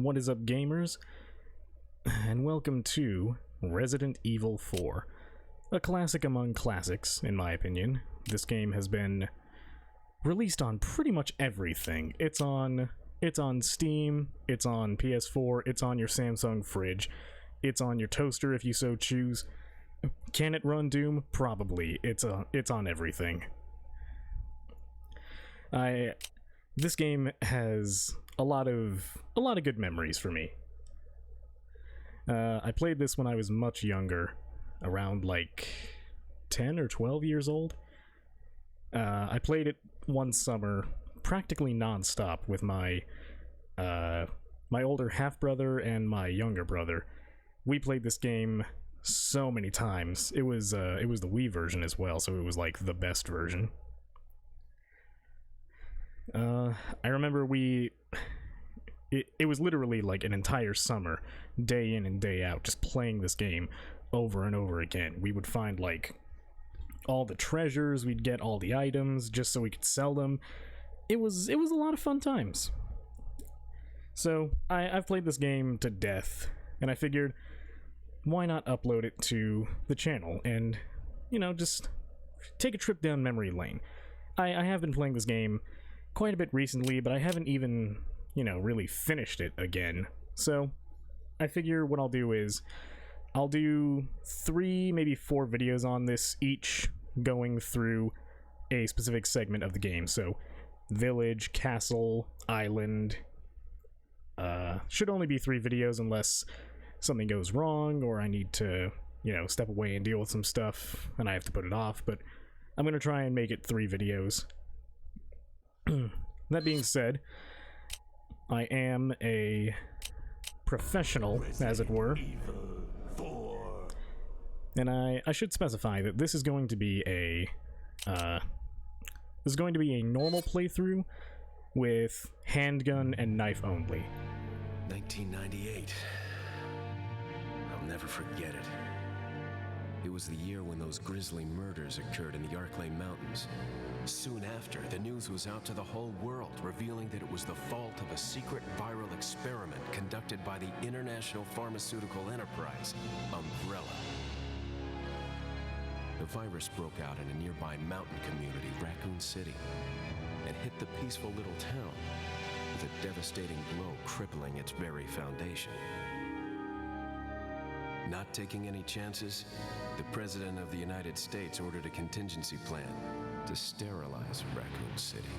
What is up, gamers? And welcome to Resident Evil 4. A classic among classics, in my opinion. This game has been released on pretty much everything. It's on Steam, it's on PS4, it's on your Samsung fridge, it's on your toaster if you so choose. Can it run Doom? Probably. It's on everything. This game has a lot of good memories for me. I played this when I was much younger, around like 10 or 12 years old. I played it one summer, practically non-stop, with my older half-brother and my younger brother. We played this game so many times. It was the Wii version as well, so it was like the best version. I remember it was literally like an entire summer, day in and day out, just playing this game over and over again. We would find like all the treasures, we'd get all the items just so we could sell them. It was a lot of fun times. So I've played this game to death, and I figured, why not upload it to the channel and, you know, just take a trip down memory lane. I have been playing this game quite a bit recently, but I haven't even, you know, really finished it again. So I figure what I'll do is I'll do 3, maybe 4 videos on this, each going through a specific segment of the game. So village, castle, island. Should only be 3 videos unless something goes wrong or I need to, you know, step away and deal with some stuff and I have to put it off, but I'm going to try and make it 3 videos. That being said, I am a professional, as it were, and I should specify that this is going to be a normal playthrough with handgun and knife only. 1998. I'll never forget it. It was the year when those grisly murders occurred in the Arklay Mountains. Soon after, the news was out to the whole world, revealing that it was the fault of a secret viral experiment conducted by the international pharmaceutical enterprise, Umbrella. The virus broke out in a nearby mountain community, Raccoon City, and hit the peaceful little town with a devastating blow crippling its very foundation. Not taking any chances, the President of the United States ordered a contingency plan to sterilize Raccoon City.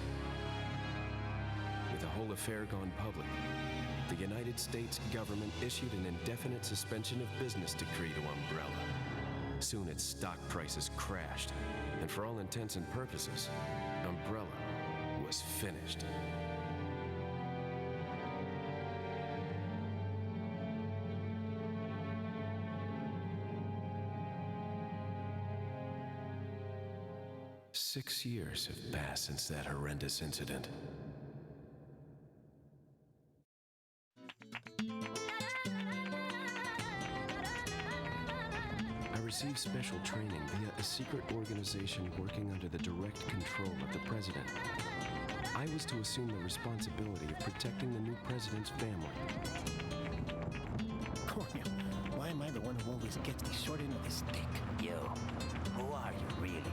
With the whole affair gone public, the United States government issued an indefinite suspension of business decree to Umbrella. Soon its stock prices crashed, and for all intents and purposes, Umbrella was finished. Six years have passed since that horrendous incident. I received special training via a secret organization working under the direct control of the president. I was to assume the responsibility of protecting the new president's family. Cornel, why am I the one who always gets the short end of the stick? Yo, who are you really?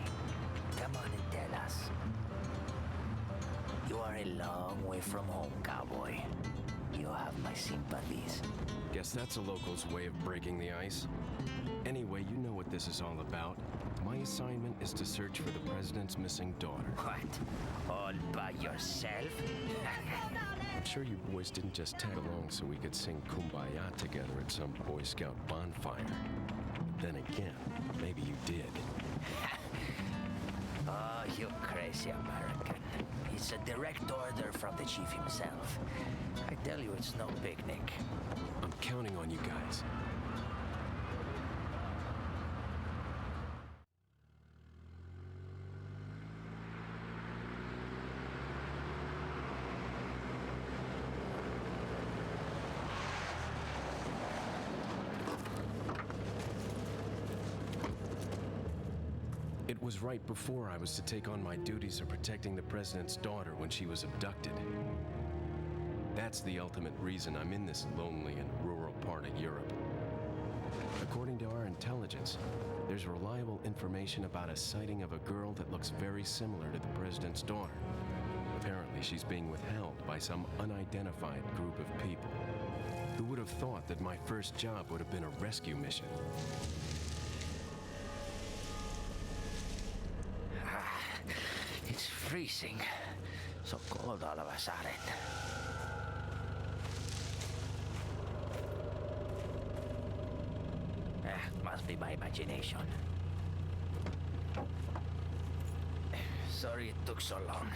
Come on and tell us. You are a long way from home, cowboy. You have my sympathies. Guess that's a local's way of breaking the ice. Anyway, you know what this is all about. My assignment is to search for the president's missing daughter. What? All by yourself? I'm sure you boys didn't just tag along so we could sing Kumbaya together at some Boy Scout bonfire. But then again, maybe you did. Oh, you crazy American. It's a direct order from the chief himself. I tell you, it's no picnic. I'm counting on you guys. It was right before I was to take on my duties of protecting the president's daughter when she was abducted. That's the ultimate reason I'm in this lonely and rural part of Europe. According to our intelligence, there's reliable information about a sighting of a girl that looks very similar to the president's daughter. Apparently, she's being withheld by some unidentified group of people. Who would have thought that my first job would have been a rescue mission? It's freezing. So cold all of a sudden. Must be my imagination. Sorry it took so long.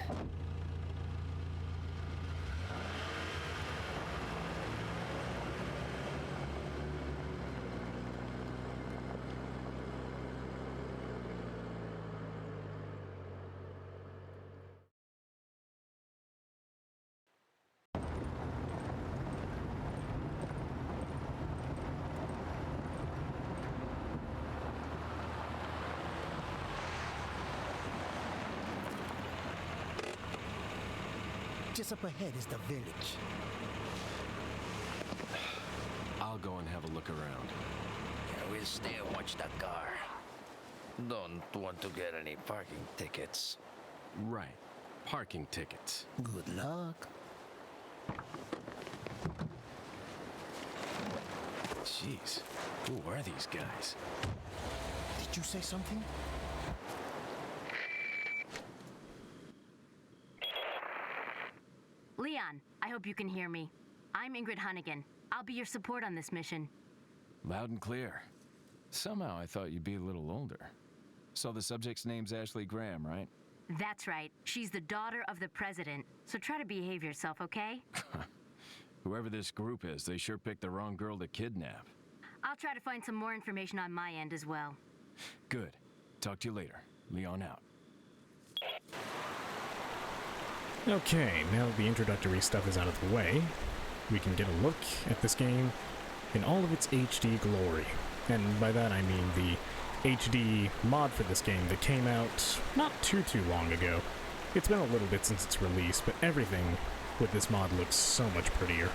Just up ahead is the village. I'll go and have a look around. Yeah, we'll stay and watch the car. Don't want to get any parking tickets. Right. Parking tickets. Good luck. Jeez. Who are these guys? Did you say something? Leon, I hope you can hear me. I'm Ingrid Hunnigan. I'll be your support on this mission. Loud and clear. Somehow I thought you'd be a little older. So the subject's name's Ashley Graham, right? That's right. She's the daughter of the president. So try to behave yourself, okay? Whoever this group is, they sure picked the wrong girl to kidnap. I'll try to find some more information on my end as well. Good. Talk to you later. Leon out. Okay, now that the introductory stuff is out of the way, we can get a look at this game in all of its HD glory. And by that I mean the HD mod for this game that came out not too long ago. It's been a little bit since its release, but everything with this mod looks so much prettier.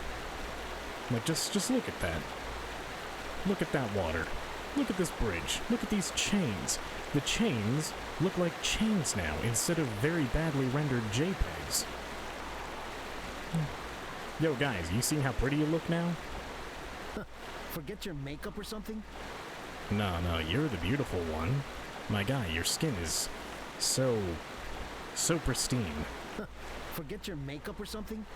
Like, just look at that. Look at that water. Look at this bridge. Look at these chains. The chains look like chains now, instead of very badly rendered JPEGs. Yo guys, you see how pretty you look now? Forget your makeup or something? No, you're the beautiful one. My guy, your skin is so pristine. Forget your makeup or something?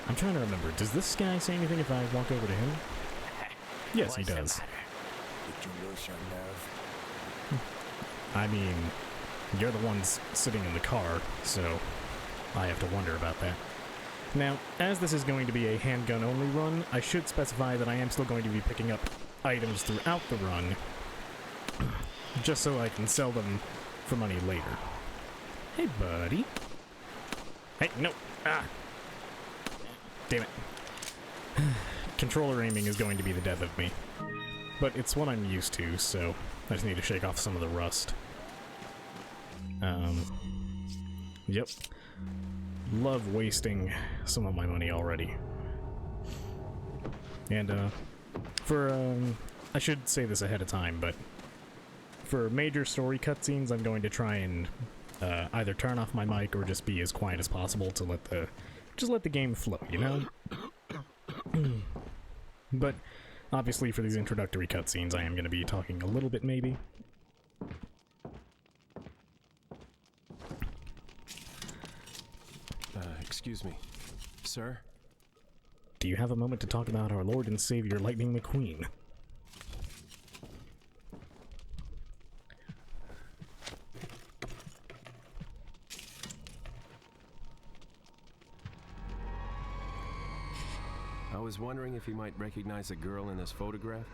I'm trying to remember, does this guy say anything if I walk over to him? Yes, he What's the does. matter? Did you lose your nerve? I mean, you're the ones sitting in the car, so I have to wonder about that. Now, as this is going to be a handgun-only run, I should specify that I am still going to be picking up items throughout the run, just so I can sell them for money later. Hey, buddy. Hey, no. Ah. Damn it. Controller aiming is going to be the death of me. But it's what I'm used to, so I just need to shake off some of the rust. Yep. Love wasting some of my money already. And, I should say this ahead of time, but for major story cutscenes, I'm going to try and, either turn off my mic or just be as quiet as possible to let the game flow, you know? But, obviously for these introductory cutscenes, I am going to be talking a little bit, maybe. Excuse me. Sir? Do you have a moment to talk about our Lord and Savior, Lightning McQueen? I was wondering if you might recognize a girl in this photograph.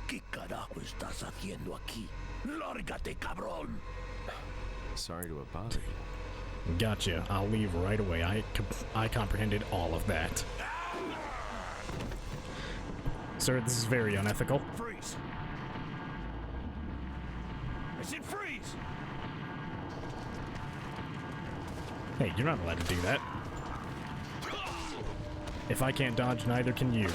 ¿Qué carajo estás haciendo aquí? Lárgate, cabrón! Sorry to have bothered you. Gotcha. I'll leave right away. I comprehended all of that. Sir, this is very unethical. Freeze! I said freeze! Hey, you're not allowed to do that. If I can't dodge, neither can you.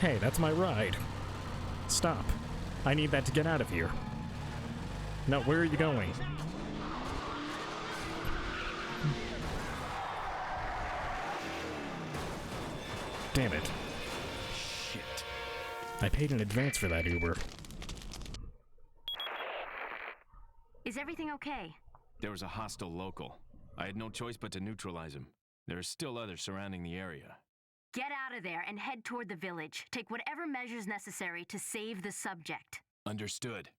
Hey, that's my ride. Stop. I need that to get out of here. No, where are you going? Damn it. Shit. I paid in advance for that Uber. Is everything okay? There was a hostile local. I had no choice but to neutralize him. There are still others surrounding the area. Get out of there and head toward the village. Take whatever measures necessary to save the subject. Understood.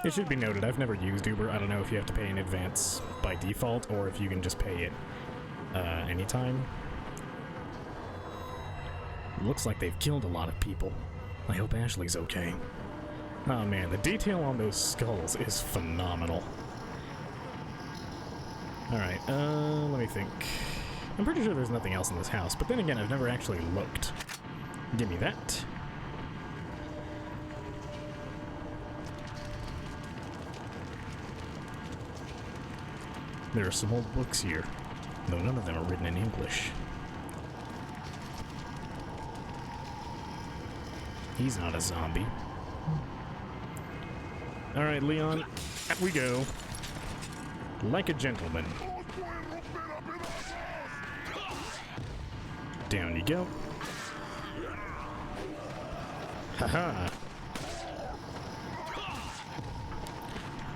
It should be noted, I've never used Uber. I don't know if you have to pay in advance by default or if you can just pay it anytime. Looks like they've killed a lot of people. I hope Ashley's okay. Oh man, the detail on those skulls is phenomenal. Alright, let me think. I'm pretty sure there's nothing else in this house, but then again, I've never actually looked. Give me that. There are some old books here, though none of them are written in English. He's not a zombie. Alright, Leon, up we go. Like a gentleman. Down you go. Haha.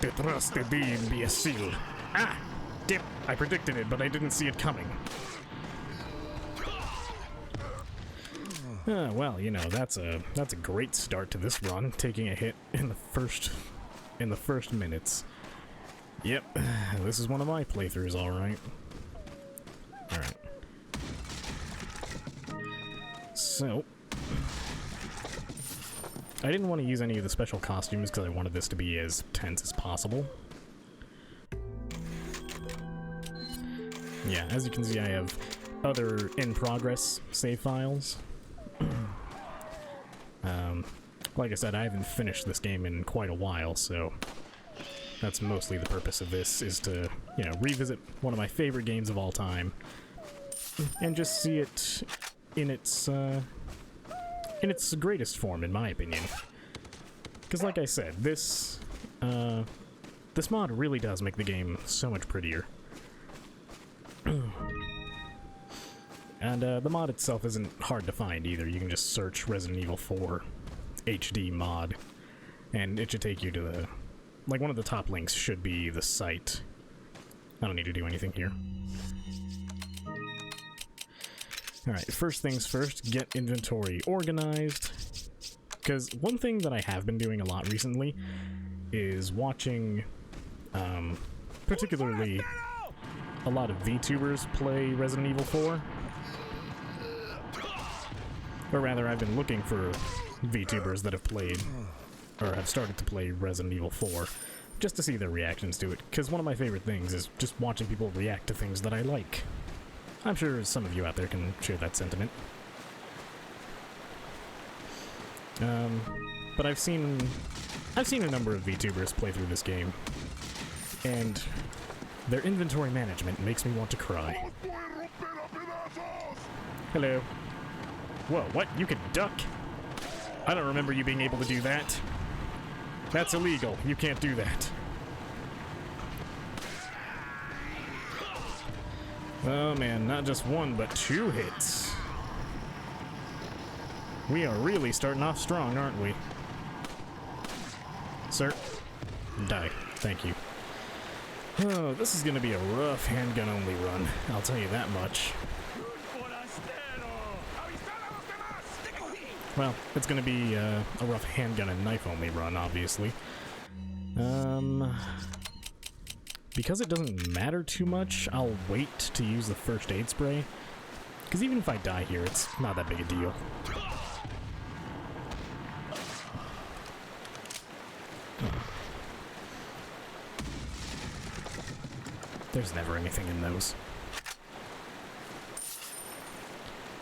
Detrás de ti, imbécil. Ah! Damn, I predicted it, but I didn't see it coming. Well, you know, that's a great start to this run, taking a hit in the first minutes. Yep, this is one of my playthroughs, alright. Alright. So, I didn't want to use any of the special costumes because I wanted this to be as tense as possible. Yeah, as you can see, I have other in-progress save files. Like I said, I haven't finished this game in quite a while, so that's mostly the purpose of this, is to, you know, revisit one of my favorite games of all time, and just see it in its greatest form, in my opinion. Because like I said, this mod really does make the game so much prettier. And the mod itself isn't hard to find either. You can just search Resident Evil 4 HD mod, and it should take you to the... Like, one of the top links should be the site. I don't need to do anything here. Alright, first things first, get inventory organized. Because one thing that I have been doing a lot recently is watching, particularly a lot of VTubers play Resident Evil 4. Or rather, I've been looking for VTubers that have played, or have started to play Resident Evil 4, just to see their reactions to it, because one of my favorite things is just watching people react to things that I like. I'm sure some of you out there can share that sentiment. But I've seen a number of VTubers play through this game, and their inventory management makes me want to cry. Hello. Whoa, what? You can duck? I don't remember you being able to do that. That's illegal. You can't do that. Oh man, not just one, but 2 hits. We are really starting off strong, aren't we? Sir? Die. Thank you. Oh, this is gonna be a rough handgun-only run. I'll tell you that much. Well, it's gonna be a rough handgun and knife-only run, obviously. Because it doesn't matter too much, I'll wait to use the first aid spray. Because even if I die here, it's not that big a deal. There's never anything in those.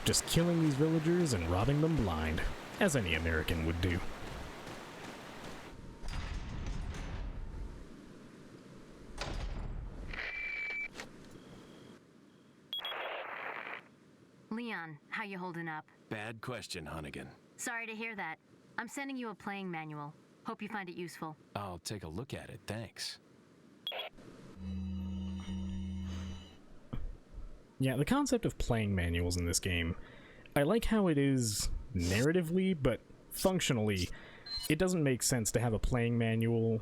Just killing these villagers and robbing them blind. as any American would do. Leon, how you holding up? Bad question, Hannigan. Sorry to hear that. I'm sending you a playing manual. Hope you find it useful. I'll take a look at it, thanks. Yeah, the concept of playing manuals in this game, I like how it is narratively, but functionally, it doesn't make sense to have a playing manual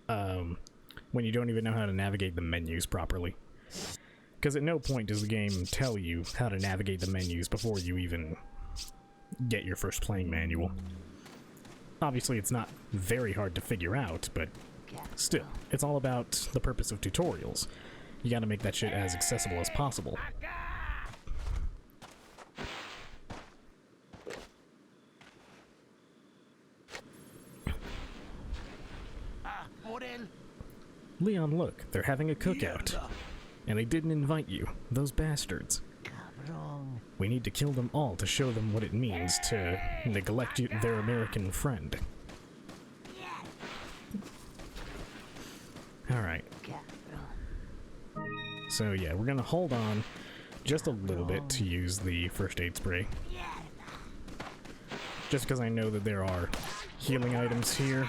when you don't even know how to navigate the menus properly. Because at no point does the game tell you how to navigate the menus before you even get your first playing manual. Obviously, it's not very hard to figure out, but still, it's all about the purpose of tutorials. You gotta make that shit as accessible as possible. Leon, look, they're having a cookout. And they didn't invite you, those bastards. We need to kill them all to show them what it means to neglect their American friend. Alright. So yeah, we're gonna hold on just a little bit to use the first aid spray. Just because I know that there are healing items here.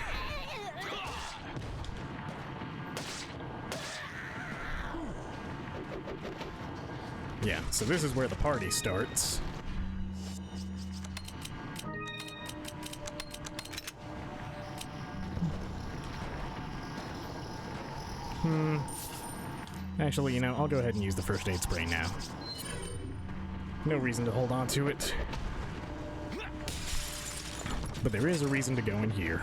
Yeah, so this is where the party starts. Actually, you know, I'll go ahead and use the first aid spray now. No reason to hold on to it. But there is a reason to go in here.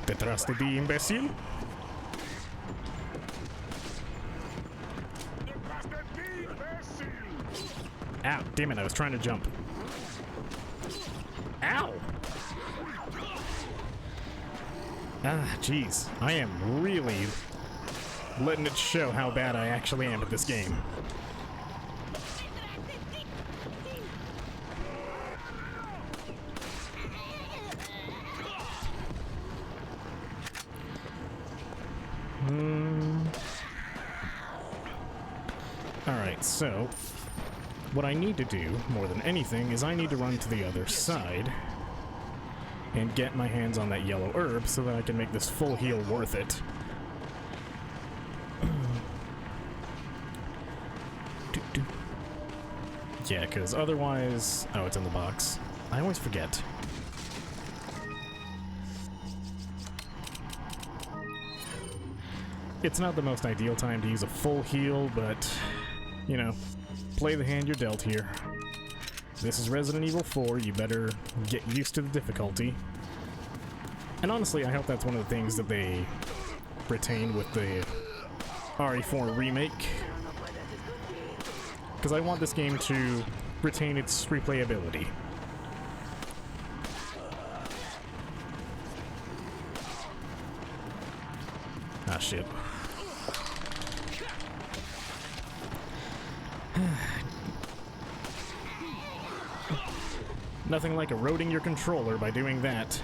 Detrás de ti, imbécil. Ow, damn it, I was trying to jump. Ow! Ah, jeez. I am really letting it show how bad I actually am at this game. Alright, so what I need to do, more than anything, is I need to run to the other side and get my hands on that yellow herb so that I can make this full heal worth it. Yeah, because otherwise... Oh, it's in the box. I always forget. It's not the most ideal time to use a full heal, but, you know, play the hand you're dealt here. This is Resident Evil 4, you better get used to the difficulty. And honestly, I hope that's one of the things that they retain with the RE4 remake. Because I want this game to retain its replayability. Ah, shit. Nothing like eroding your controller by doing that.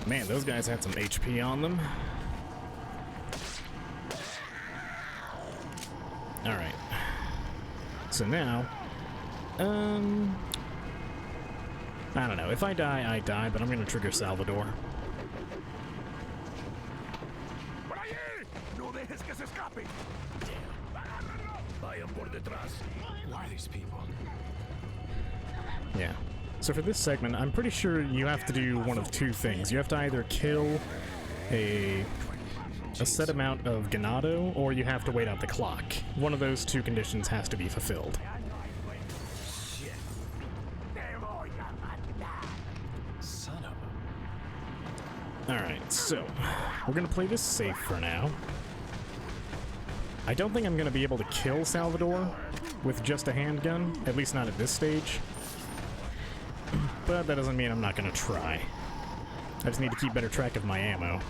Man, those guys had some HP on them. Alright. So now... I don't know. If I die, I die, but I'm gonna trigger Salvador. Who are these people? Yeah. So for this segment, I'm pretty sure you have to do one of two things. You have to either kill a set amount of ganado, or you have to wait out the clock. One of those two conditions has to be fulfilled. Son of a... Alright, so we're gonna play this safe for now. I don't think I'm going to be able to kill Salvador with just a handgun, at least not at this stage. But that doesn't mean I'm not going to try. I just need to keep better track of my ammo.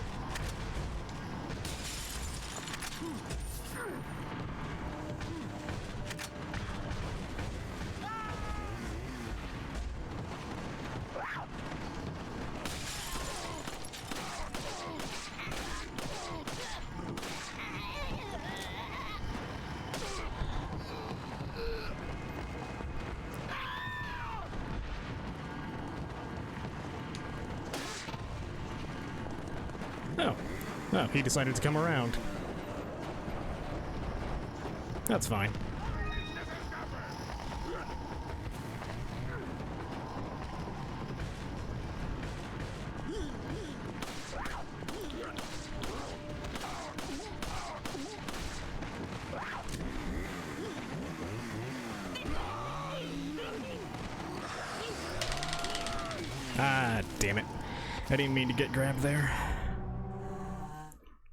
Oh, he decided to come around. That's fine. Ah, damn it. I didn't mean to get grabbed there.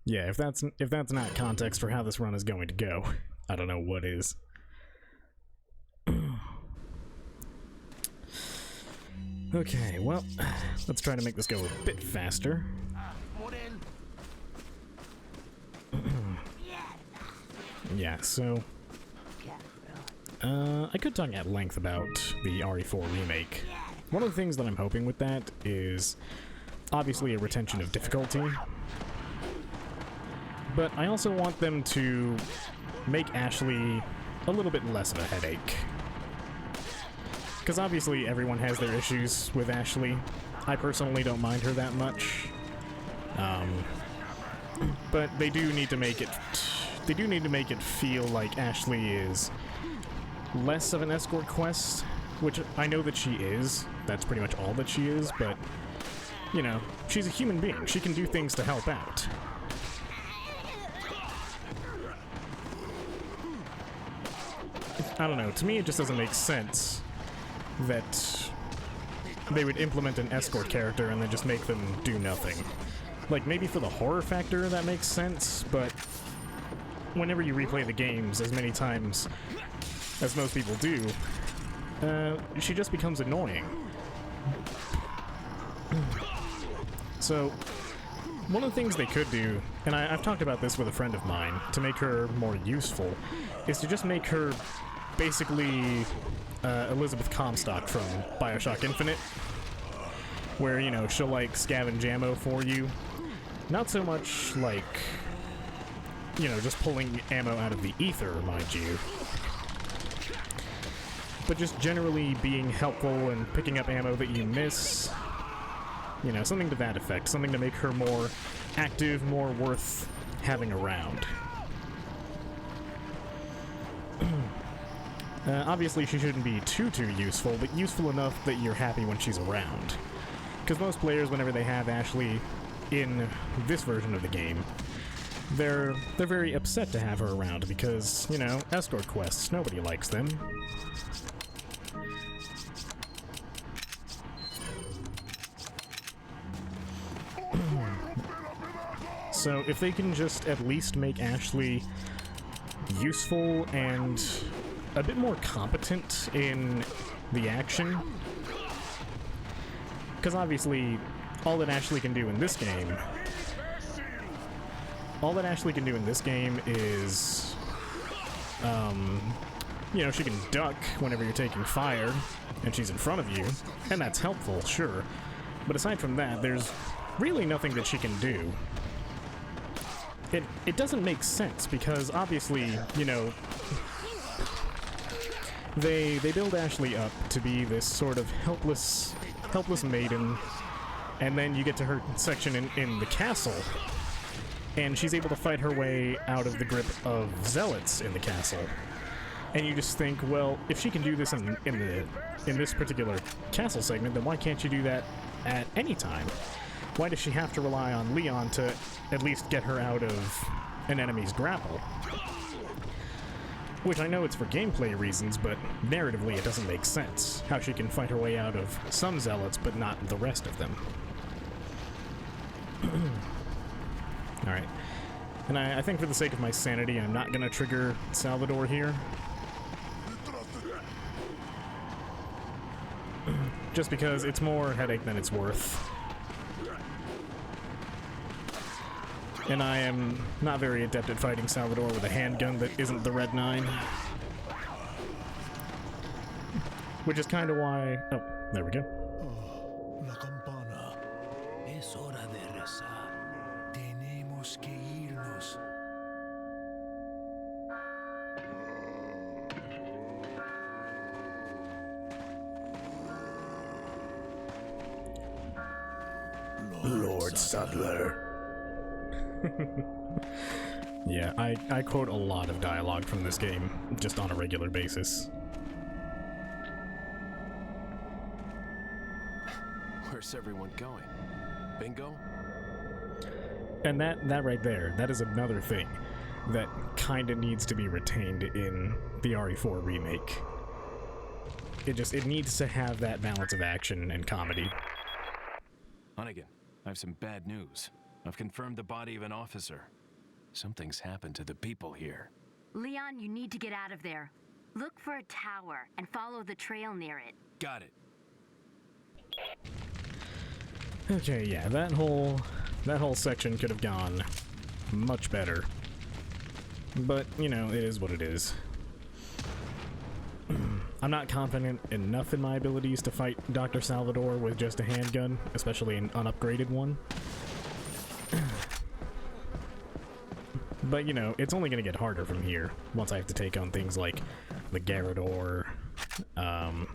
Yeah, if that's not context for how this run is going to go, I don't know what is. Okay, well, let's try to make this go a bit faster. Yeah, so I could talk at length about the RE4 remake. One of the things that I'm hoping with that is obviously a retention of difficulty. But I also want them to make Ashley a little bit less of a headache. Because obviously everyone has their issues with Ashley. I personally don't mind her that much. But they do need to make it feel like Ashley is less of an escort quest, which I know that she is. That's pretty much all that she is, but, you know, she's a human being. She can do things to help out. I don't know, to me it just doesn't make sense that they would implement an escort character and then just make them do nothing. Like, maybe for the horror factor that makes sense, but whenever you replay the games as many times as most people do, she just becomes annoying. So, one of the things they could do, and I've talked about this with a friend of mine, to make her more useful, is to just make her basically Elizabeth Comstock from BioShock Infinite, where, you know, she'll, like, scavenge ammo for you. Not so much, like, you know, just pulling ammo out of the ether, mind you, but just generally being helpful and picking up ammo that you miss. You know, something to that effect. Something to make her more active, more worth having around. Obviously, she shouldn't be too useful, but useful enough that you're happy when she's around. Because most players, whenever they have Ashley in this version of the game, they're very upset to have her around because, you know, escort quests, nobody likes them. So if they can just at least make Ashley useful and a bit more competent in the action, because obviously all that Ashley can do in this game is, you know, she can duck whenever you're taking fire and she's in front of you, and that's helpful, sure, but aside from that, there's really nothing that she can do. It doesn't make sense, because obviously, you know, they build Ashley up to be this sort of helpless maiden, and then you get to her section in the castle, and she's able to fight her way out of the grip of zealots in the castle. And you just think, well, if she can do this in this particular castle segment, then why can't you do that at any time? Why does she have to rely on Leon to at least get her out of an enemy's grapple? Which I know it's for gameplay reasons, but narratively it doesn't make sense. How she can fight her way out of some zealots, but not the rest of them. Alright. And I think for the sake of my sanity, I'm not gonna trigger Salvador here. Just because it's more headache than it's worth. And I am not very adept at fighting Salvador with a handgun that isn't the Red 9. Which is kind of why... Oh, there we go. La campana. Es hora de rezar. Tenemos que irnos. Lord Sadler. Yeah, I quote a lot of dialogue from this game, just on a regular basis. Where's everyone going? Bingo? And that right there, that is another thing that kinda needs to be retained in the RE4 remake. It needs to have that balance of action and comedy. Hunnigan, I have some bad news. I've confirmed the body of an officer. Something's happened to the people here. Leon, you need to get out of there. Look for a tower and follow the trail near it. Got it. Okay, yeah, that whole section could have gone much better. But, you know, it is what it is. I'm not confident enough in my abilities to fight Dr. Salvador with just a handgun, especially an unupgraded one. But, you know, it's only going to get harder from here once I have to take on things like the Garrador, and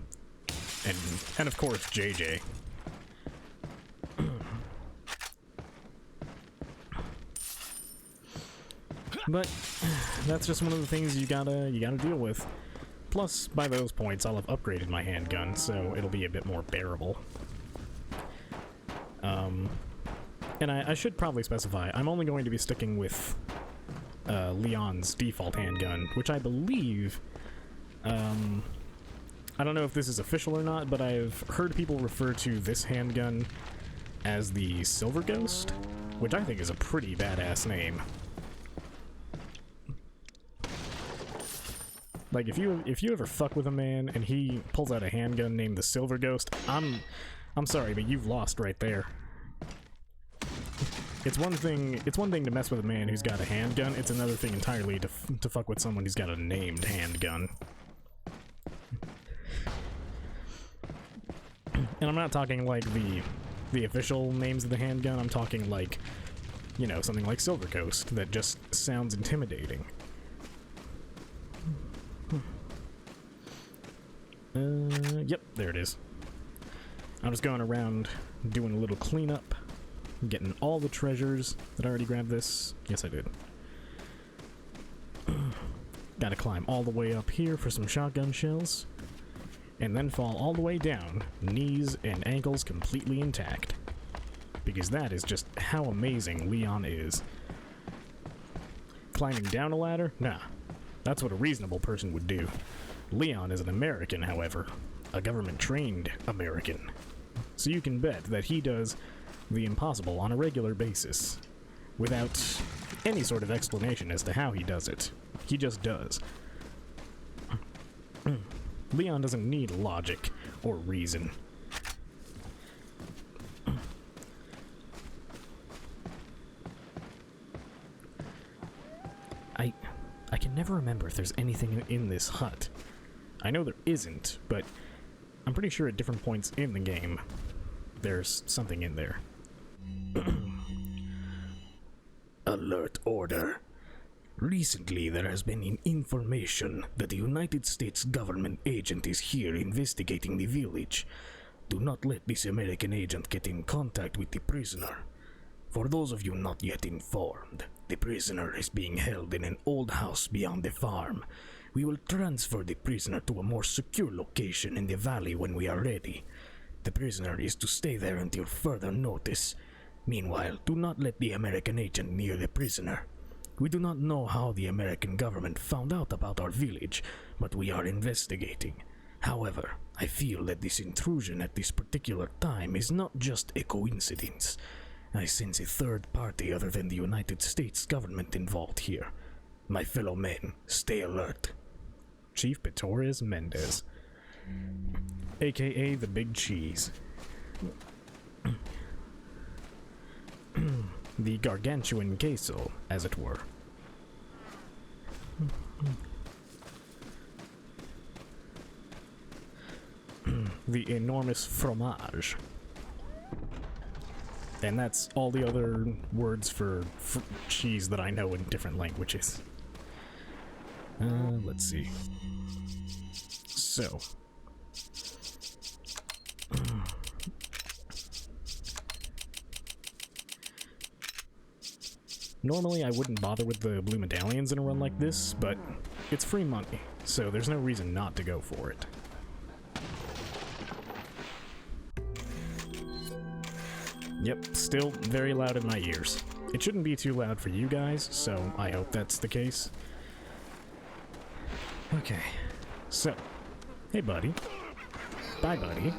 of course, JJ. But that's just one of the things you gotta deal with. Plus, by those points, I'll have upgraded my handgun, so it'll be a bit more bearable. And I should probably specify, I'm only going to be sticking with Leon's default handgun, which I believe, I don't know if this is official or not, but I've heard people refer to this handgun as the Silver Ghost, which I think is a pretty badass name. Like, if you ever fuck with a man and he pulls out a handgun named the Silver Ghost, I'm sorry, but you've lost right there. It's one thing to mess with a man who's got a handgun. It's another thing entirely to fuck with someone who's got a named handgun. And I'm not talking like the official names of the handgun. I'm talking like, you know, something like Silver Ghost that just sounds intimidating. Yep, there it is. I'm just going around doing a little cleanup, getting all the treasures. Did I already grab this? Yes, I did. Gotta climb all the way up here for some shotgun shells, and then fall all the way down, knees and ankles completely intact. Because that is just how amazing Leon is. Climbing down a ladder? Nah. That's what a reasonable person would do. Leon is an American, however. A government-trained American. So you can bet that he does the impossible on a regular basis, without any sort of explanation as to how he does it. He just does. Leon doesn't need logic or reason. I can never remember if there's anything in this hut. I know there isn't, but I'm pretty sure at different points in the game, there's something in there. Alert order. Recently, there has been information that the United States government agent is here investigating the village. Do not let this American agent get in contact with the prisoner. For those of you not yet informed, the prisoner is being held in an old house beyond the farm. We will transfer the prisoner to a more secure location in the valley when we are ready. The prisoner is to stay there until further notice. Meanwhile, do not let the American agent near the prisoner. We do not know how the American government found out about our village, but we are investigating. However, I feel that this intrusion at this particular time is not just a coincidence. I sense a third party other than the United States government involved here. My fellow men, stay alert. Chief Pretorius Mendez, aka the Big Cheese. The gargantuan queso, as it were. The enormous fromage. And that's all the other words for cheese that I know in different languages. Let's see. So. Normally I wouldn't bother with the blue medallions in a run like this, but it's free money, so there's no reason not to go for it. Yep, still very loud in my ears. It shouldn't be too loud for you guys, so I hope that's the case. Okay, so, hey buddy. Bye buddy.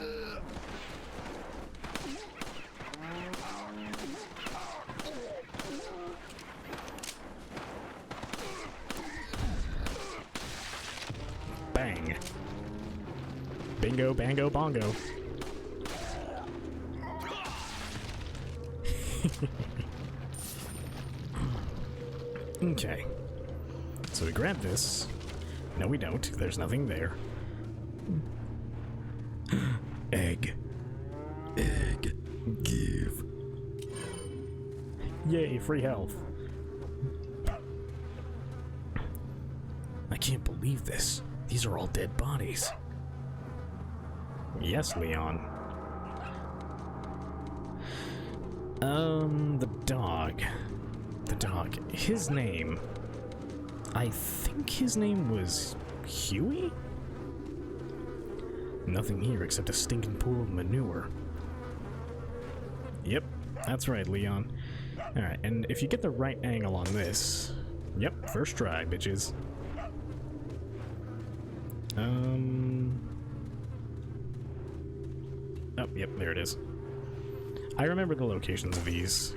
Bang. Bingo, bango, bongo. Okay. So we grab this. No, we don't. There's nothing there. Egg. Egg. Give. Yay, free health. I can't believe this. These are all dead bodies. Yes, Leon. The dog. The dog. His name... I think his name was Huey? Nothing here except a stinking pool of manure. Yep, that's right, Leon. Alright, and if you get the right angle on this... Yep, first try, bitches. Oh, yep, there it is. I remember the locations of these.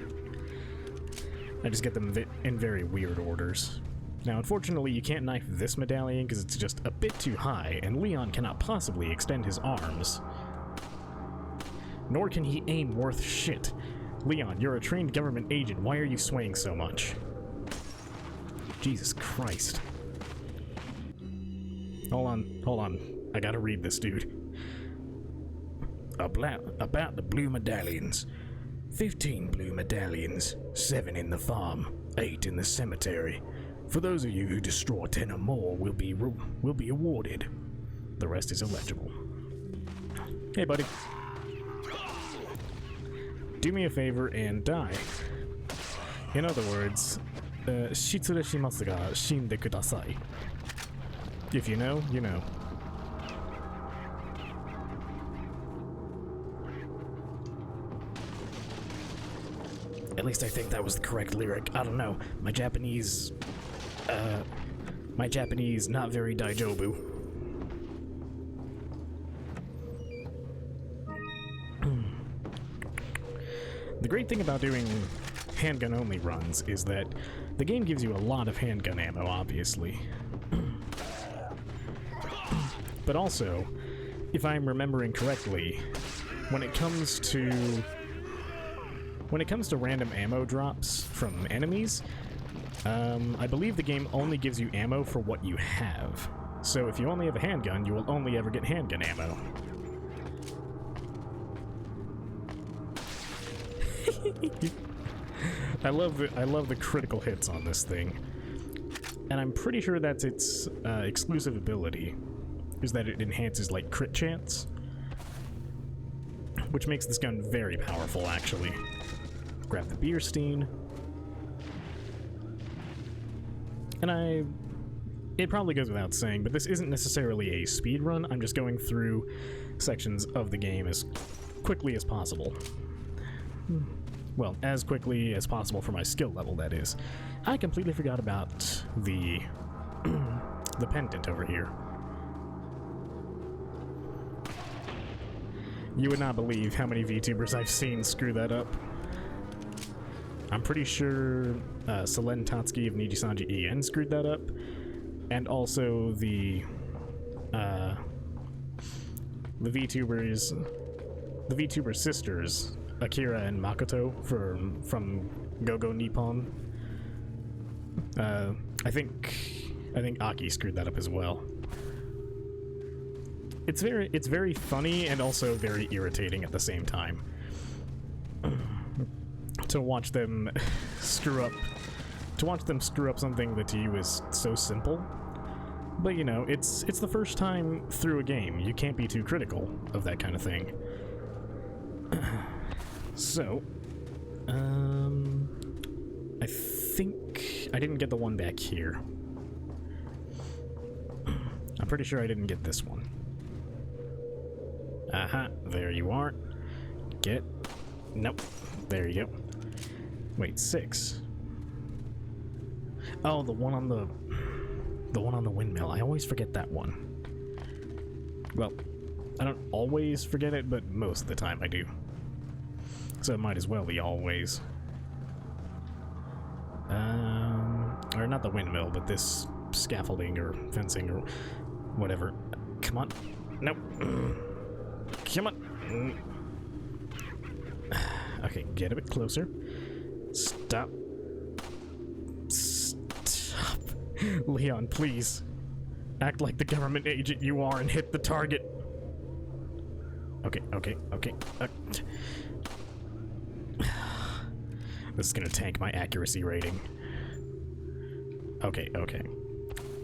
I just get them in very weird orders. Now, unfortunately, you can't knife this medallion because it's just a bit too high, and Leon cannot possibly extend his arms. Nor can he aim worth shit. Leon, you're a trained government agent. Why are you swaying so much? Jesus Christ. Hold on. I gotta read this, dude. About the blue medallions. 15 blue medallions, 7 in the farm, 8 in the cemetery. For those of you who destroy 10 or more will be awarded. The rest is illegible. Hey, buddy. Do me a favor and die. In other words, shitsure shimasu ga shinde kudasai. If you know, you know. At least I think that was the correct lyric. I don't know. My Japanese, not very daijobu. The great thing about doing handgun-only runs is that the game gives you a lot of handgun ammo, obviously. But also, if I'm remembering correctly, when it comes to random ammo drops from enemies, I believe the game only gives you ammo for what you have. So if you only have a handgun, you will only ever get handgun ammo. I love the critical hits on this thing. And I'm pretty sure that's its exclusive ability, is that it enhances, like, crit chance. Which makes this gun very powerful, actually. Grab the Beerstein. And it probably goes without saying, but this isn't necessarily a speed run. I'm just going through sections of the game as quickly as possible. Well, as quickly as possible for my skill level, that is. I completely forgot about the the pendant over here. You would not believe how many VTubers I've seen screw that up. I'm pretty sure Selen Tatsuki of Nijisanji En screwed that up, and also the VTuber sisters, Akira and Makoto from Go-Go Nippon. I think Aki screwed that up as well. It's very funny and also very irritating at the same time. To watch them screw up something that to you is so simple. But you know, it's the first time through a game. You can't be too critical of that kind of thing. So, I think I didn't get the one back here. I'm pretty sure I didn't get this one. Aha, there you are. Nope. There you go. Wait, 6. Oh, the one on the windmill. I always forget that one. Well, I don't always forget it, but most of the time I do. So it might as well be always. Or not the windmill, but this scaffolding or fencing or whatever. Come on. Nope. Come on. Okay, get a bit closer. Stop. Stop. Leon, please. Act like the government agent you are and hit the target. Okay. This is gonna tank my accuracy rating. Okay.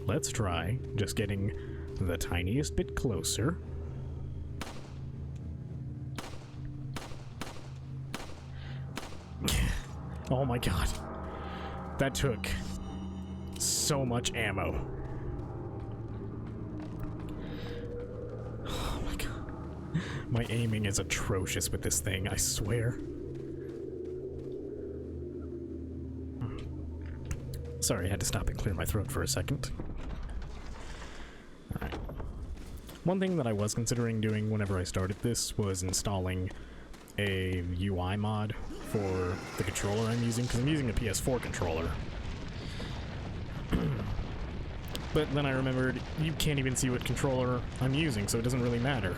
Let's try just getting the tiniest bit closer. Oh my god. That took so much ammo. Oh my god. My aiming is atrocious with this thing, I swear. Sorry, I had to stop and clear my throat for a second. Alright. One thing that I was considering doing whenever I started this was installing a UI mod for the controller I'm using, because I'm using a PS4 controller. But then I remembered you can't even see what controller I'm using, so it doesn't really matter.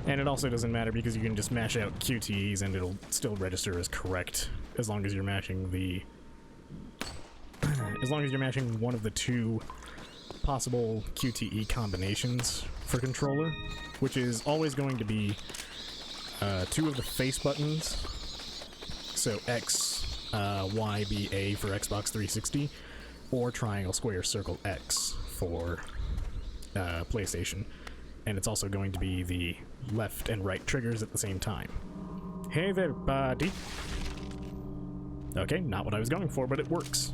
And it also doesn't matter because you can just mash out QTEs and it'll still register as correct as long as you're mashing the as long as you're mashing one of the two possible QTE combinations for controller, which is always going to be 2 of the face buttons, so X, Y, B, A for Xbox 360, or triangle, square, circle, X for PlayStation. And it's also going to be the left and right triggers at the same time. Hey there, buddy. Okay, not what I was going for, but it works.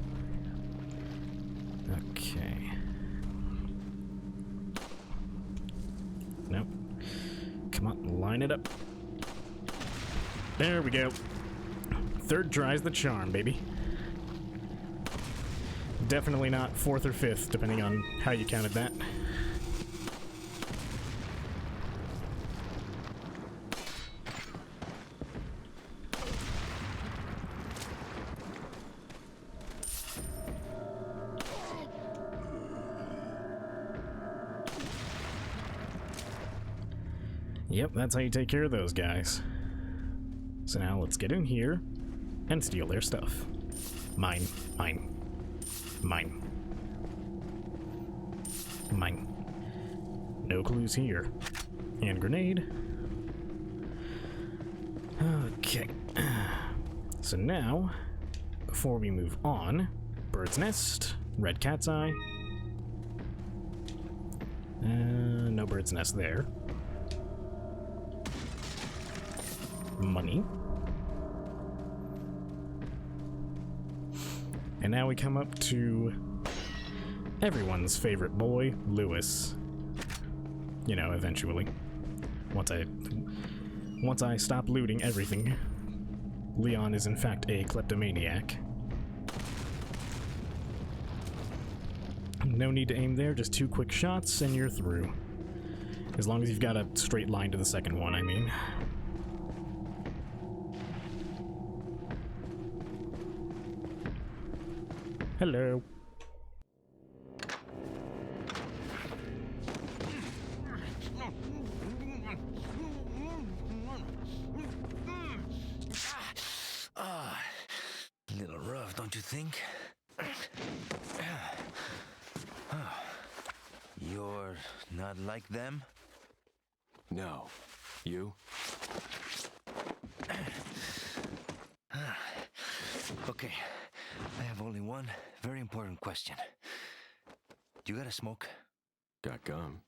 Okay. Nope. Come on, line it up. There we go. Third try's the charm, baby. Definitely not 4th or 5th, depending on how you counted that. Yep, that's how you take care of those guys. So now let's get in here and steal their stuff. Mine. No clues here. And grenade. Okay. So now, before we move on, bird's nest, red cat's eye. No bird's nest there. Money. And now we come up to everyone's favorite boy, Lewis. You know, eventually. Once I stop looting everything, Leon is in fact a kleptomaniac. No need to aim there, just 2 quick shots and you're through. As long as you've got a straight line to the second one, I mean. Hello. Little rough, don't you think? You're not like them? No. You? Okay, I have only one very important question. You got a smoke? Got gum.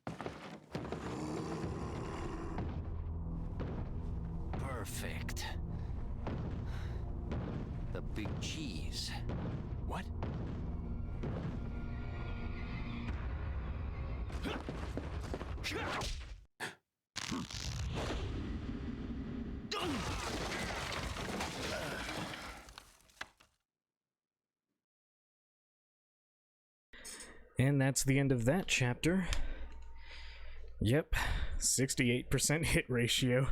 Perfect. The big cheese. What? And that's the end of that chapter. Yep, 68% hit ratio.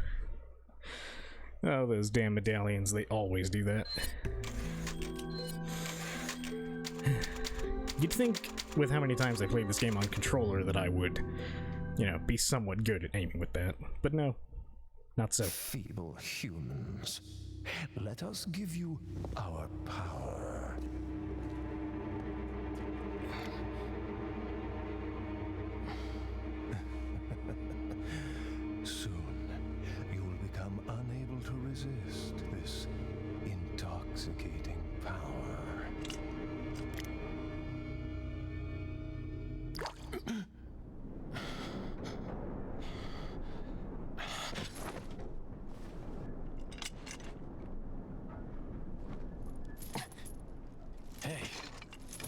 Oh, those damn medallions, they always do that. You'd think, with how many times I played this game on controller, that I would, you know, be somewhat good at aiming with that. But no, not so. Feeble humans, let us give you our power. Soon, you will become unable to resist this intoxicating power.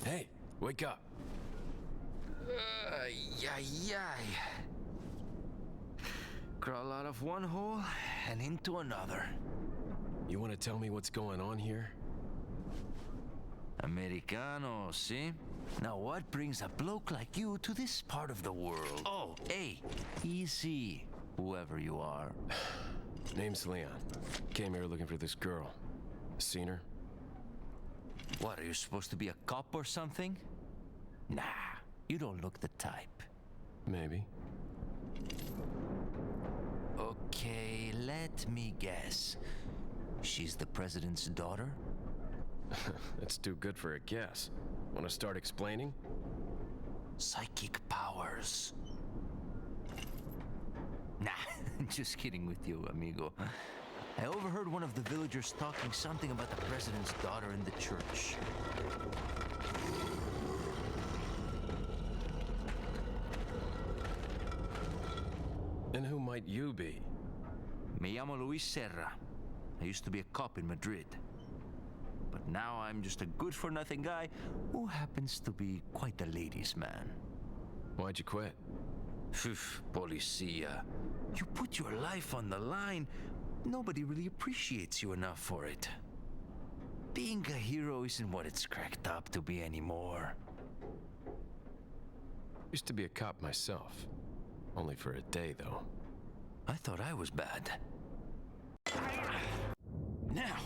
Hey, wake up. Yay. Crawl out of one hole and into another. You want to tell me what's going on here? Americano, see? Now what brings a bloke like you to this part of the world? Oh, hey, easy, whoever you are. Name's Leon. Came here looking for this girl. Seen her? What, are you supposed to be a cop or something? Nah, you don't look the type. Maybe. Okay, let me guess. She's the president's daughter? That's too good for a guess. Want to start explaining? Psychic powers. Nah, just kidding with you, amigo. I overheard one of the villagers talking something about the president's daughter in the church. And who might you be? Me llamo Luis Serra. I used to be a cop in Madrid. But now I'm just a good-for-nothing guy who happens to be quite a ladies' man. Why'd you quit? Phew, policia. You put your life on the line. Nobody really appreciates you enough for it. Being a hero isn't what it's cracked up to be anymore. Used to be a cop myself. Only for a day, though. I thought I was bad. Now!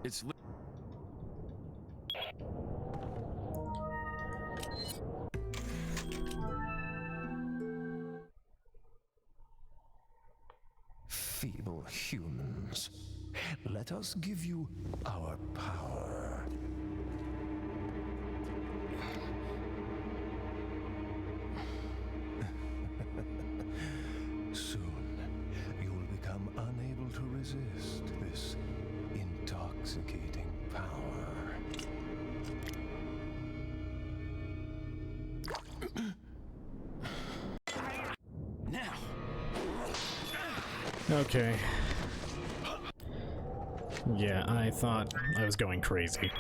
It's Feeble humans, let us give you our power. Soon, you will become unable to resist this intoxicating power. Now! Okay. Yeah, I thought I was going crazy.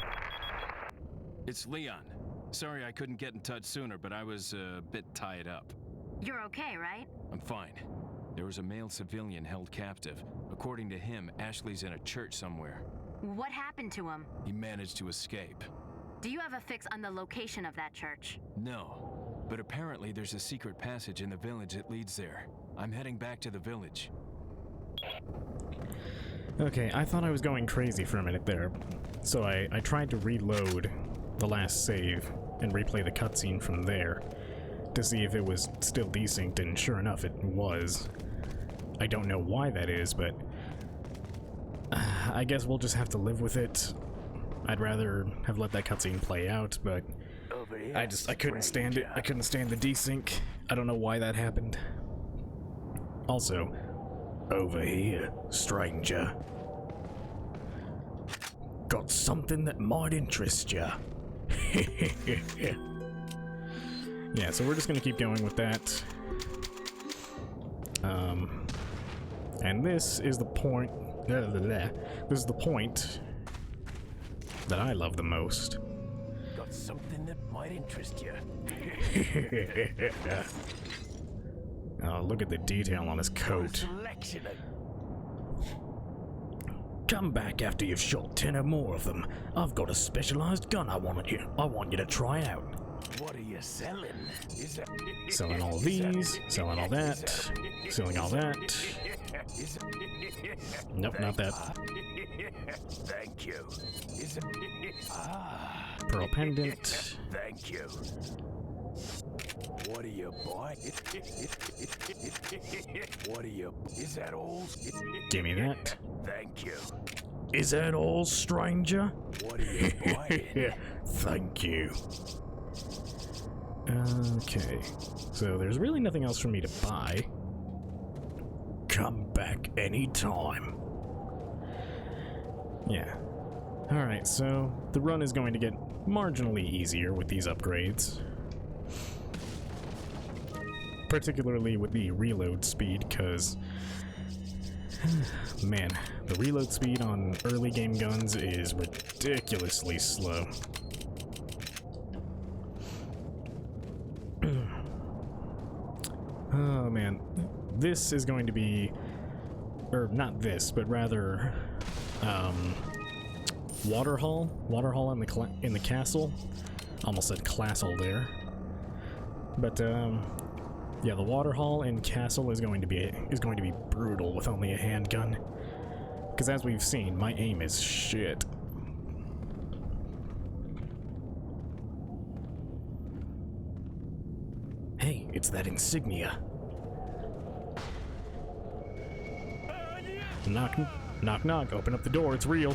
It's Leon. Sorry I couldn't get in touch sooner, but I was a bit tied up. You're okay, right? I'm fine. There was a male civilian held captive. According to him, Ashley's in a church somewhere. What happened to him? He managed to escape. Do you have a fix on the location of that church? No, but apparently there's a secret passage in the village that leads there. I'm heading back to the village. Okay, I thought I was going crazy for a minute there, so I tried to reload the last save and replay the cutscene from there to see if it was still desynced, and sure enough, it was. I don't know why that is, but I guess we'll just have to live with it. I'd rather have let that cutscene play out, but I couldn't stand it. I couldn't stand the desync. I don't know why that happened. Also, over here, stranger. Got something that might interest ya. yeah, so we're just gonna keep going with that. And this is the point. This is the point that I love the most. Got something that might interest you. Oh, look at the detail on his coat. Come back after you've shot 10 or more of them. I've got a specialized gun I want you to try out. What are you selling? Selling all these, selling all that, selling all that. Nope, not that. Thank you. Pearl pendant. Thank you. What are you buying? What are you? Is that all? Give me that. Thank you. Is that all, stranger? What are you buying? Thank you. Okay, so there's really nothing else for me to buy. Come back anytime. Yeah. Alright, so the run is going to get marginally easier with these upgrades. Particularly with the reload speed, because man, the reload speed on early game guns is ridiculously slow. Oh man, this is going to be, or not this, but rather, Waterhall in the castle. Almost said classle there, but yeah, the Waterhall and castle is going to be brutal with only a handgun, because as we've seen, my aim is shit. Hey, it's that insignia. Knock, knock, knock. Open up the door. It's real.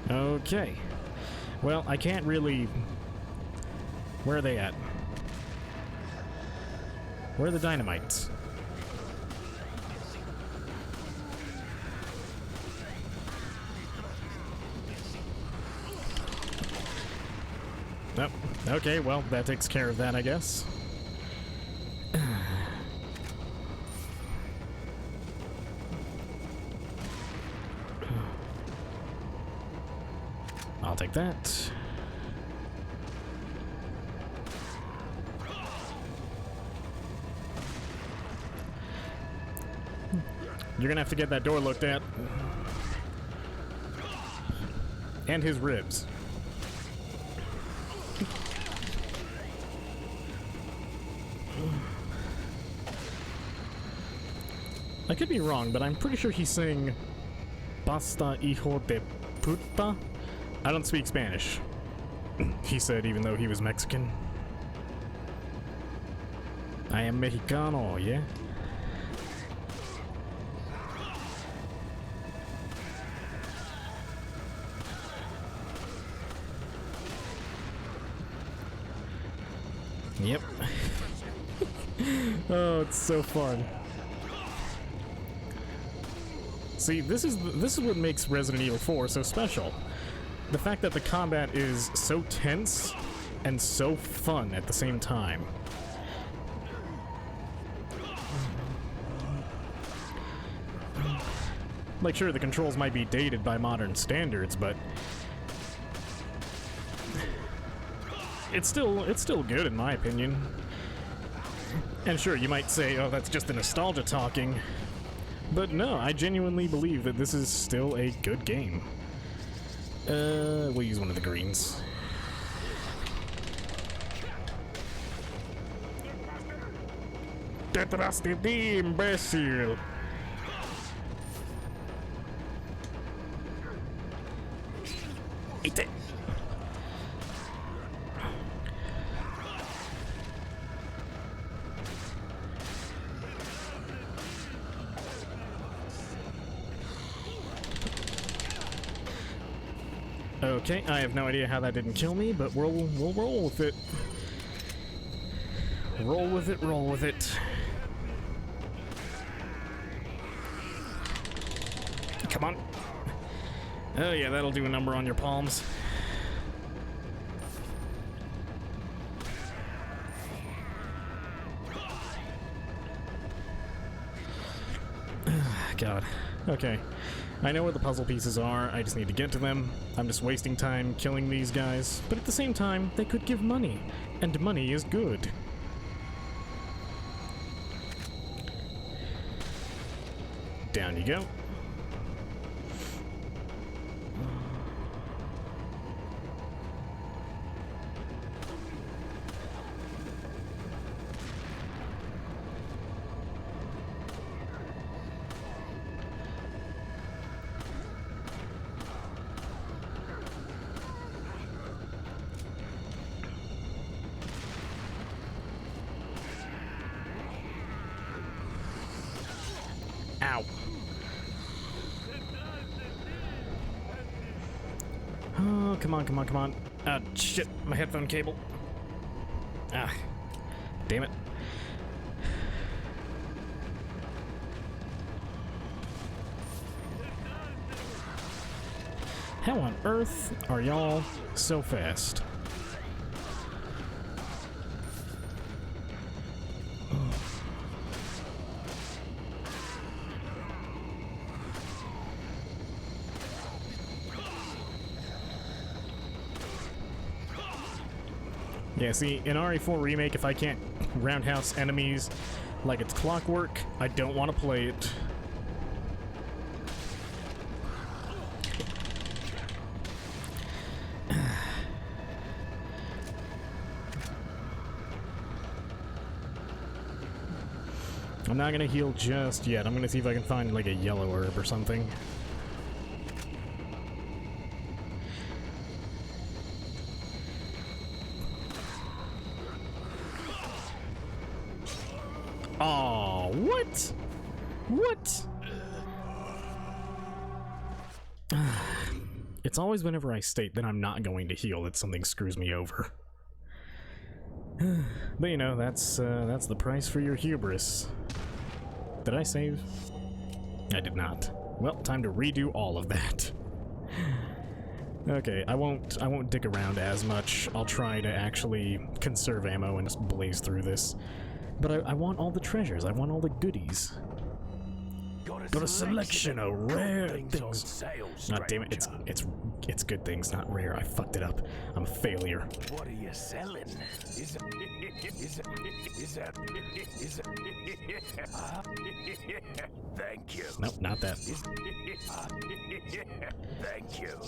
Okay. Well, I can't really... Where are they at? Where are the dynamites? Nope. Okay, well, that takes care of that, I guess. I'll take that. You're gonna have to get that door looked at. And his ribs. I could be wrong, but I'm pretty sure he's saying Basta hijo de puta. I don't speak Spanish, he said, even though he was Mexican. I am Mexicano, yeah? Yep. Oh, it's so fun. See, this is what makes Resident Evil 4 so special. the fact that the combat is so tense and so fun at the same time. Like, sure, the controls might be dated by modern standards, but it's still good in my opinion. And sure, you might say, oh, that's just the nostalgia talking. But no, I genuinely believe that this is still a good game. We'll use one of the greens. Detrás de ti, imbécil! Eat it! Okay, I have no idea how that didn't kill me, but we'll roll with it. Roll with it, roll with it. Come on. Oh yeah, that'll do a number on your palms. God. Okay. I know where the puzzle pieces are, I just need to get to them. I'm just wasting time killing these guys, but at the same time, they could give money, and money is good. Down you go. Ow. Oh, come on, come on, come on. Ah, shit, my headphone cable. Ah, damn it. How on earth are y'all so fast? Yeah, see, in RE4 Remake, if I can't roundhouse enemies like it's clockwork, I don't want to play it. I'm not gonna heal just yet. I'm gonna see if I can find like a yellow herb or something. Oh, what? What? It's always whenever I state that I'm not going to heal that something screws me over. But you know, that's the price for your hubris. Did I save? I did not. Well, time to redo all of that. Okay, I won't dick around as much. I'll try to actually conserve ammo and just blaze through this. But I want all the treasures. I want all the goodies. Got a selection of rare things. God damn it! It's good things, not rare. I fucked it up. I'm a failure. What are you selling? Is that Thank you. Nope, not that. Thank you.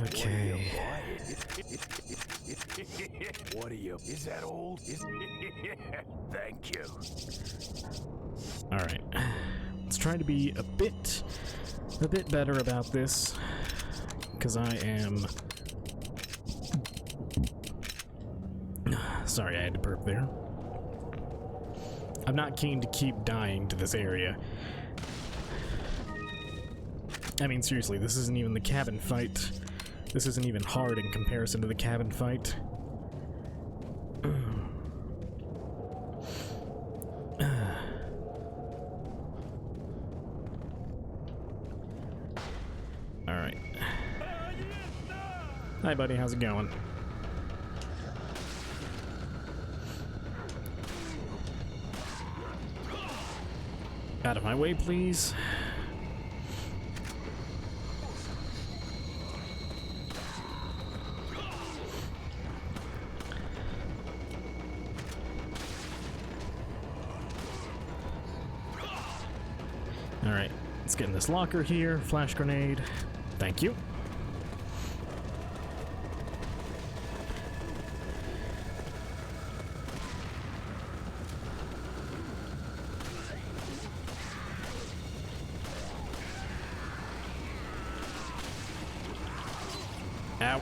Okay. What are you? Is that old? Thank you. All right. Let's try to be a bit better about this, because I am. Sorry, I had to burp there. I'm not keen to keep dying to this area. I mean, seriously, this isn't even the cabin fight. This isn't even hard in comparison to the cabin fight. Alright. Hi, buddy. How's it going? Out of my way, please. Alright, let's get in this locker here. Flash grenade. Thank you. Ow.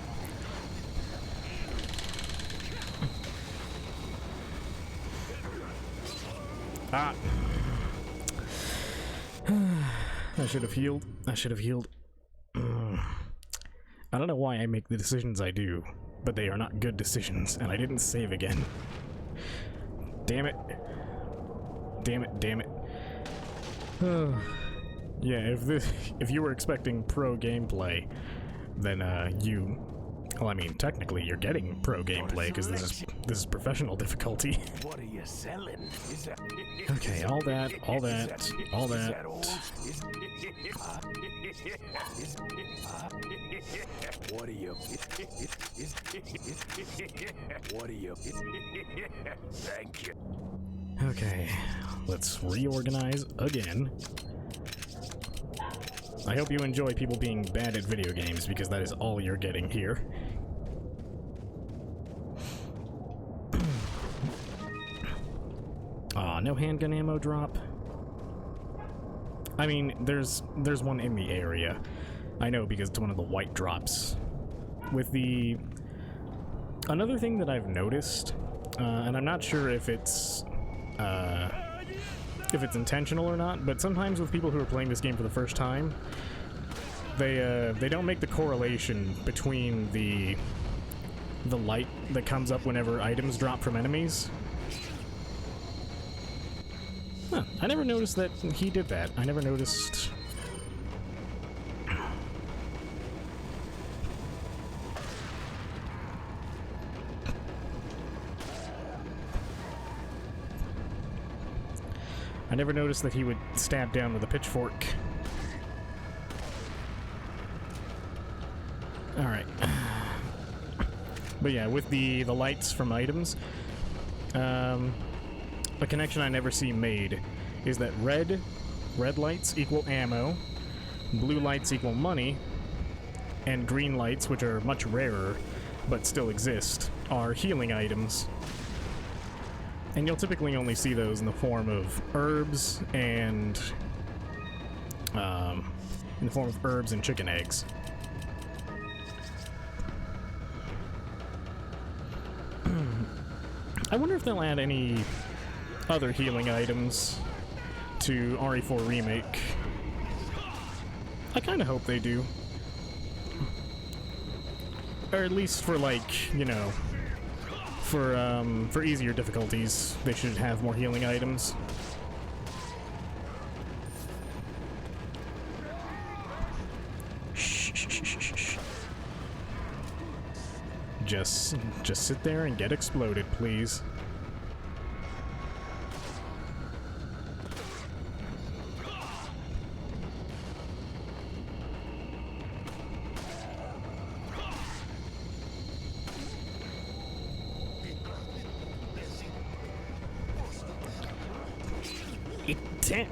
Ah. I should have healed. I should have healed. I don't know why I make the decisions I do, but they are not good decisions, and I didn't save again. Damn it. Damn it, damn it. Yeah, if you were expecting pro gameplay, then well, I mean, technically you're getting pro gameplay because this is professional difficulty. What are you selling? Is that Okay, all that. What are you? What are you? Thank you. Okay, let's reorganize again. I hope you enjoy people being bad at video games, because that is all you're getting here. Aw, no handgun ammo drop. I mean, there's one in the area. I know, because it's one of the white drops. With the... Another thing that I've noticed, and I'm not sure if it's intentional or not, but sometimes with people who are playing this game for the first time, they don't make the correlation between the light that comes up whenever items drop from enemies. Huh, I never noticed that he did that. I never noticed... I never noticed that he would stab down with a pitchfork. Alright. But yeah, with the lights from items, a connection I never see made is that red lights equal ammo, blue lights equal money, and green lights, which are much rarer but still exist, are healing items. And you'll typically only see those in the form of herbs and chicken eggs. I wonder if they'll add any other healing items to RE4 Remake. I kind of hope they do. Or at least for, like, you know, for easier difficulties, they should have more healing items. Shh. Just sit there and get exploded, please.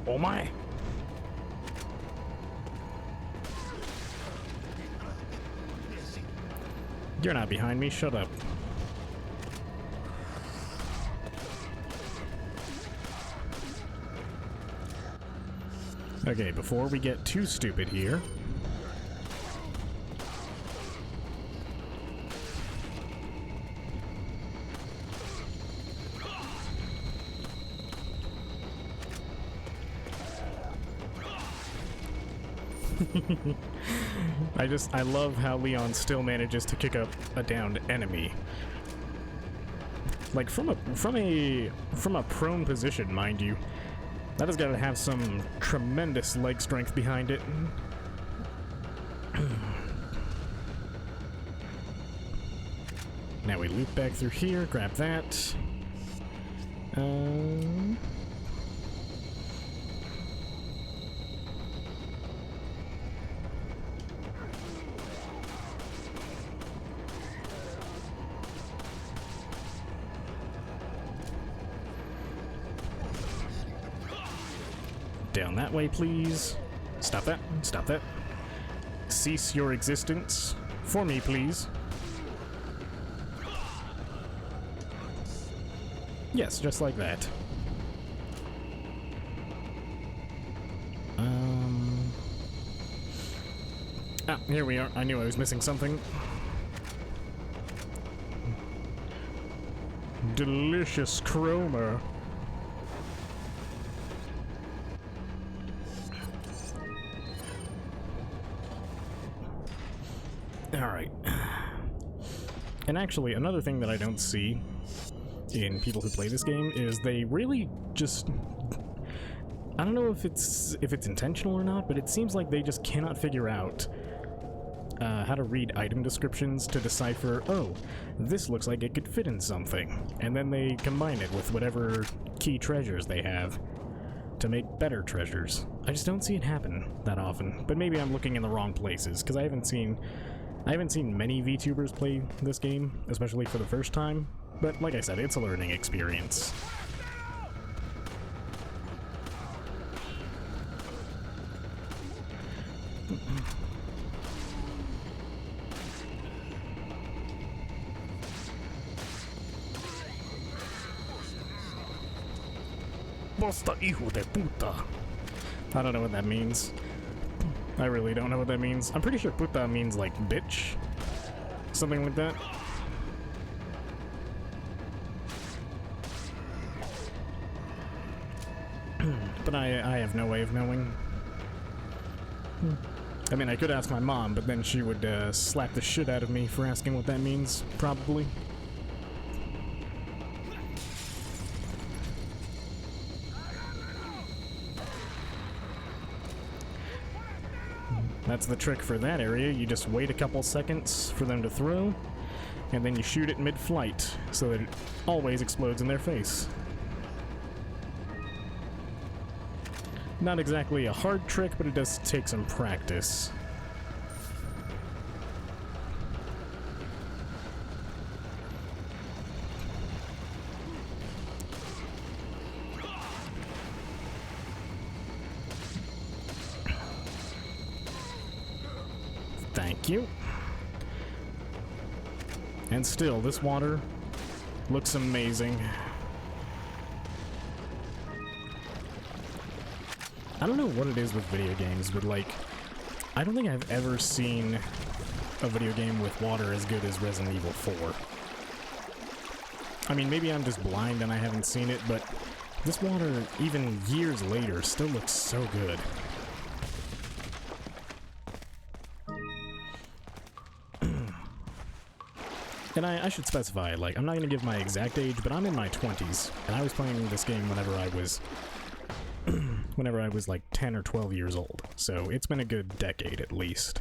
Oh my! You're not behind me, shut up. Okay, before we get too stupid here... I love how Leon still manages to kick up a downed enemy. Like, from a prone position, mind you. That has got to have some tremendous leg strength behind it. Now we loop back through here, grab that. Down that way, please. Stop that. Stop that. Cease your existence. For me, please. Yes, just like that. Ah, here we are. I knew I was missing something. Delicious chroma. Alright. And actually, another thing that I don't see in people who play this game is they really just... I don't know if it's intentional or not, but it seems like they just cannot figure out how to read item descriptions to decipher, oh, this looks like it could fit in something. And then they combine it with whatever key treasures they have to make better treasures. I just don't see it happen that often. But maybe I'm looking in the wrong places, because I haven't seen many VTubers play this game, especially for the first time. But like I said, it's a learning experience. Bosta hijo de puta. I don't know what that means. I really don't know what that means. I'm pretty sure puta means like bitch. Something like that. But I have no way of knowing. I mean, I could ask my mom, but then she would slap the shit out of me for asking what that means, probably. That's the trick for that area. You just wait a couple seconds for them to throw, and then you shoot it mid-flight, so that it always explodes in their face. Not exactly a hard trick, but it does take some practice. Thank you. And still, this water looks amazing. I don't know what it is with video games, but like, I don't think I've ever seen a video game with water as good as Resident Evil 4. I mean, maybe I'm just blind and I haven't seen it, but this water, even years later, still looks so good. And I should specify, like, I'm not going to give my exact age, but I'm in my 20s, and I was playing this game whenever I was like 10 or 12 years old, so it's been a good decade at least.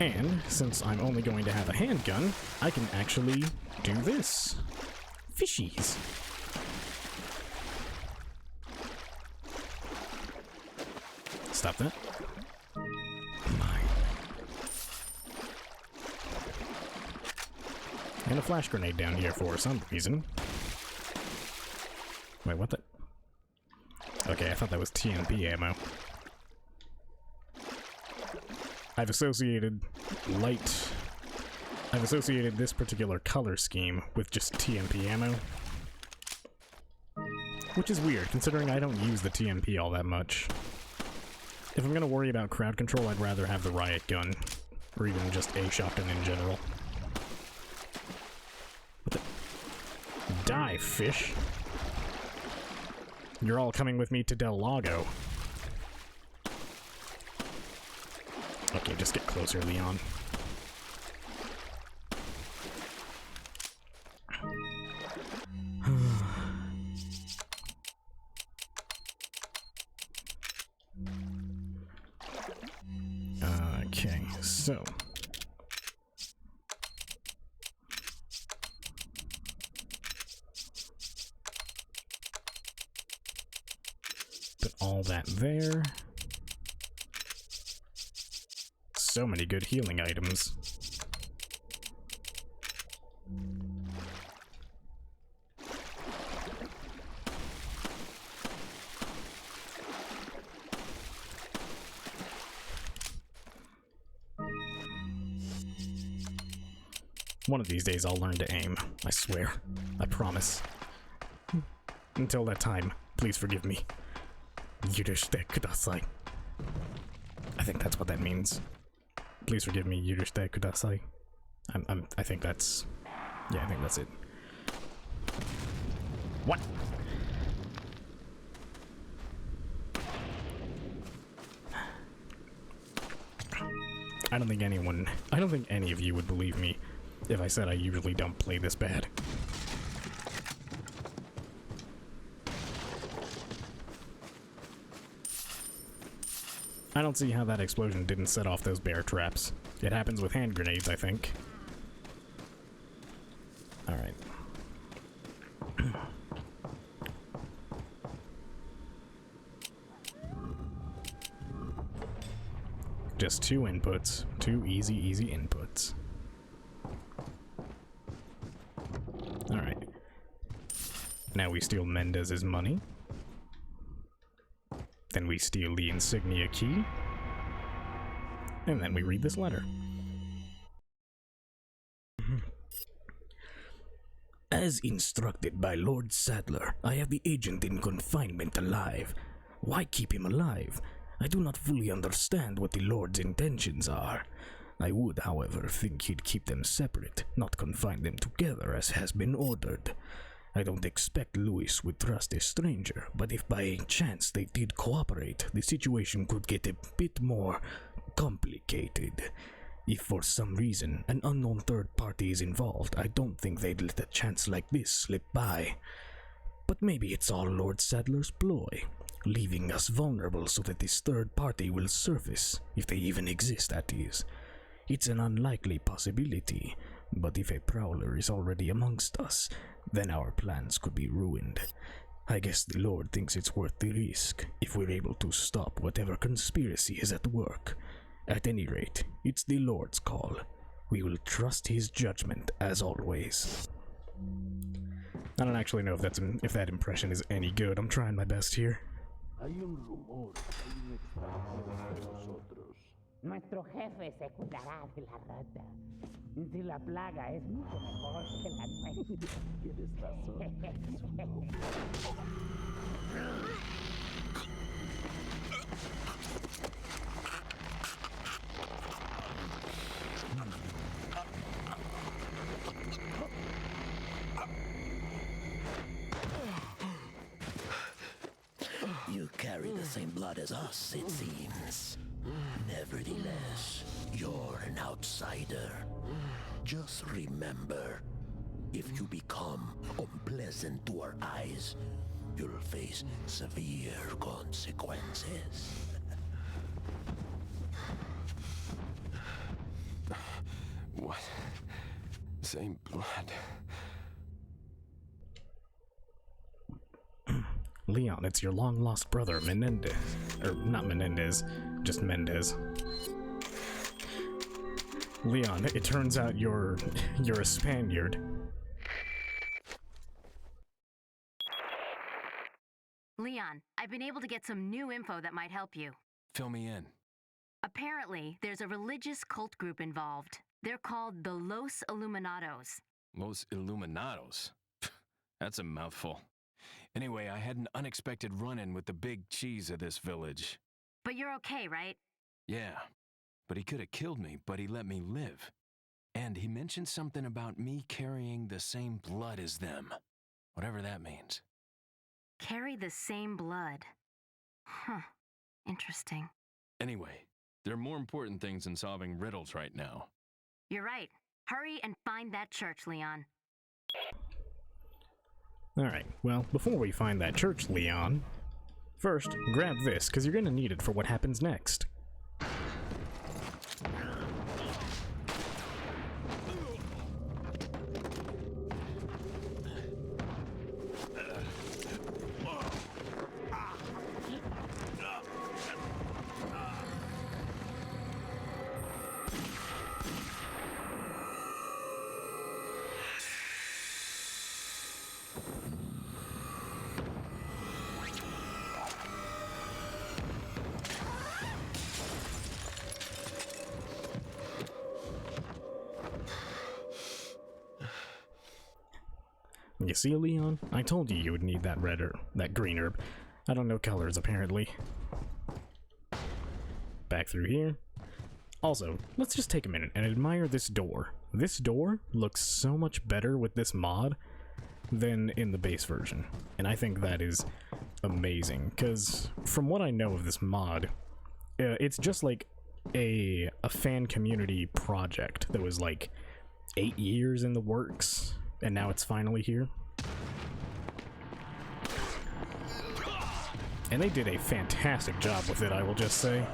And since I'm only going to have a handgun, I can actually do this. Fishies. Stop that. And a flash grenade down here for some reason. Wait, what the? Okay, I thought that was TNP ammo. I've associated this particular color scheme with just TNP ammo. Which is weird, considering I don't use the TNP all that much. If I'm gonna worry about crowd control, I'd rather have the riot gun. Or even just a shotgun in general. What the? Die, fish. You're all coming with me to Del Lago. Okay, just get closer, Leon. So. Put all that there. So many good healing items. One of these days I'll learn to aim. I swear. I promise. Until that time, please forgive me. Yurishite kudasai. I think that's what that means. Please forgive me, yurishite kudasai. I think that's... Yeah, I think that's it. What? I don't think any of you would believe me if I said I usually don't play this bad. I don't see how that explosion didn't set off those bear traps. It happens with hand grenades, I think. Alright. Just two inputs. Two easy inputs. Alright. Now we steal Mendez's money. Then we steal the insignia key. And then we read this letter. As instructed by Lord Sadler, I have the agent in confinement alive. Why keep him alive? I do not fully understand what the Lord's intentions are. I would, however, think he'd keep them separate, not confine them together as has been ordered. I don't expect Louis would trust a stranger, but if by any chance they did cooperate, the situation could get a bit more complicated. If for some reason an unknown third party is involved, I don't think they'd let a chance like this slip by. But maybe it's all Lord Sadler's ploy, leaving us vulnerable so that this third party will surface, if they even exist, that is. It's an unlikely possibility, but if a prowler is already amongst us, then our plans could be ruined. I guess the Lord thinks it's worth the risk, if we're able to stop whatever conspiracy is at work. At any rate, it's the Lord's call. We will trust his judgment, as always. I don't actually know if that impression is any good. I'm trying my best here. Nuestro jefe se cuidará de la rata. Si la plaga es mucho mejor que la nuestra. Tienes razón. You carry the same blood as us, it seems. Nevertheless, you're an outsider. Just remember, if you become unpleasant to our eyes, you'll face severe consequences. What? Same blood. Leon, it's your long-lost brother, Menendez. Or, not Menendez, just Mendez. Leon, it turns out you're a Spaniard. Leon, I've been able to get some new info that might help you. Fill me in. Apparently, there's a religious cult group involved. They're called the Los Illuminados. Los Illuminados? That's a mouthful. Anyway, I had an unexpected run-in with the big cheese of this village. But you're okay, right? Yeah, but he could have killed me, but he let me live. And he mentioned something about me carrying the same blood as them. Whatever that means. Carry the same blood. Huh. Interesting. Anyway, there are more important things than solving riddles right now. You're right. Hurry and find that church, Leon. Alright, well, before we find that church, Leon, first, grab this, because you're gonna need it for what happens next. You see, Leon? I told you would need that red or that green herb. I don't know colors, apparently. Back through here. Also, let's just take a minute and admire this door. This door looks so much better with this mod than in the base version. And I think that is amazing, because from what I know of this mod, it's just like a fan community project that was like 8 years in the works, and now it's finally here. And they did a fantastic job with it, I will just say.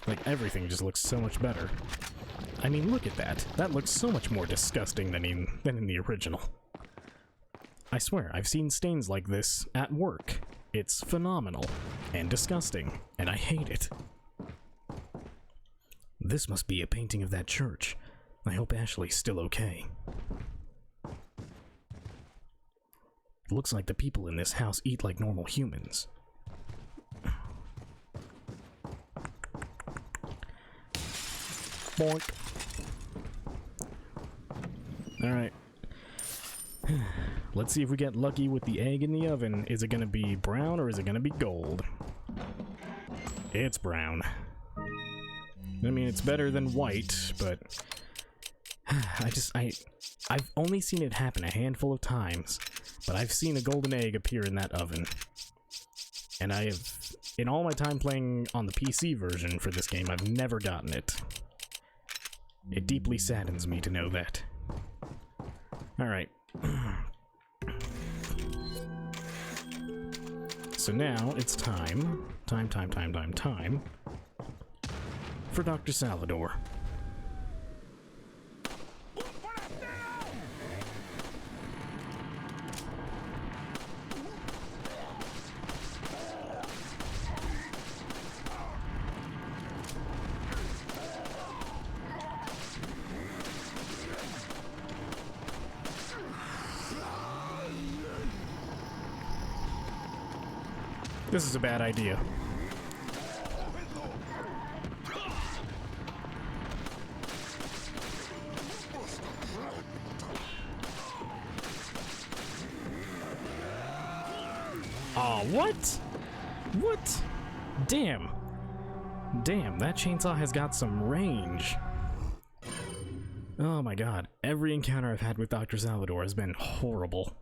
Like, everything just looks so much better. I mean, look at that. That looks so much more disgusting than in the original. I swear, I've seen stains like this at work. It's phenomenal and disgusting, and I hate it. This must be a painting of that church. I hope Ashley's still okay. Looks like the people in this house eat like normal humans. Boink. Alright. Let's see if we get lucky with the egg in the oven. Is it gonna be brown or is it gonna be gold? It's brown. I mean, it's better than white, but I've only seen it happen a handful of times, but I've seen a golden egg appear in that oven. And I have, in all my time playing on the PC version for this game, I've never gotten it. It deeply saddens me to know that. Alright. So now it's time for Dr. Salvador. This is a bad idea. Aw, what? What? Damn. Damn, that chainsaw has got some range. Oh my god, every encounter I've had with Dr. Salvador has been horrible.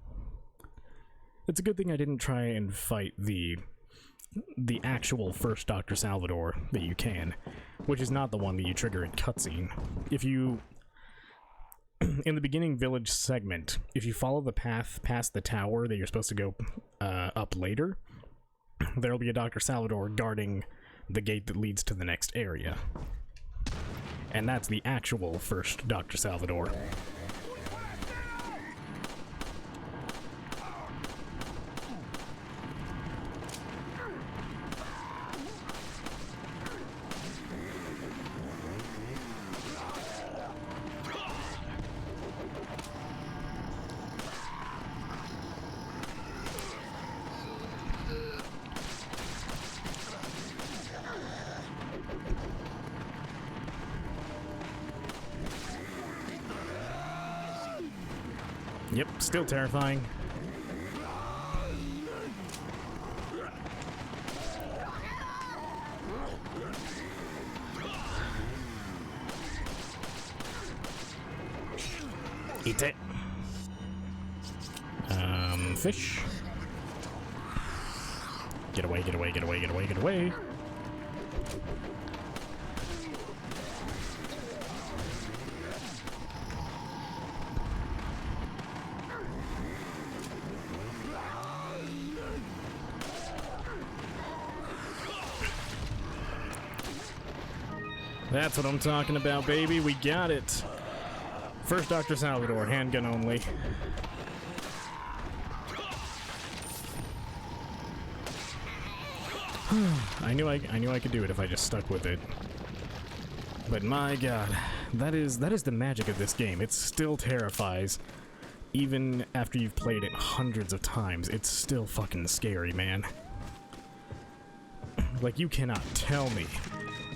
It's a good thing I didn't try and fight the actual first Dr. Salvador that you can, which is not the one that you trigger in cutscene. If you, in the beginning village segment, if you follow the path past the tower that you're supposed to go up later, there'll be a Dr. Salvador guarding the gate that leads to the next area. And that's the actual first Dr. Salvador. Yep, still terrifying. Eat it. Fish. Get away, get away, get away, get away, get away. That's what I'm talking about, baby. We got it. First Dr. Salvador, handgun only. I knew I could do it if I just stuck with it. But my god, that is the magic of this game. It still terrifies. Even after you've played it hundreds of times, it's still fucking scary, man. Like, you cannot tell me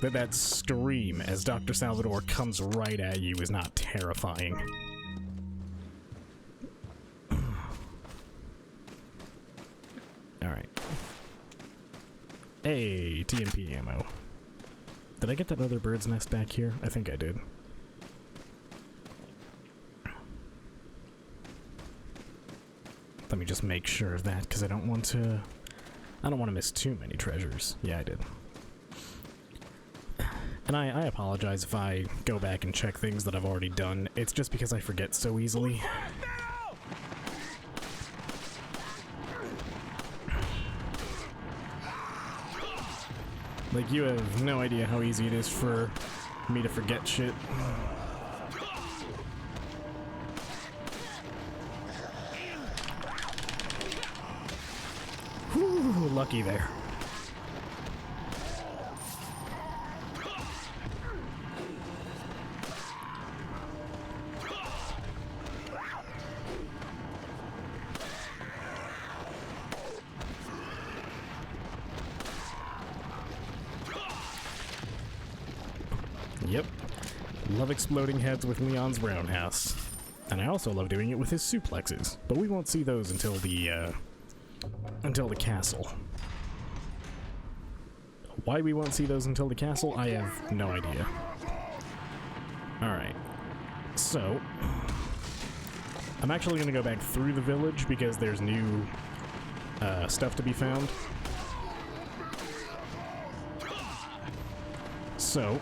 that scream as Dr. Salvador comes right at you is not terrifying. Alright. Hey, TMP ammo. Did I get that other bird's nest back here? I think I did. Let me just make sure of that, because I don't want to miss too many treasures. Yeah, I did. And I apologize if I go back and check things that I've already done. It's just because I forget so easily. Like, you have no idea how easy it is for me to forget shit. Whew, lucky there. Yep. Love exploding heads with Leon's roundhouse. And I also love doing it with his suplexes, but we won't see those until the castle. Why we won't see those until the castle, I have no idea. Alright. So, I'm actually gonna go back through the village because there's new stuff to be found. So,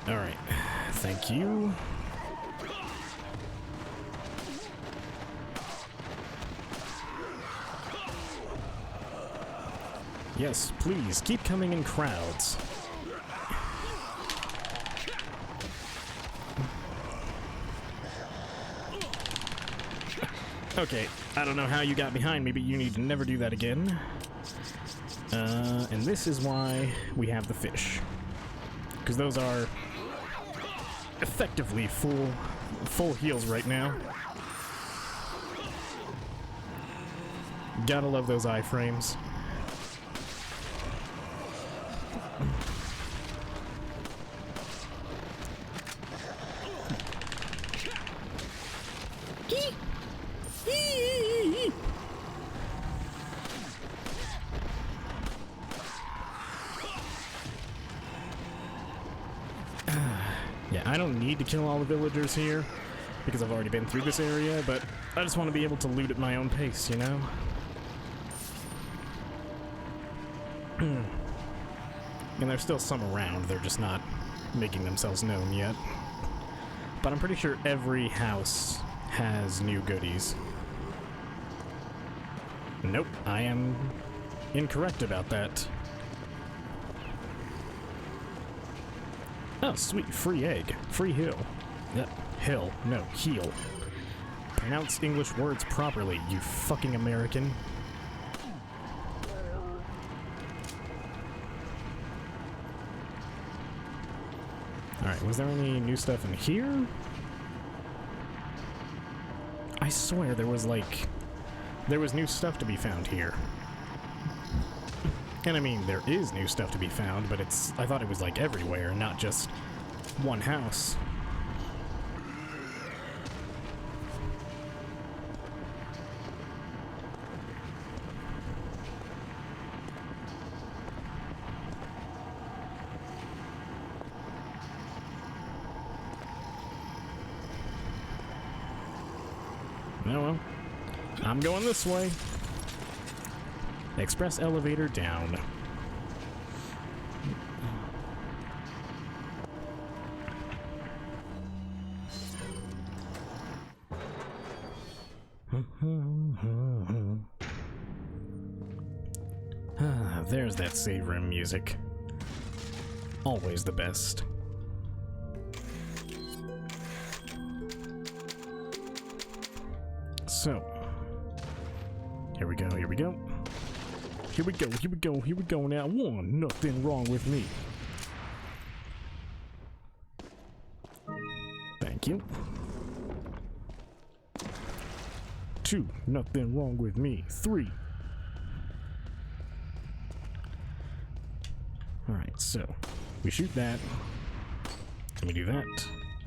alright, thank you. Yes, please, keep coming in crowds. Okay, I don't know how you got behind me, but you need to never do that again. And this is why we have the fish. Because those are effectively full heals right now. Gotta love those iframes. Yeah, I don't need to kill all the villagers here, because I've already been through this area, but I just want to be able to loot at my own pace, you know? And there's still some around, they're just not making themselves known yet. But I'm pretty sure every house has new goodies. Nope, I am incorrect about that. Oh, sweet, free egg. Free hill. Hill, no, heal. Pronounce English words properly, you fucking American. Alright, was there any new stuff in here? I swear there was new stuff to be found here. And I mean, there is new stuff to be found, but I thought it was like everywhere, not just one house. Oh well, I'm going this way. Express elevator down. There's that save room music. Always the best. So, here we go, here we go. Here we go, here we go, here we go now. One, nothing wrong with me. Thank you. Two, nothing wrong with me. Three. Alright, so we shoot that. Let me do that.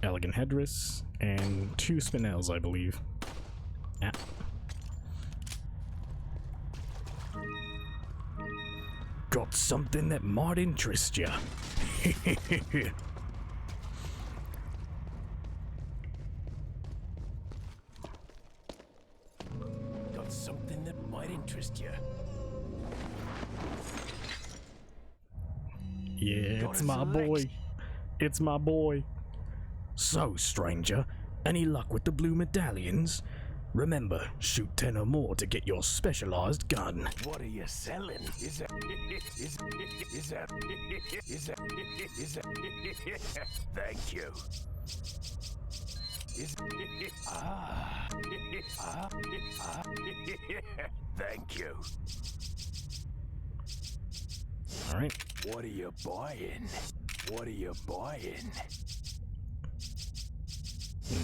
elegant headdress, and 2 spinels, I believe. Ah. Got something that might interest you. Got something that might interest you. Yeah, it's my boy. It's my boy. So, stranger, any luck with the blue medallions? Remember, shoot 10 or more to get your specialized gun. What are you selling? Is that thank you. Thank you. All right. What are you buying? What are you buying?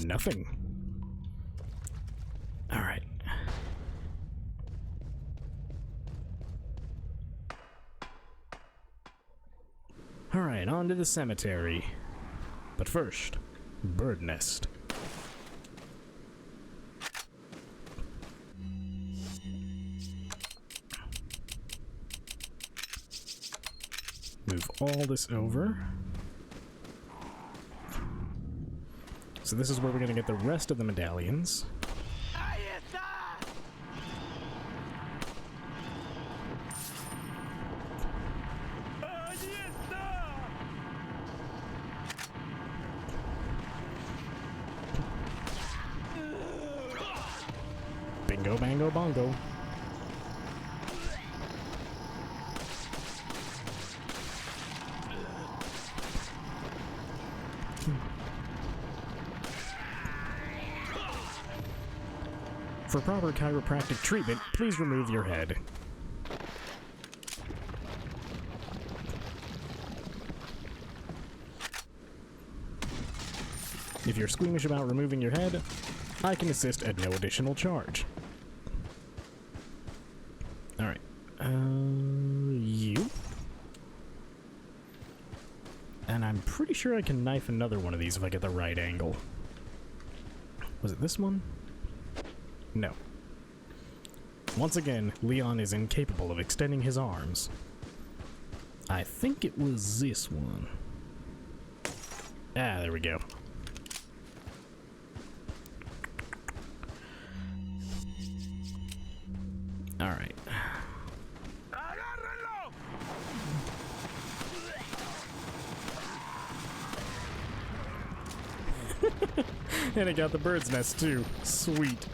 Nothing. All right. All right, on to the cemetery. But first, bird nest. Move all this over. So this is where we're gonna get the rest of the medallions. Bingo, bango, bongo. For proper chiropractic treatment, please remove your head. If you're squeamish about removing your head, I can assist at no additional charge. Alright. You? And I'm pretty sure I can knife another one of these if I get the right angle. Was it this one? No. Once again, Leon is incapable of extending his arms. I think it was this one. Ah, there we go. Alright. And I got the bird's nest too. Sweet.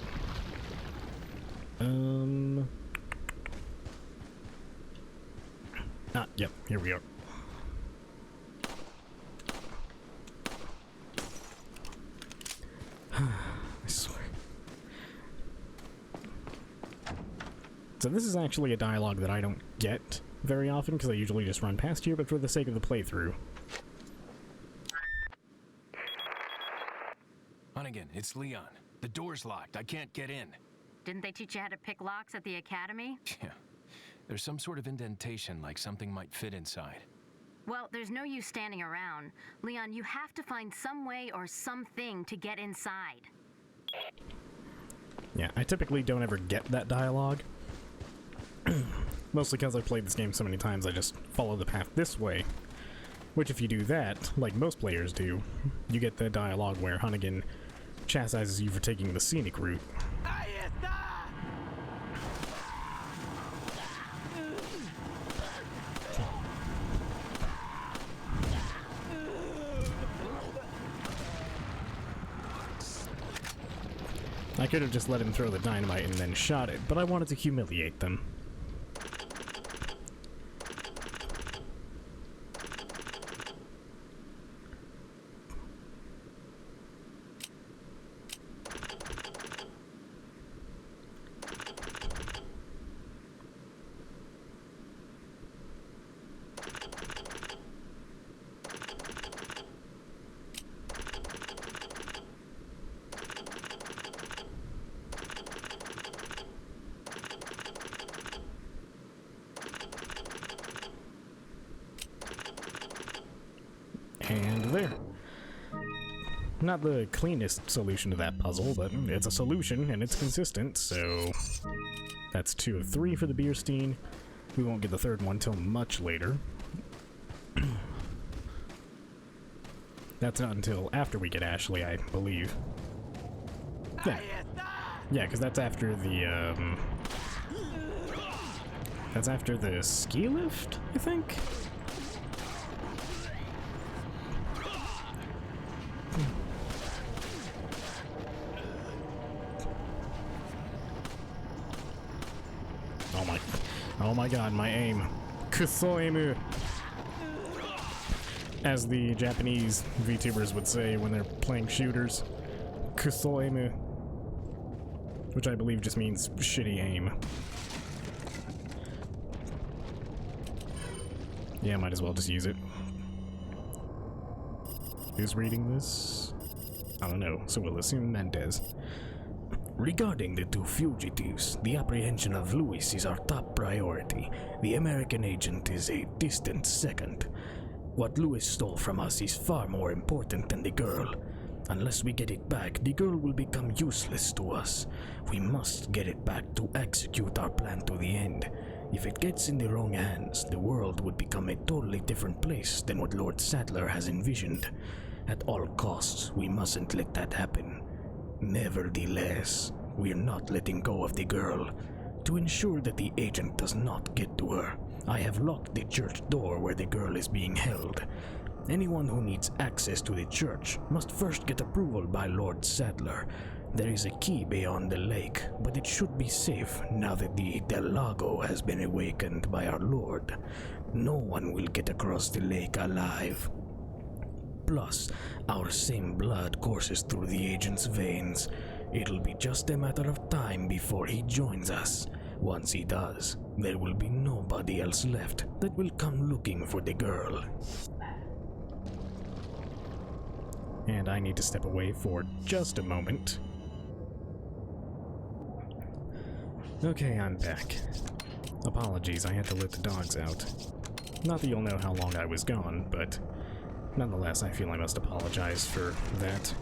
Yep, here we are. I swear. So this is actually a dialogue that I don't get very often because I usually just run past here, but for the sake of the playthrough. Hunnigan, it's Leon. The door's locked. I can't get in. Didn't they teach you how to pick locks at the academy? Yeah. There's some sort of indentation, like something might fit inside. Well, there's no use standing around. Leon, you have to find some way or something to get inside. Yeah, I typically don't ever get that dialogue. Mostly because I've played this game so many times, I just follow the path this way. Which if you do that, like most players do, you get the dialogue where Hunnigan chastises you for taking the scenic route. I could have just let him throw the dynamite and then shot it, but I wanted to humiliate them. Not the cleanest solution to that puzzle, but it's a solution and it's consistent, so that's 2 of 3 for the Beerstein. We won't get the third one till much later. That's not until after we get Ashley, I believe. Yeah, because that's after the, that's after the ski lift, I think? Oh my god, my aim. Kusoemu! As the Japanese VTubers would say when they're playing shooters. Kusoemu. Which I believe just means shitty aim. Yeah, might as well just use it. Who's reading this? I don't know, so we'll assume Mendez. Regarding the 2 fugitives, the apprehension of Louis is our top priority. The American agent is a distant second. What Louis stole from us is far more important than the girl. Unless we get it back, the girl will become useless to us. We must get it back to execute our plan to the end. If it gets in the wrong hands, the world would become a totally different place than what Lord Sadler has envisioned. At all costs, we mustn't let that happen. Nevertheless, we're not letting go of the girl. To ensure that the agent does not get to her, I have locked the church door where the girl is being held. Anyone who needs access to the church must first get approval by Lord Sadler. There is a key beyond the lake, but it should be safe now that the Del Lago has been awakened by our Lord. No one will get across the lake alive. Plus, our same blood courses through the agent's veins. It'll be just a matter of time before he joins us. Once he does, there will be nobody else left that will come looking for the girl. And I need to step away for just a moment. Okay, I'm back. Apologies, I had to let the dogs out. Not that you'll know how long I was gone, but nonetheless, I feel I must apologize for that.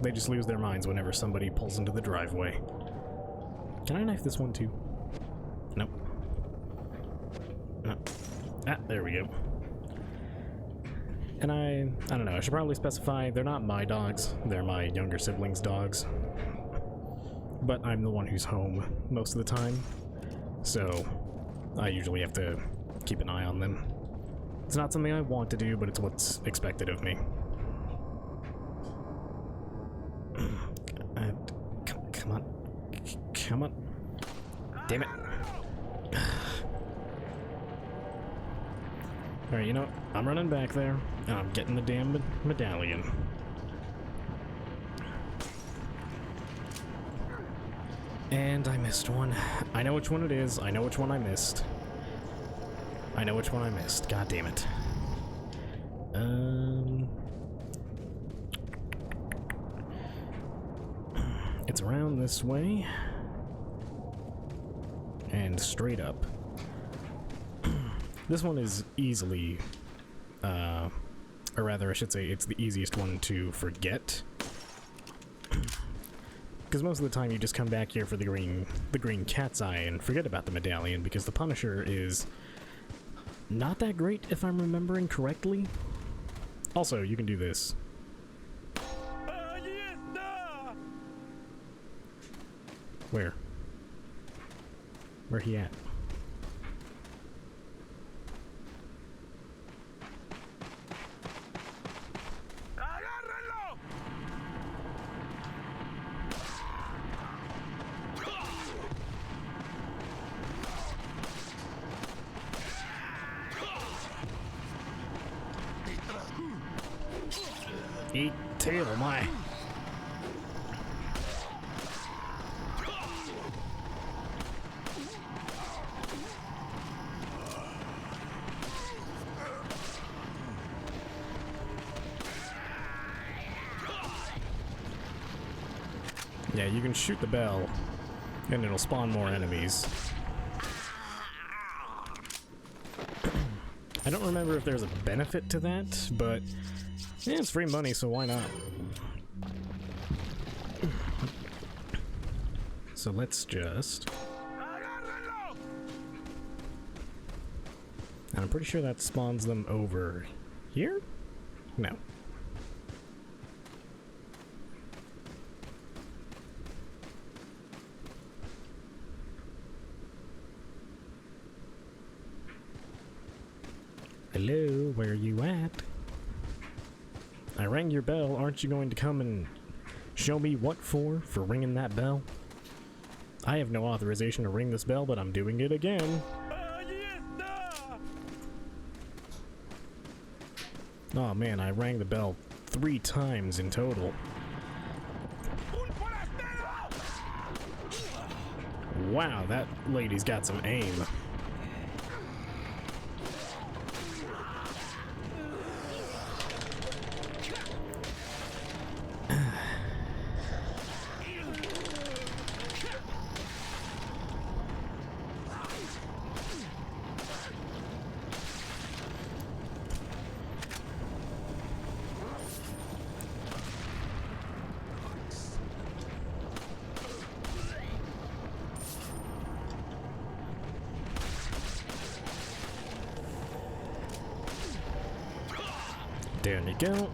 They just lose their minds whenever somebody pulls into the driveway. Can I knife this one too? Nope. No. Ah, there we go. And I don't know, I should probably specify they're not my dogs, they're my younger siblings' dogs. But I'm the one who's home most of the time, so I usually have to keep an eye on them. It's not something I want to do, but it's what's expected of me. Come on. Come on. Damn it. Alright, you know what? I'm running back there, and I'm getting the damn medallion. And I missed one. I know which one it is. I know which one I missed. I know which one I missed. God damn it. It's around this way. And straight up. This one is easily, or rather I should say it's the easiest one to forget. Because most of the time you just come back here for the green cat's eye and forget about the medallion, because the Punisher is not that great if I'm remembering correctly. Also, you can do this. Where? Where he at? Eat tail, my. Yeah, you can shoot the bell, and it'll spawn more enemies. I don't remember if there's a benefit to that, but Yeah, it's free money, so why not? So let's just... And I'm pretty sure that spawns them over here? No. Hello, where are you at? I rang your bell. Aren't you going to come and show me what for ringing that bell? I have no authorization to ring this bell, but I'm doing it again. Oh man, I rang the bell 3 times in total. Wow, that lady's got some aim. There you go.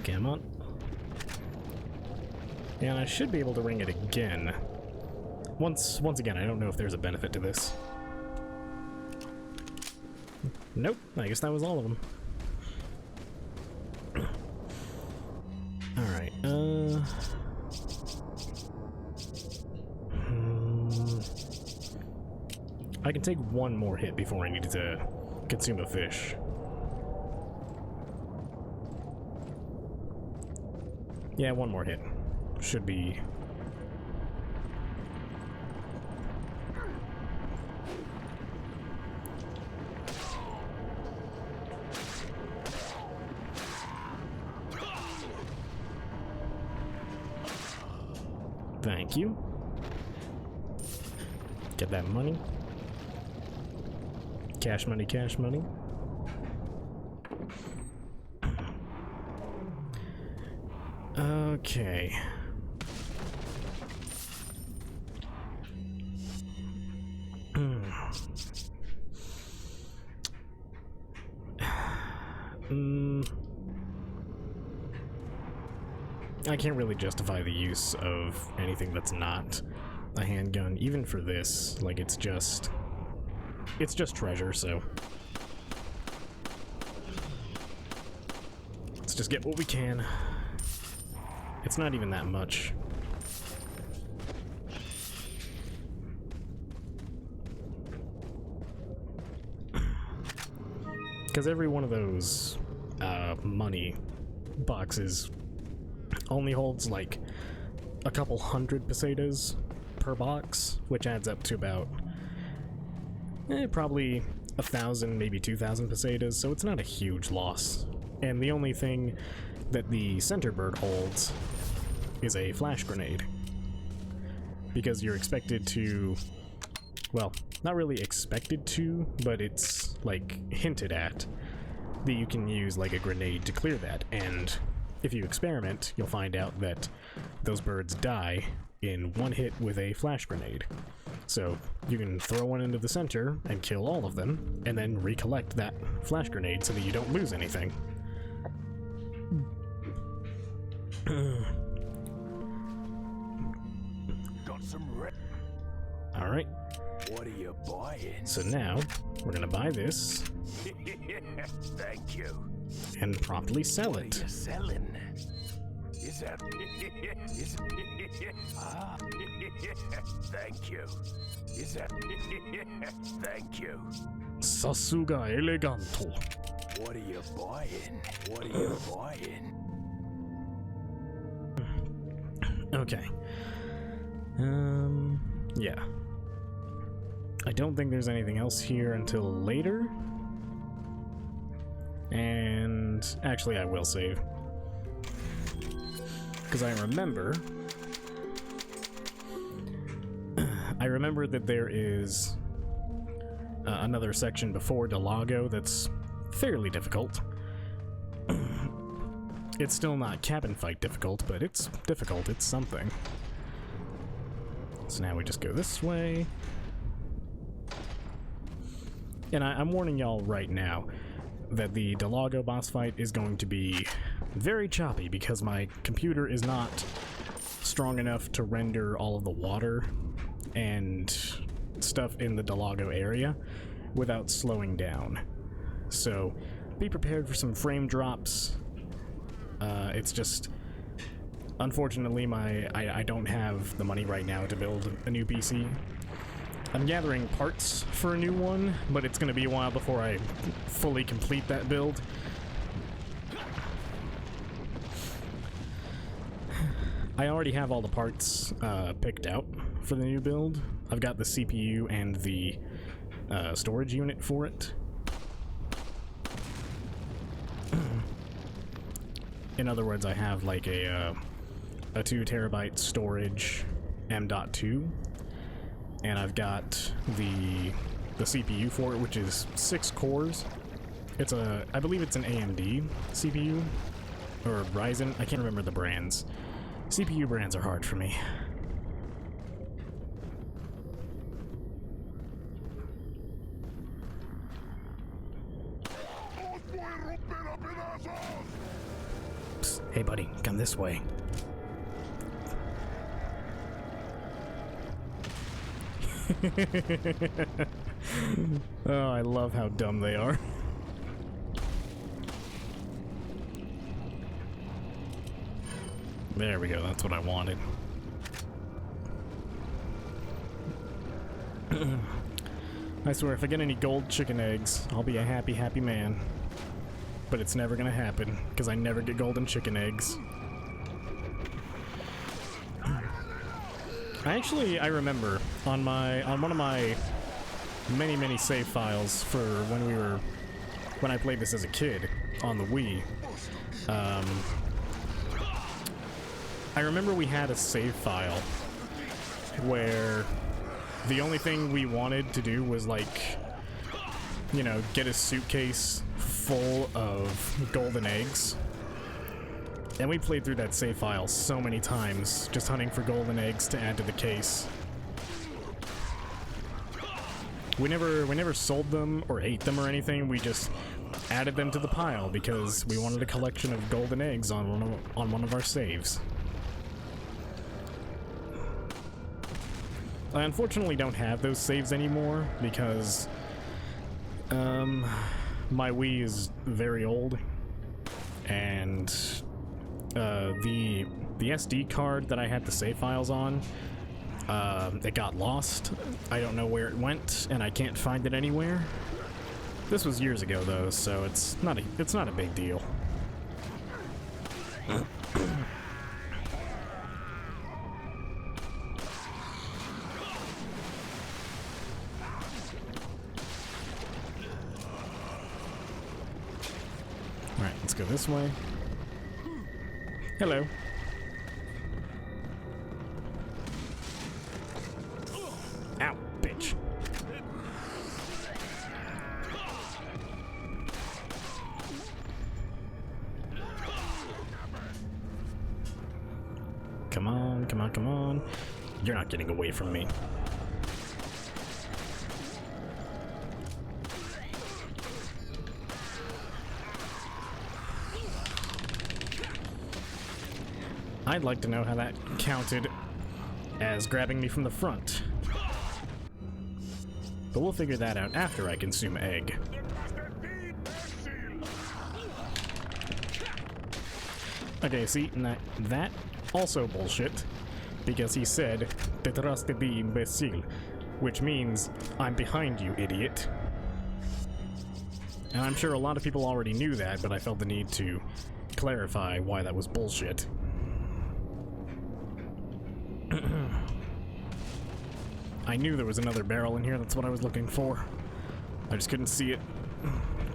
Come on. And I should be able to ring it again. Once again, I don't know if there's a benefit to this. Nope, I guess that was all of them. Alright, I can take one more hit before I need to consume a fish. Yeah, one more hit. Should be... Thank you. Get that money. Cash money, cash money. Okay. I can't really justify the use of anything that's not a handgun, even for this. Like, it's just treasure, so let's just get what we can. It's not even that much. Because every one of those money boxes only holds like a couple hundred pesetas per box, which adds up to about probably 1,000, maybe 2,000 pesetas, so it's not a huge loss. And the only thing that the center bird holds is a flash grenade. Because you're expected to, well, not really expected to, but it's like hinted at that you can use like a grenade to clear that, and if you experiment, you'll find out that those birds die in one hit with a flash grenade. So you can throw one into the center and kill all of them, and then recollect that flash grenade so that you don't lose anything. Got some Alright. What are you buying? So now, we're gonna buy this. Thank you. And promptly sell What it. are you selling? Is that... ah, thank you. Is that... thank you. Sasuga eleganto. What are you buying? What are you buying? Okay. Yeah. I don't think there's anything else here until later. And actually I will save. Because I remember that there is another section before Delago that's fairly difficult. It's still not cabin fight difficult, but it's difficult. It's something. So now we just go this way. And I'm warning y'all right now that the Delago boss fight is going to be very choppy because my computer is not strong enough to render all of the water and stuff in the Delago area without slowing down. So be prepared for some frame drops. It's just, unfortunately, I don't have the money right now to build a new PC. I'm gathering parts for a new one, but it's going to be a while before I fully complete that build. I already have all the parts picked out for the new build. I've got the CPU and the storage unit for it. In other words, I have like a 2 terabyte storage M.2, and I've got the CPU for it, which is 6 cores. It's I believe it's an AMD CPU or Ryzen. I can't remember the brands. CPU brands are hard for me. Psst, hey buddy, come this way. Oh, I love how dumb they are. There we go, that's what I wanted. I swear, if I get any gold chicken eggs, I'll be a happy, happy man. But it's never gonna happen, because I never get golden chicken eggs. I remember on one of my many save files for when I played this as a kid on the Wii. I remember we had a save file where the only thing we wanted to do was, like, you know, get a suitcase full of golden eggs. And we played through that save file so many times, just hunting for golden eggs to add to the case. We never sold them or ate them or anything. We just added them to the pile because we wanted a collection of golden eggs on one of our saves. I unfortunately don't have those saves anymore because my Wii is very old, and the SD card that I had the save files on, it got lost. I don't know where it went, and I can't find it anywhere. This was years ago though, so it's not a big deal. Alright, let's go this way. Hello. Ow, bitch. Come on, come on, come on. You're not getting away from me. I'd like to know how that counted as grabbing me from the front. But we'll figure that out after I consume egg. Okay, see, that also bullshit, because he said, "Detrás de ti, imbécil," which means, I'm behind you, idiot. And I'm sure a lot of people already knew that, but I felt the need to clarify why that was bullshit. I knew there was another barrel in here, that's what I was looking for. I just couldn't see it,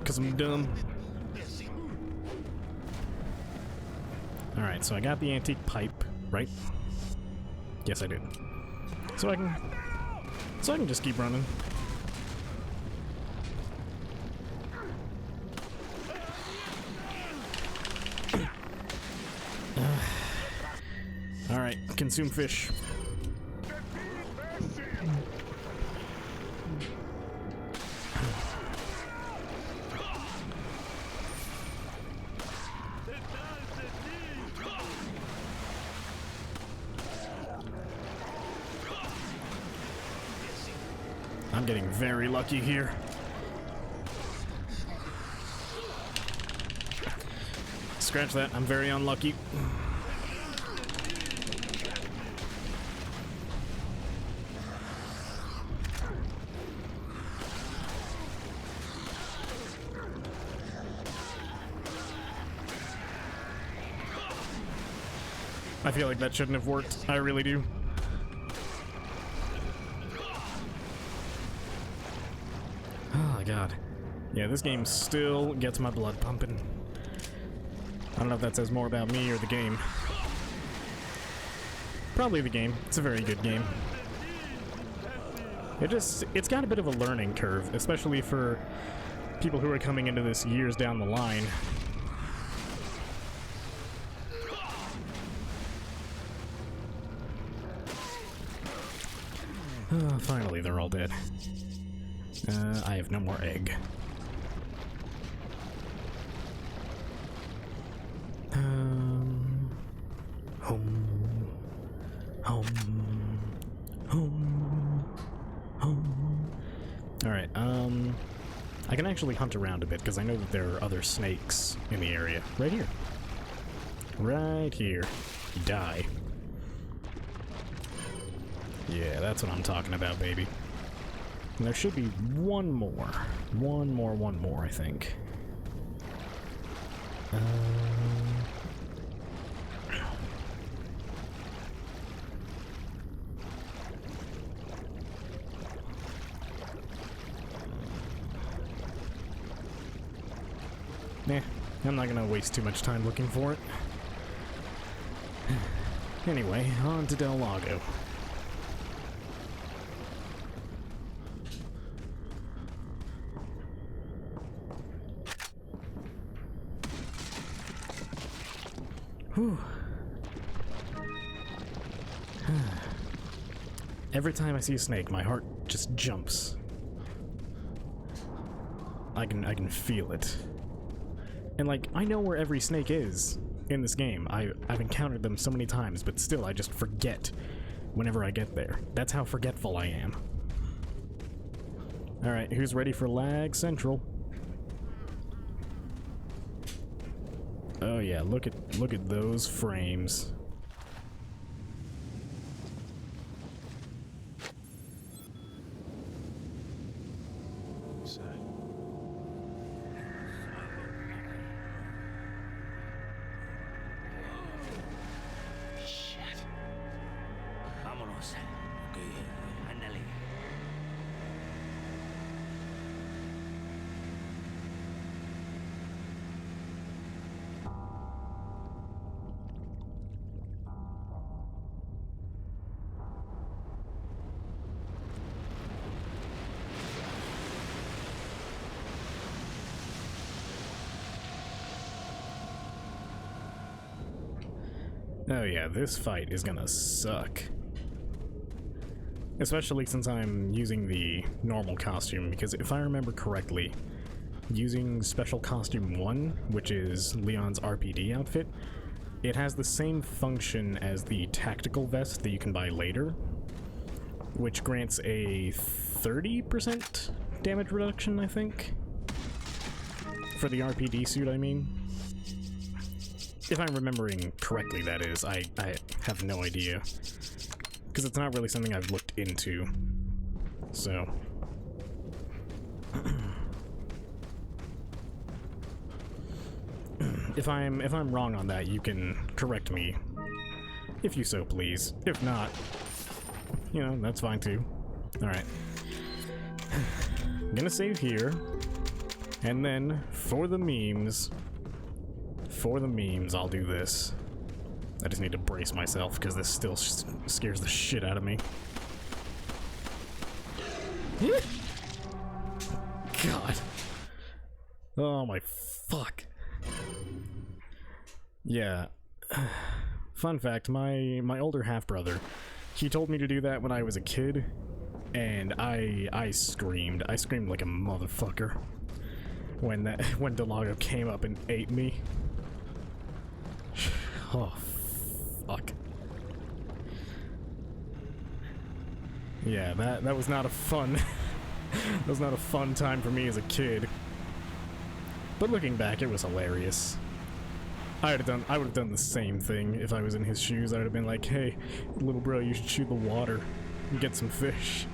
because I'm dumb. Alright, so I got the antique pipe, right? Yes, I did. So I can just keep running. Alright, consume fish. I'm getting very lucky here. Scratch that, I'm very unlucky. I feel like that shouldn't have worked. I really do. Oh my god. Yeah, this game still gets my blood pumping. I don't know if that says more about me or the game. Probably the game. It's a very good game. It's got a bit of a learning curve, especially for people who are coming into this years down the line. Finally, they're all dead. I have no more egg. Alright, I can actually hunt around a bit, because I know that there are other snakes in the area. Right here. Right here. Die. Yeah, that's what I'm talking about, baby. And there should be one more. One more, I think. Nah, I'm not gonna waste too much time looking for it. Anyway, on to Del Lago. Whew. Every time I see a snake, my heart just jumps. I can feel it. And like, I know where every snake is in this game. I've encountered them so many times, but still I just forget whenever I get there. That's how forgetful I am. Alright, who's ready for Lag Central? Oh yeah, look at those frames. Shit. Vámonos. Okay, ándale. Oh yeah, this fight is gonna suck. Especially since I'm using the normal costume, because if I remember correctly, using Special Costume 1, which is Leon's RPD outfit, it has the same function as the tactical vest that you can buy later, which grants a 30% damage reduction, I think? For the RPD suit, I mean. If I'm remembering correctly, that is. I have no idea. Because it's not really something I've looked into. So. If I'm wrong on that, you can correct me. If you so please. If not, you know, that's fine too. Alright. I'm gonna save here. And then, for the memes, I'll do this. I just need to brace myself because this still scares the shit out of me. God. Oh my fuck. Yeah. fun fact, my older half-brother, he told me to do that when I was a kid, and I screamed. I screamed like a motherfucker when Delago came up and ate me. Oh, fuck. Yeah, that was not a fun that was not a fun time for me as a kid. But looking back, it was hilarious. I would have done the same thing if I was in his shoes. I would have been like, "Hey, little bro, you should shoot the water and get some fish."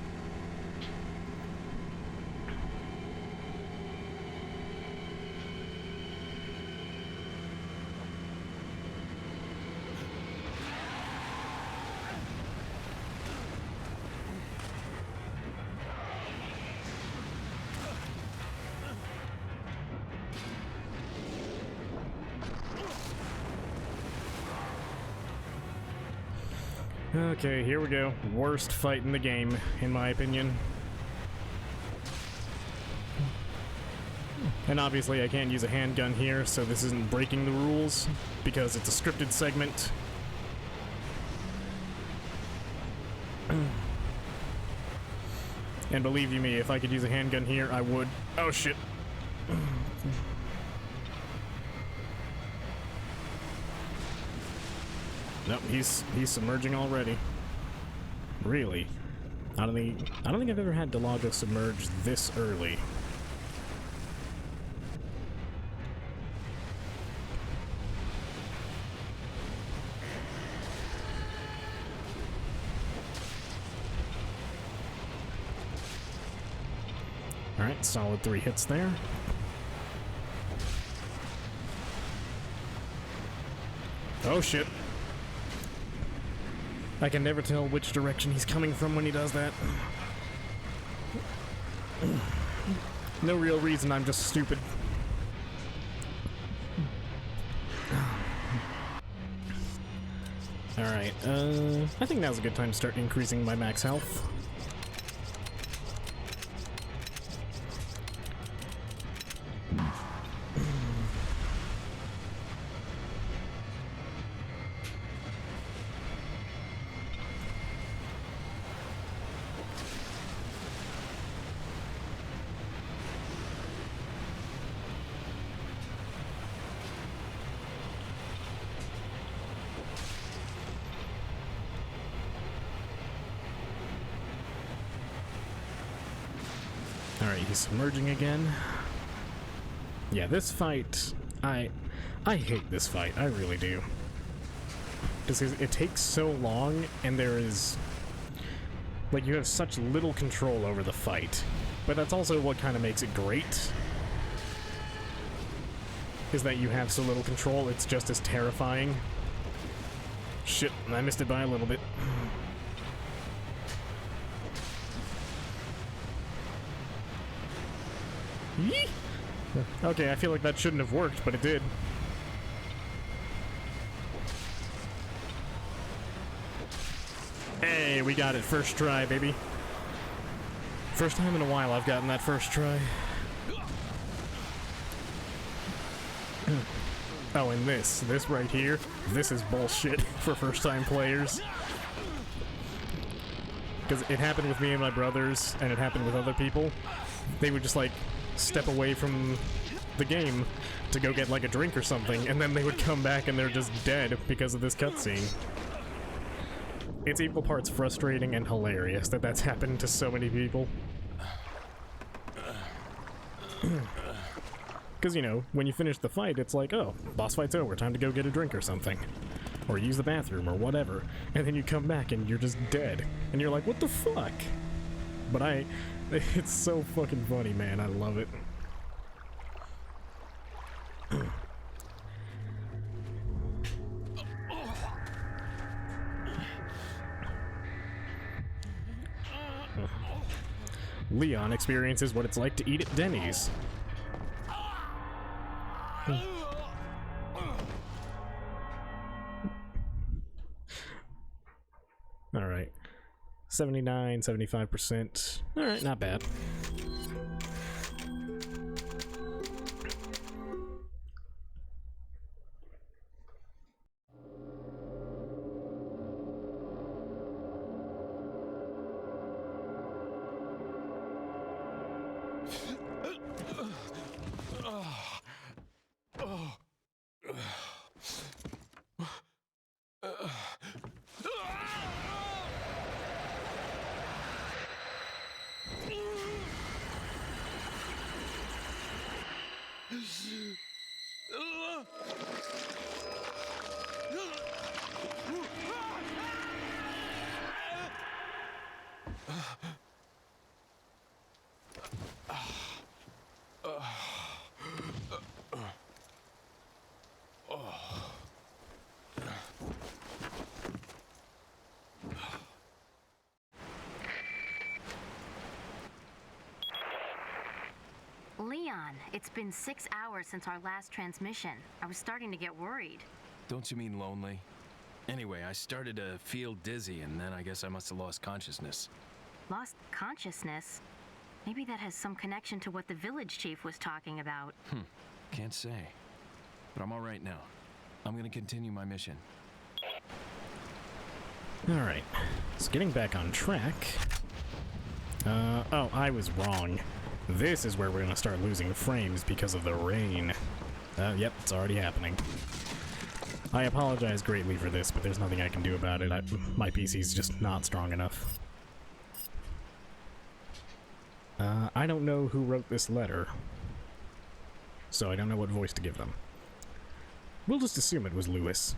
Okay, here we go. Worst fight in the game, in my opinion. And obviously I can't use a handgun here, so this isn't breaking the rules, because it's a scripted segment. And believe you me, if I could use a handgun here, I would. Oh shit. Nope, he's submerging already. Really? I don't think I've ever had Delago submerge this early. Alright, solid 3 hits there. Oh shit. I can never tell which direction he's coming from when he does that. No real reason, I'm just stupid. Alright, I think now's a good time to start increasing my max health. Alright, he's submerging again. Yeah, this fight, I hate this fight, I really do. Because it takes so long, and there is... like, you have such little control over the fight. But that's also what kind of makes it great. Is that you have so little control, it's just as terrifying. Shit, I missed it by a little bit. Okay, I feel like that shouldn't have worked, but it did. Hey, we got it. First try, baby. First time in a while I've gotten that first try. Oh, and this right here, this is bullshit for first-time players. Because it happened with me and my brothers, and it happened with other people. They would just, like, step away from the game to go get like a drink or something, and then they would come back and they're just dead because of this cutscene. It's equal parts frustrating and hilarious that that's happened to so many people. Because, you know, when you finish the fight, it's like, oh, boss fight's over, time to go get a drink or something. Or use the bathroom or whatever. And then you come back and you're just dead. And you're like, what the fuck? But it's so fucking funny, man. I love it. Leon experiences what it's like to eat at Denny's. Alright. 79, 75%. Alright, not bad. Leon, it's been 6 hours since our last transmission. I was starting to get worried. Don't you mean lonely? Anyway, I started to feel dizzy, and then I guess I must have lost consciousness. Lost consciousness? Maybe that has some connection to what the village chief was talking about. Can't say. But I'm all right now. I'm gonna continue my mission. Alright, so getting back on track. Oh, I was wrong. This is where we're gonna start losing frames because of the rain. Yep, it's already happening. I apologize greatly for this, but there's nothing I can do about it. My PC's just not strong enough. I don't know who wrote this letter, so I don't know what voice to give them. We'll just assume it was Lewis.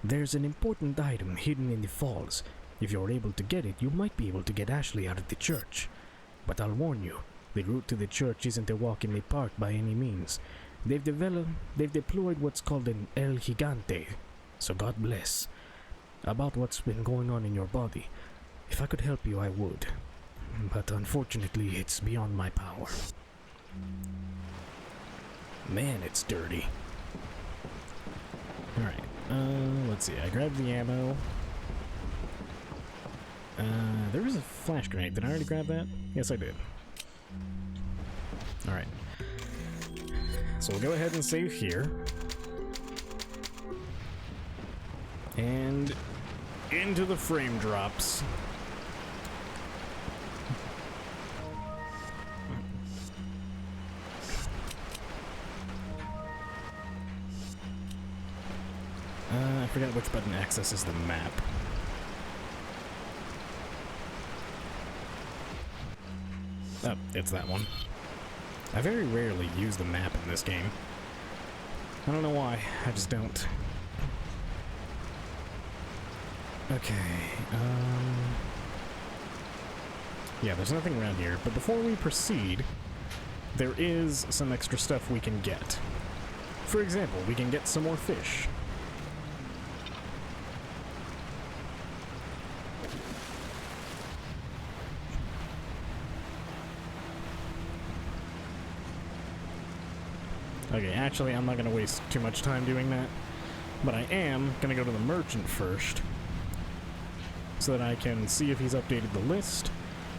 There's an important item hidden in the falls. If you're able to get it, you might be able to get Ashley out of the church. But I'll warn you, the route to the church isn't a walk in the park by any means. They've deployed what's called an El Gigante, so God bless. About what's been going on in your body. If I could help you, I would. But unfortunately, it's beyond my power. Man, it's dirty. Alright, let's see. I grabbed the ammo. There was a flash grenade. Did I already grab that? Yes, I did. Alright. So we'll go ahead and save here. And into the frame drops. I forgot which button accesses the map. Oh, it's that one. I very rarely use the map in this game. I don't know why, I just don't. Okay, yeah, there's nothing around here, but before we proceed, there is some extra stuff we can get. For example, we can get some more fish. Okay, actually, I'm not going to waste too much time doing that, but I am going to go to the merchant first, so that I can see if he's updated the list,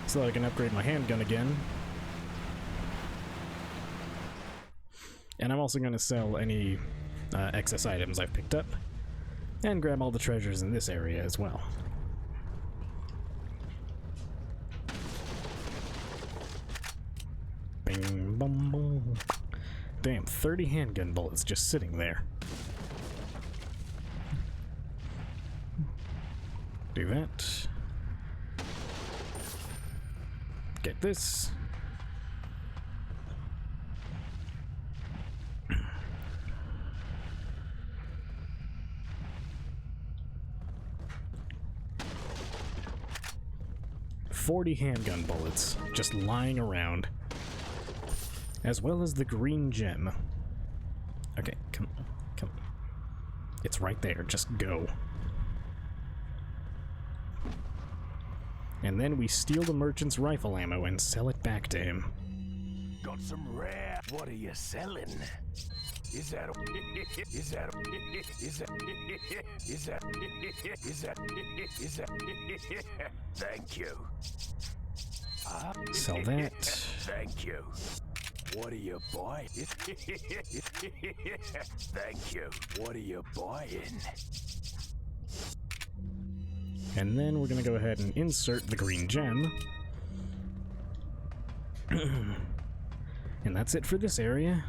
so that I can upgrade my handgun again. And I'm also going to sell any excess items I've picked up, and grab all the treasures in this area as well. Bing, bum, bum. Damn, 30 handgun bullets just sitting there. Do that. Get this. $40 handgun bullets just lying around. As well as the green gem. Okay, come on, come on. It's right there, just go. And then we steal the merchant's rifle ammo and sell it back to him. Got some rare. What are you selling? Is that Thank you. Sell that. Thank you. What are you buying? Thank you. What are you buying? And then we're gonna go ahead and insert the green gem. And that's it for this area.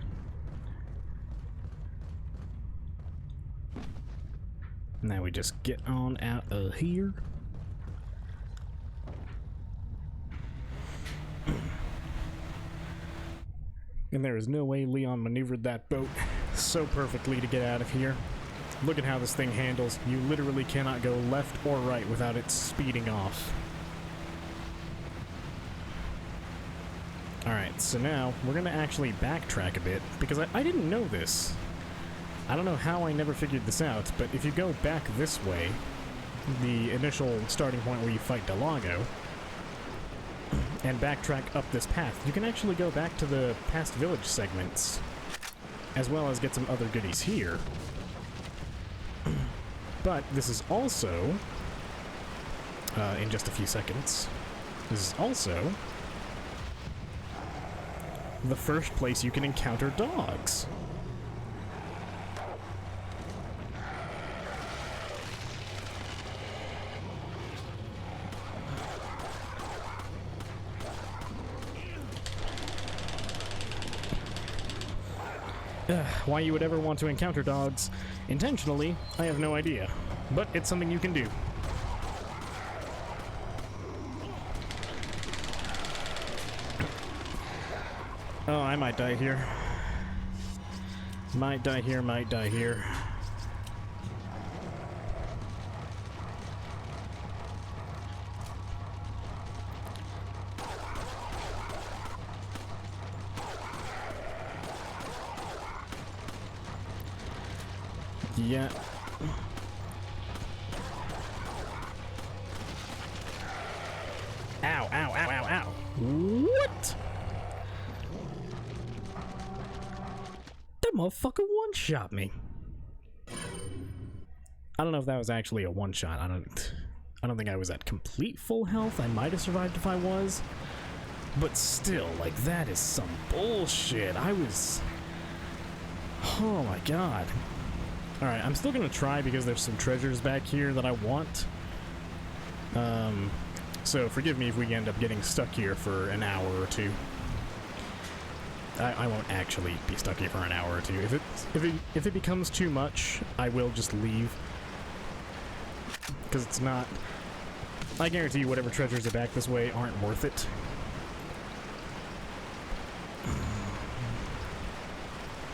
Now we just get on out of here. And there is no way Leon maneuvered that boat so perfectly to get out of here. Look at how this thing handles. You literally cannot go left or right without it speeding off. Alright, so now we're going to actually backtrack a bit, because I didn't know this. I don't know how I never figured this out, but if you go back this way, the initial starting point where you fight Delago, and backtrack up this path, you can actually go back to the past village segments, as well as get some other goodies here. But this is also, in just a few seconds, this is also the first place you can encounter dogs. Why you would ever want to encounter dogs intentionally, I have no idea. But it's something you can do. Oh, I might die here. Might die here, might die here. Yeah. Ow, ow, ow, ow, ow. What? That motherfucker one-shot me. I don't know if that was actually a one-shot. I don't think I was at complete full health. I might have survived if I was. But still, like, that is some bullshit. Oh my god. Alright, I'm still gonna try because there's some treasures back here that I want. So forgive me if we end up getting stuck here for an hour or two. I won't actually be stuck here for an hour or two. If it becomes too much, I will just leave. Because it's not... I guarantee you whatever treasures are back this way aren't worth it.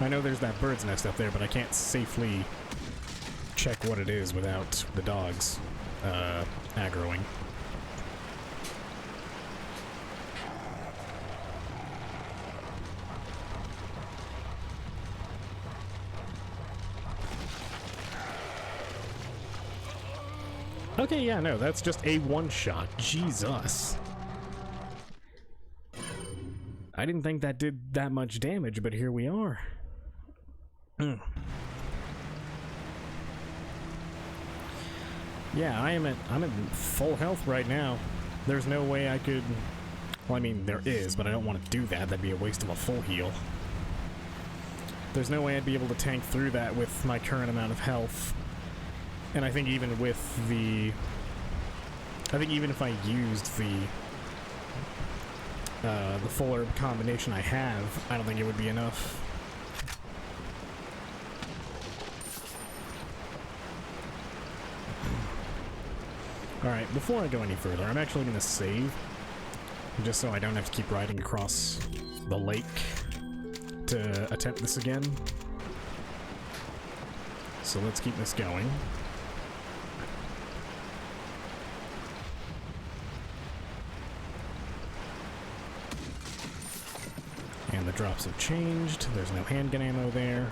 I know there's that bird's nest up there, but I can't safely check what it is without the dogs aggroing. Okay, yeah, no, that's just a one-shot. Jesus. I didn't think that did that much damage, but here we are. Yeah, I'm at full health right now. There's no way I could... Well, I mean, there is, but I don't want to do that. That'd be a waste of a full heal. There's no way I'd be able to tank through that with my current amount of health. And I think even with the... I think even if I used the full herb combination I have, I don't think it would be enough. Alright, before I go any further, I'm actually going to save, just so I don't have to keep riding across the lake to attempt this again. So let's keep this going. And the drops have changed. There's no handgun ammo there.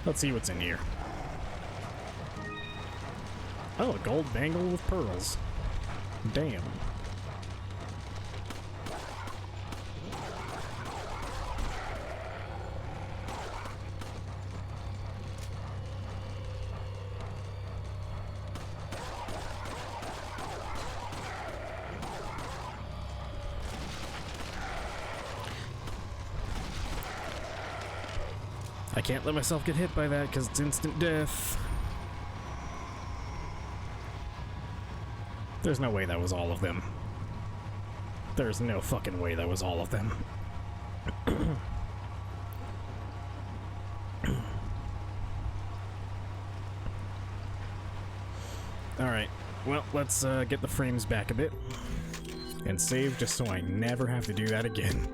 Let's see what's in here. Oh, a gold bangle with pearls. Damn. I can't let myself get hit by that because it's instant death. There's no way that was all of them. There's no fucking way that was all of them. Alright, well, let's get the frames back a bit. and save just so I never have to do that again.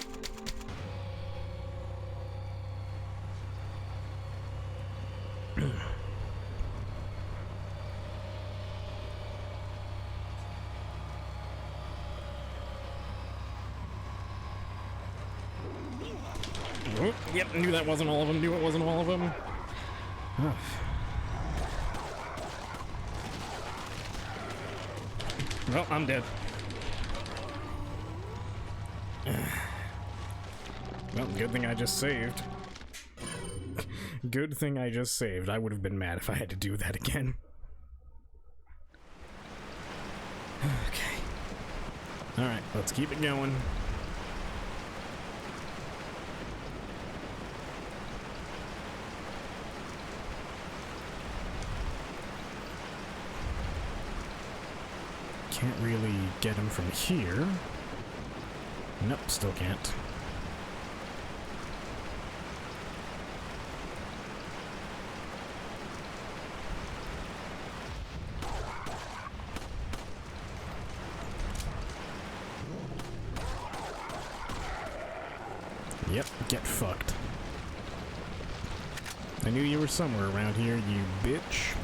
Oh, yep, knew that wasn't all of them, knew it wasn't all of them. Oh. Well, I'm dead. Well, good thing I just saved. Good thing I just saved. I would have been mad if I had to do that again. Okay. Alright, let's keep it going. Can't really get him from here. Nope, still can't. Yep, get fucked. I knew you were somewhere around here, you bitch.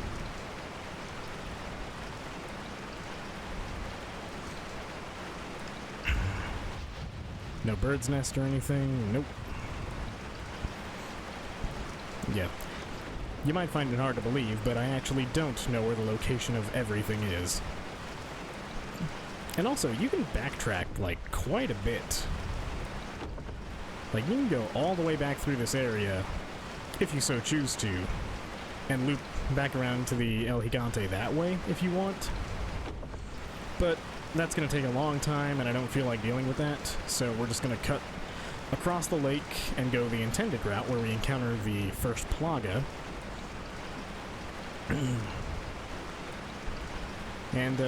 No bird's nest or anything? Nope. Yeah. You might find it hard to believe, but I actually don't know where the location of everything is. And also, you can backtrack, like, quite a bit. Like, you can go all the way back through this area, if you so choose to, and loop back around to the El Gigante that way, if you want. But that's going to take a long time, and I don't feel like dealing with that, so we're just going to cut across the lake and go the intended route where we encounter the first Plaga. And,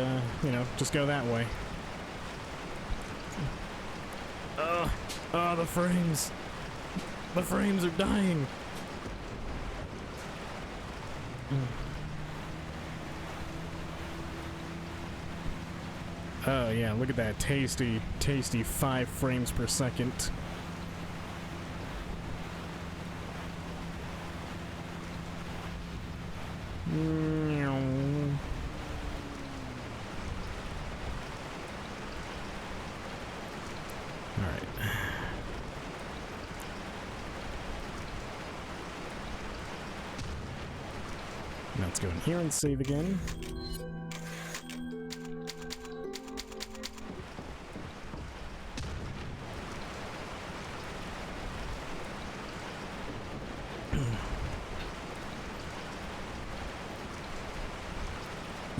you know, just go that way. The frames! The frames are dying! Oh yeah, look at that tasty, tasty 5 frames per second. Alright. Now let's go in here and save again.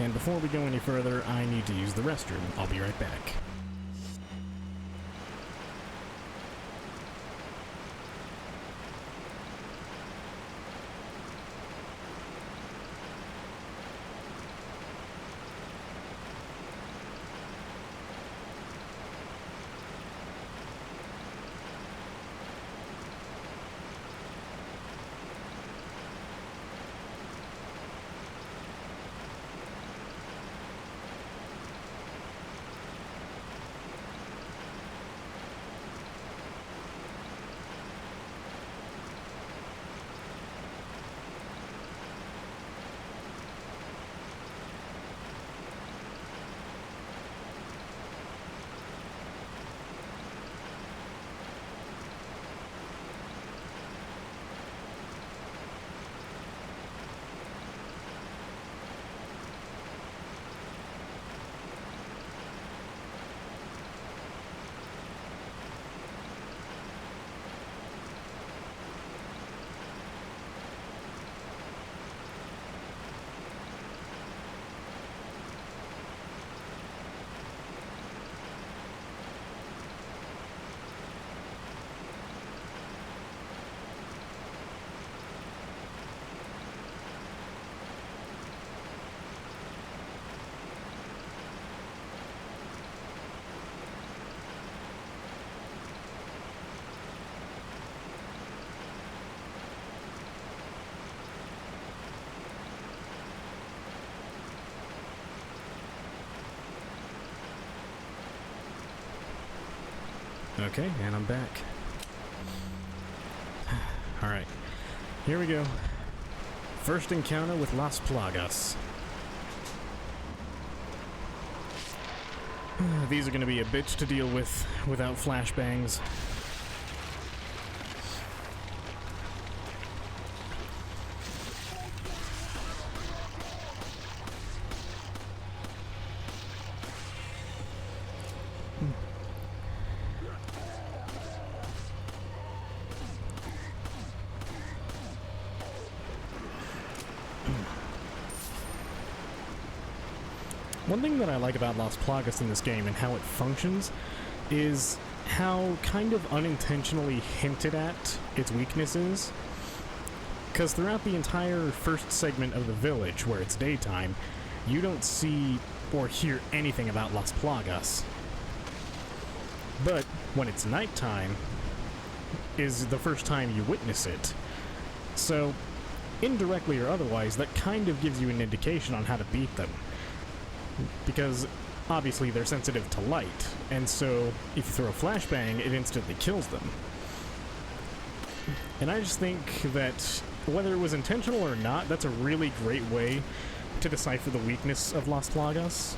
And before we go any further, I need to use the restroom. I'll be right back. Okay, and I'm back. Alright, here we go. First encounter with Las Plagas. These are going to be a bitch to deal with without flashbangs. One thing that I like about Las Plagas in this game and how it functions is how kind of unintentionally hinted at its weaknesses. Because throughout the entire first segment of the village, where it's daytime, you don't see or hear anything about Las Plagas. But when it's nighttime, is the first time you witness it. So, indirectly or otherwise, that kind of gives you an indication on how to beat them. Because obviously they're sensitive to light, and so if you throw a flashbang, it instantly kills them. And I just think that whether it was intentional or not, that's a really great way to decipher the weakness of Las Plagas.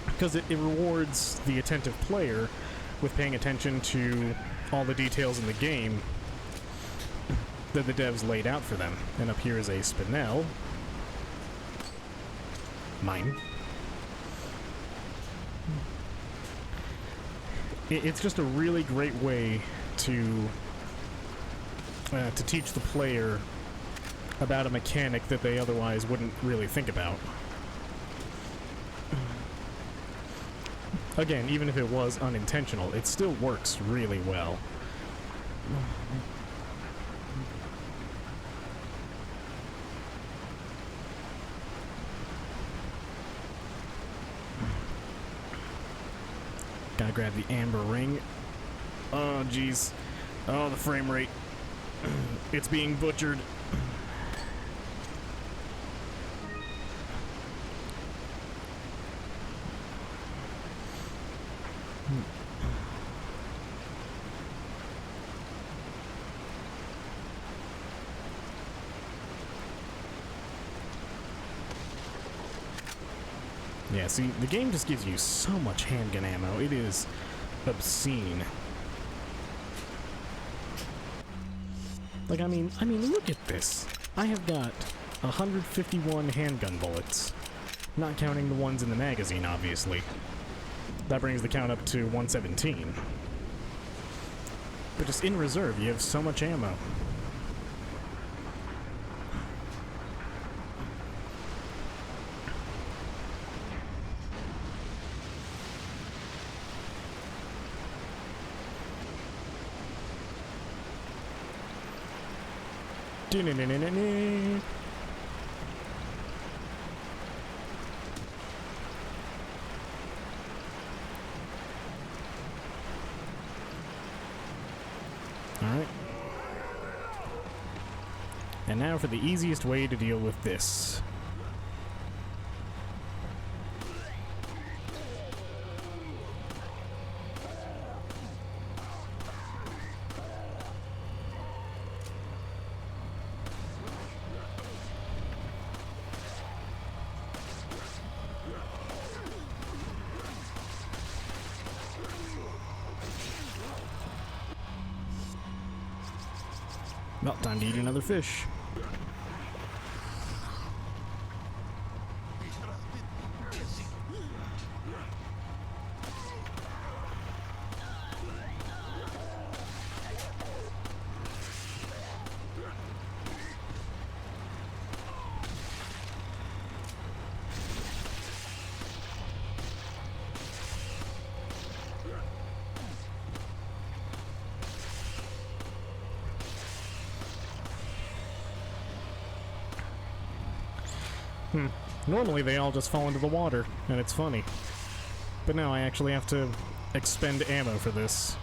Because it rewards the attentive player with paying attention to all the details in the game that the devs laid out for them. And up here is a spinel. Mine. It's just a really great way to teach the player about a mechanic that they otherwise wouldn't really think about. Again, even if it was unintentional, it still works really well. Gotta grab the amber ring. Oh, jeez. Oh, the frame rate. It's being butchered. Yeah, see, the game just gives you so much handgun ammo. It is obscene. Like, I mean, look at this. I have got 151 handgun bullets. Not counting the ones in the magazine, obviously. That brings the count up to 117. But just in reserve, you have so much ammo. Alright. And now for the easiest way to deal with this. Well, time to eat another fish. Normally they all just fall into the water, and it's funny. But now I actually have to expend ammo for this.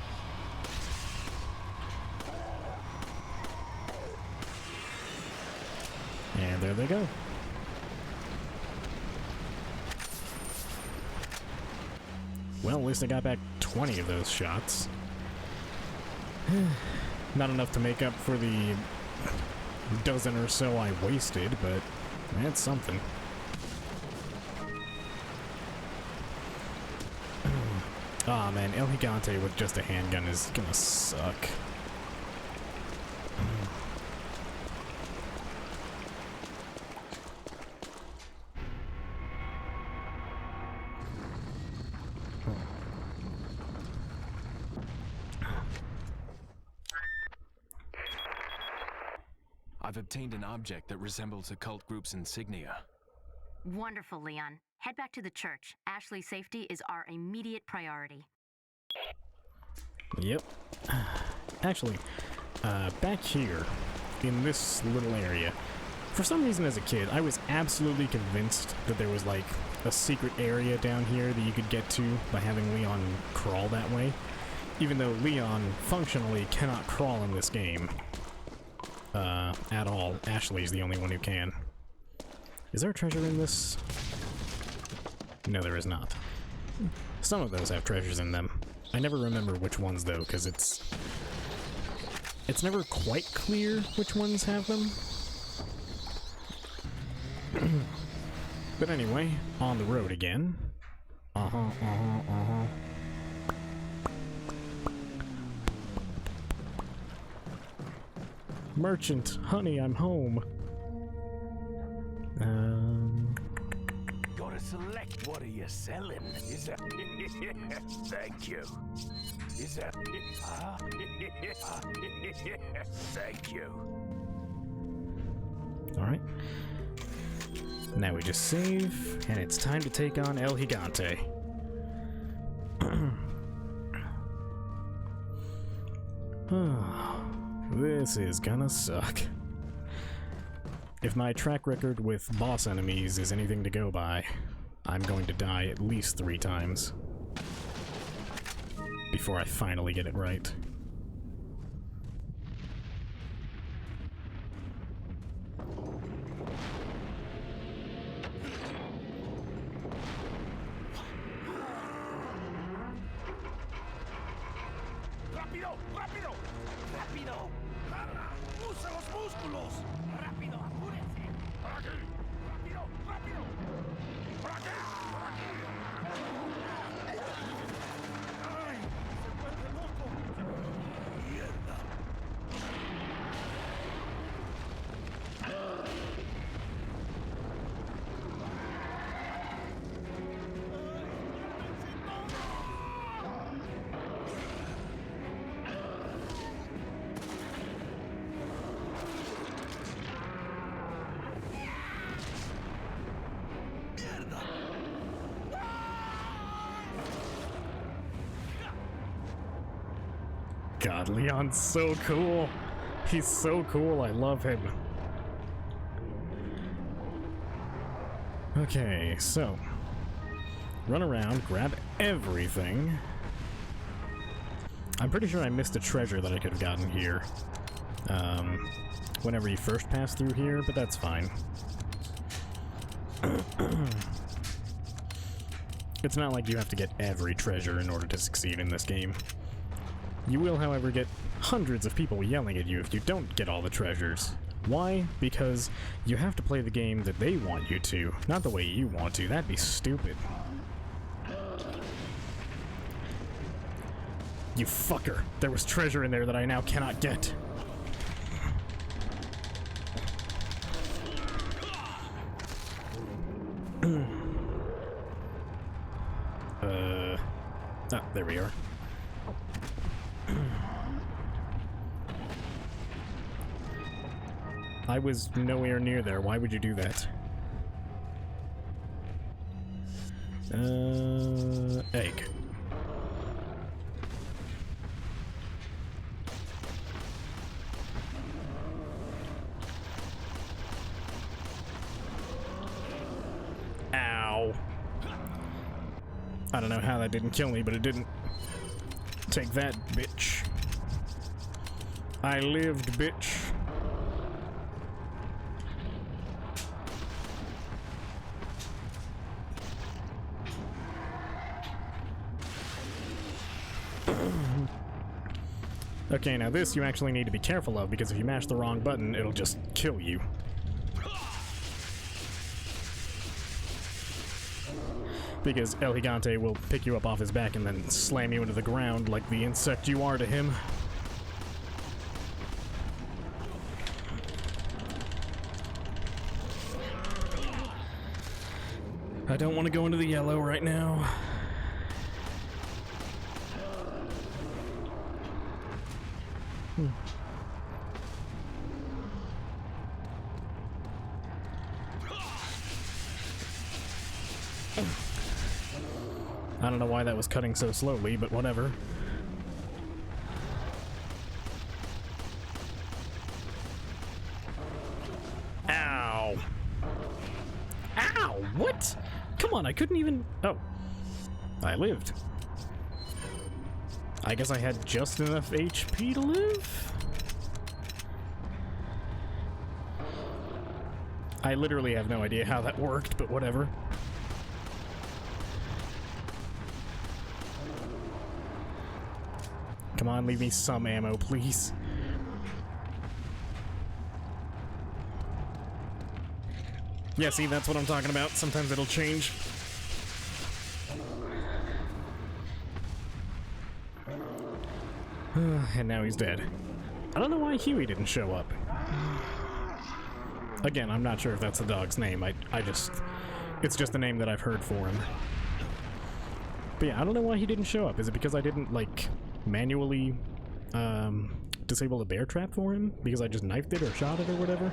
And there they go. Well, at least I got back 20 of those shots. Not enough to make up for the dozen or so I wasted, but that's something. Aw, man, El Gigante with just a handgun is gonna suck. I've obtained an object that resembles a cult group's insignia. Wonderful, Leon. Head back to the church. Ashley's safety is our immediate priority. Yep. Actually, back here, in this little area, for some reason as a kid, I was absolutely convinced that there was, like, a secret area down here that you could get to by having Leon crawl that way. Even though Leon functionally cannot crawl in this game. At all. Ashley's the only one who can. Is there a treasure in this? No, there is not. Some of those have treasures in them. I never remember which ones, though, because it's never quite clear which ones have them. But anyway, on the road again. Merchant, honey, I'm home. Gotta select what are you selling? Is that thank you. Is that thank you. Alright. Now we just save, and it's time to take on El Gigante. This is gonna suck. If my track record with boss enemies is anything to go by, I'm going to die at least 3 times before I finally get it right. ¡Rápido! ¡Rápido! ¡Rápido! ¡Usa los músculos! ¡Rápido! ¡Apúrense! ¡Por aquí! ¡Rápido! ¡Rápido! ¡Por aquí! ¡Por aquí! ¡Ay! ¡Se vuelve loco! ¡Mierda! God, Leon's so cool. He's so cool, I love him. Okay, so run around, grab everything. I'm pretty sure I missed a treasure that I could have gotten here. Whenever you first pass through here, but that's fine. It's not like you have to get every treasure in order to succeed in this game. You will, however, get hundreds of people yelling at you if you don't get all the treasures. Why? Because you have to play the game that they want you to, not the way you want to. That'd be stupid. You fucker! There was treasure in there that I now cannot get. Ah, there we are. I was nowhere near there. Why would you do that? Egg. Ow. I don't know how that didn't kill me, but it didn't. Take that, bitch. I lived, bitch. Okay, now this you actually need to be careful of, because if you mash the wrong button, it'll just kill you. Because El Gigante will pick you up off his back and then slam you into the ground like the insect you are to him. I don't want to go into the yellow right now. I don't know why that was cutting so slowly, but whatever. Ow! Ow! What? Come on, I couldn't even... Oh. I lived. I guess I had just enough HP to live? I literally have no idea how that worked, but whatever. Come on, leave me some ammo, please. Yeah, see, that's what I'm talking about. Sometimes it'll change. And now he's dead. I don't know why Huey didn't show up. Again, I'm not sure if that's the dog's name. I just... It's just the name that I've heard for him. But yeah, I don't know why he didn't show up. Is it because I didn't, like, manually disable the bear trap for him? Because I just knifed it or shot it or whatever?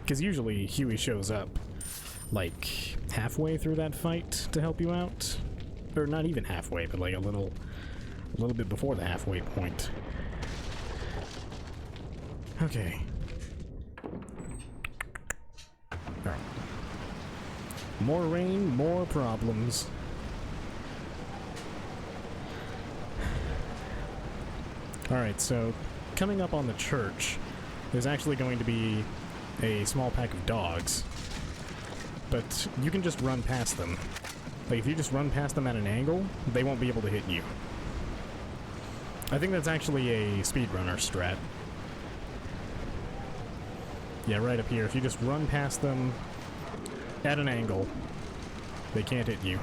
Because usually Huey shows up, like, halfway through that fight to help you out. Or not even halfway, but like a little bit before the halfway point. Okay. Alright. More rain, more problems. Alright, so coming up on the church, there's actually going to be a small pack of dogs. But you can just run past them. Like, if you just run past them at an angle, they won't be able to hit you. I think that's actually a speedrunner strat. Yeah, right up here. If you just run past them at an angle, they can't hit you.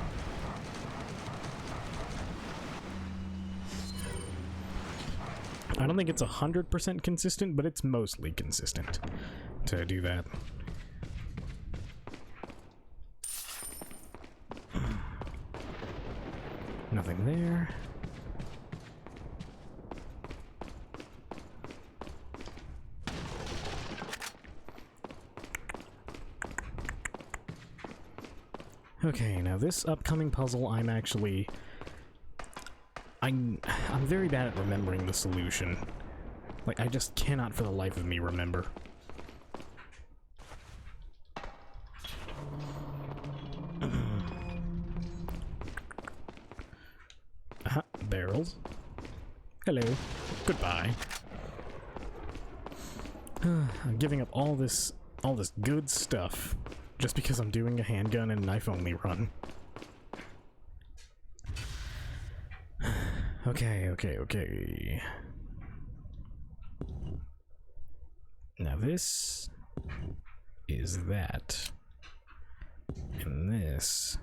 I don't think it's 100% consistent, but it's mostly consistent to do that. Nothing there. Okay, now this upcoming puzzle I'm very bad at remembering the solution. Like, I just cannot for the life of me remember. Barrels. Hello. Goodbye. I'm giving up all this good stuff just because I'm doing a handgun and knife only run. Okay. Now this is that. And this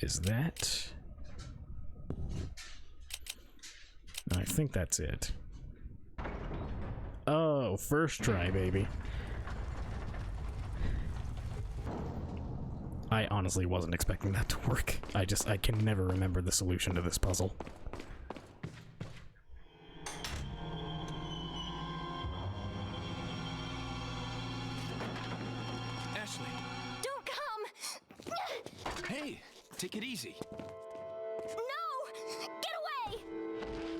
is that. I think that's it. Oh, first try, baby. I honestly wasn't expecting that to work. I can never remember the solution to this puzzle. Ashley! Don't come! Hey! Take it easy. No! Get away!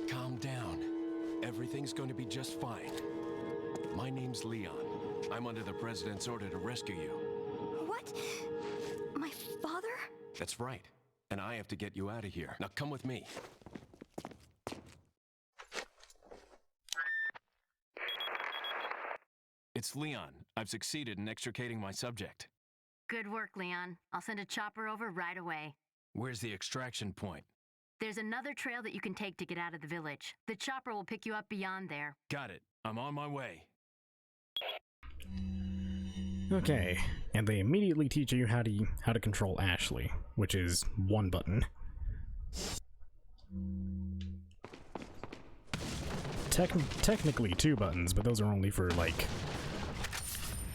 Calm down. Everything's going to be just fine. My name's Leon. I'm under the President's order to rescue you. What? My father? That's right. And I have to get you out of here. Now come with me. It's Leon. I've succeeded in extricating my subject. Good work, Leon. I'll send a chopper over right away. Where's the extraction point? There's another trail that you can take to get out of the village. The chopper will pick you up beyond there. Got it. I'm on my way. Okay, and they immediately teach you how to control Ashley, which is one button. Technically two buttons, but those are only for, like,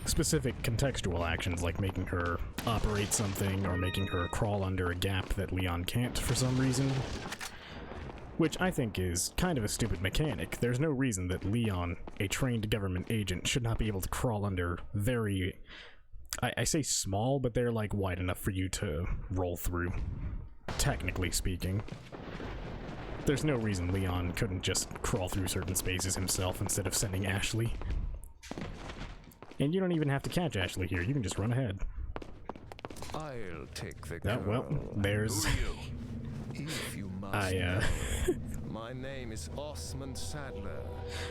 specific contextual actions, like making her operate something or making her crawl under a gap that Leon can't for some reason. Which I think is kind of a stupid mechanic. There's no reason that Leon, a trained government agent, should not be able to crawl under very... I say small, but they're like wide enough for you to roll through, technically speaking. There's no reason Leon couldn't just crawl through certain spaces himself instead of sending Ashley. And you don't even have to catch Ashley here, you can just run ahead. I'll take the girl. Oh, well, there's... If you must know, my name is Osmond Sadler,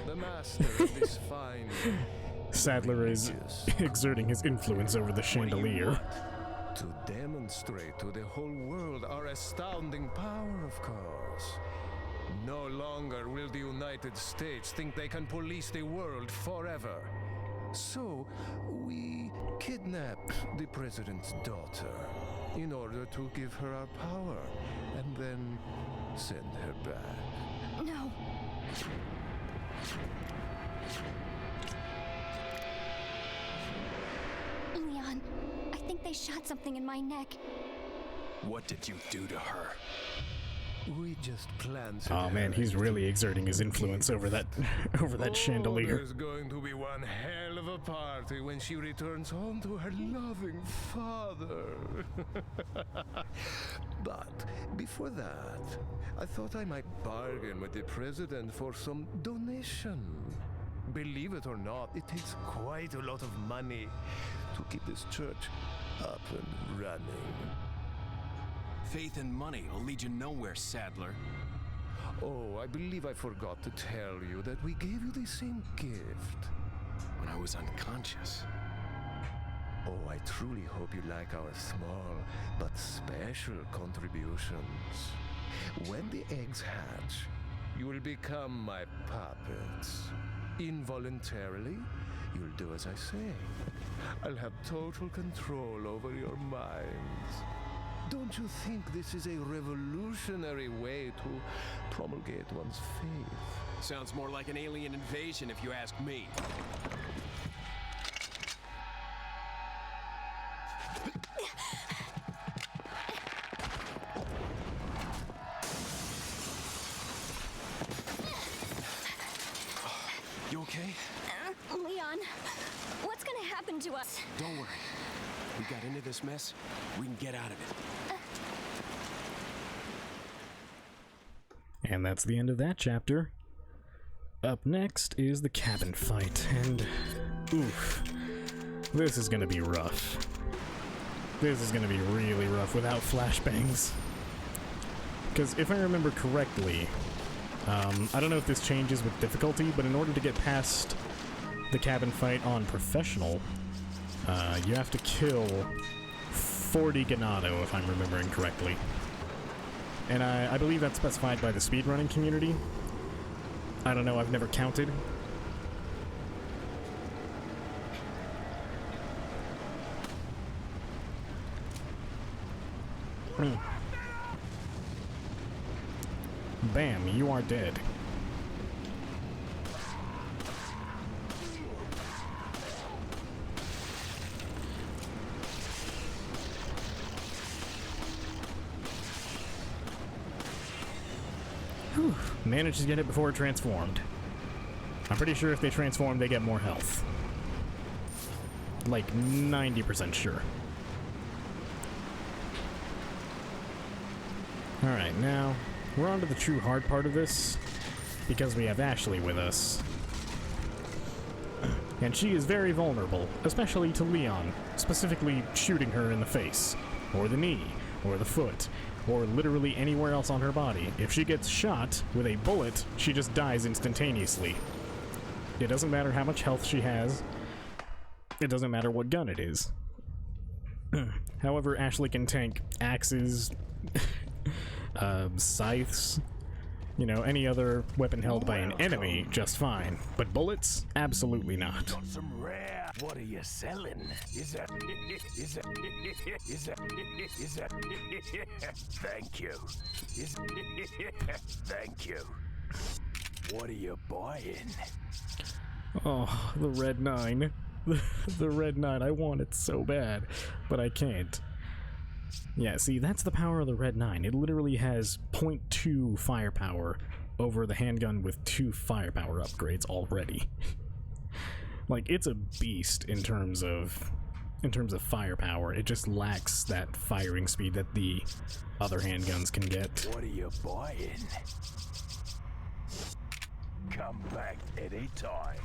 the master of this fine... Sadler is exerting his influence over the chandelier. To demonstrate to the whole world our astounding power, of course. No longer will the United States think they can police the world forever. So, we kidnapped the president's daughter in order to give her our power and then send her back. No. Leon, I think they shot something in my neck. What did you do to her? We just planted Oh man, he's really exerting his influence over that chandelier. There's going to be one hell of a party when she returns home to her loving father. But before that, I thought I might bargain with the president for some donation. Believe it or not, it takes quite a lot of money to keep this church up and running. Faith and money will lead you nowhere, Sadler. Oh, I believe I forgot to tell you that we gave you the same gift. When I was unconscious. Oh, I truly hope you like our small but special contributions. When the eggs hatch, you will become my puppets. Involuntarily, you'll do as I say. I'll have total control over your minds. Don't you think this is a revolutionary way to promulgate one's faith? Sounds more like an alien invasion if you ask me. You okay? Leon, what's gonna happen to us? Don't worry. We got into this mess, we can get out of it. And that's the end of that chapter. Up next is the cabin fight, and oof, this is gonna be rough. This is gonna be really rough without flashbangs. Because if I remember correctly, I don't know if this changes with difficulty, but in order to get past the cabin fight on professional, you have to kill 40 Ganado, if I'm remembering correctly. And I believe that's specified by the speedrunning community. I don't know, I've never counted. Bam, you are dead. Whew. Managed to get it before it transformed. I'm pretty sure if they transform, they get more health. Like 90% sure. Alright, now we're on to the true hard part of this, because we have Ashley with us. And she is very vulnerable, especially to Leon, specifically shooting her in the face, or the knee, or the foot, or literally anywhere else on her body. If she gets shot with a bullet, she just dies instantaneously. It doesn't matter how much health she has. It doesn't matter what gun it is. However, Ashley can tank axes, scythes, you know, any other weapon held by an enemy just fine. But bullets? Absolutely not. Got some rare. What are you selling? Is that? Thank you. Thank you. What are you buying? Oh, the Red 9. The Red 9. I want it so bad, but I can't. Yeah, see, that's the power of the Red 9. It literally has 0.2 firepower over the handgun with 2 firepower upgrades already. Like, it's a beast in terms of firepower. It just lacks that firing speed that the other handguns can get. What are you buying? Come back anytime.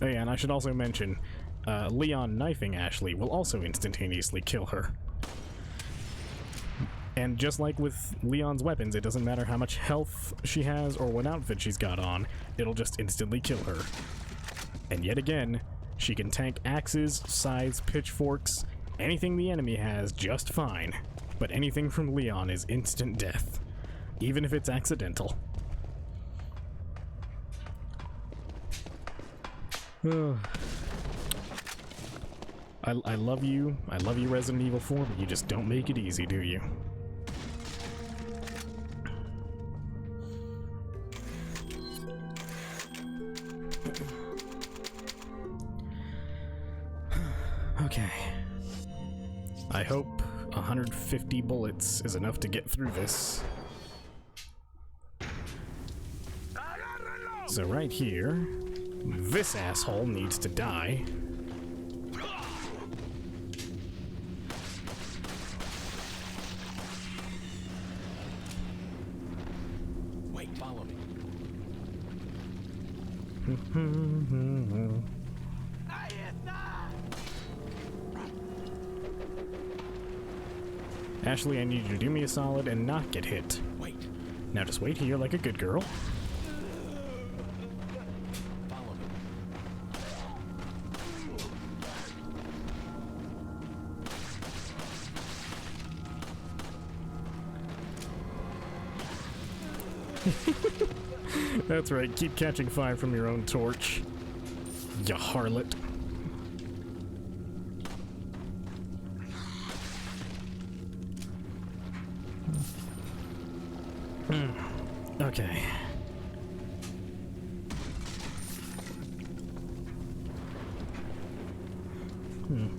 Oh yeah, and I should also mention, Leon knifing Ashley will also instantaneously kill her. And just like with Leon's weapons, it doesn't matter how much health she has or what outfit she's got on, it'll just instantly kill her. And yet again, she can tank axes, scythes, pitchforks, anything the enemy has just fine. But anything from Leon is instant death, even if it's accidental. I love you. I love you, Resident Evil 4, but you just don't make it easy, do you? Okay. I hope 150 bullets is enough to get through this. So right here, this asshole needs to die. Wait, follow me. Ashley, I need you to do me a solid and not get hit. Wait, Now just wait here like a good girl. follow me. That's right, keep catching fire from your own torch, you harlot. Okay. Un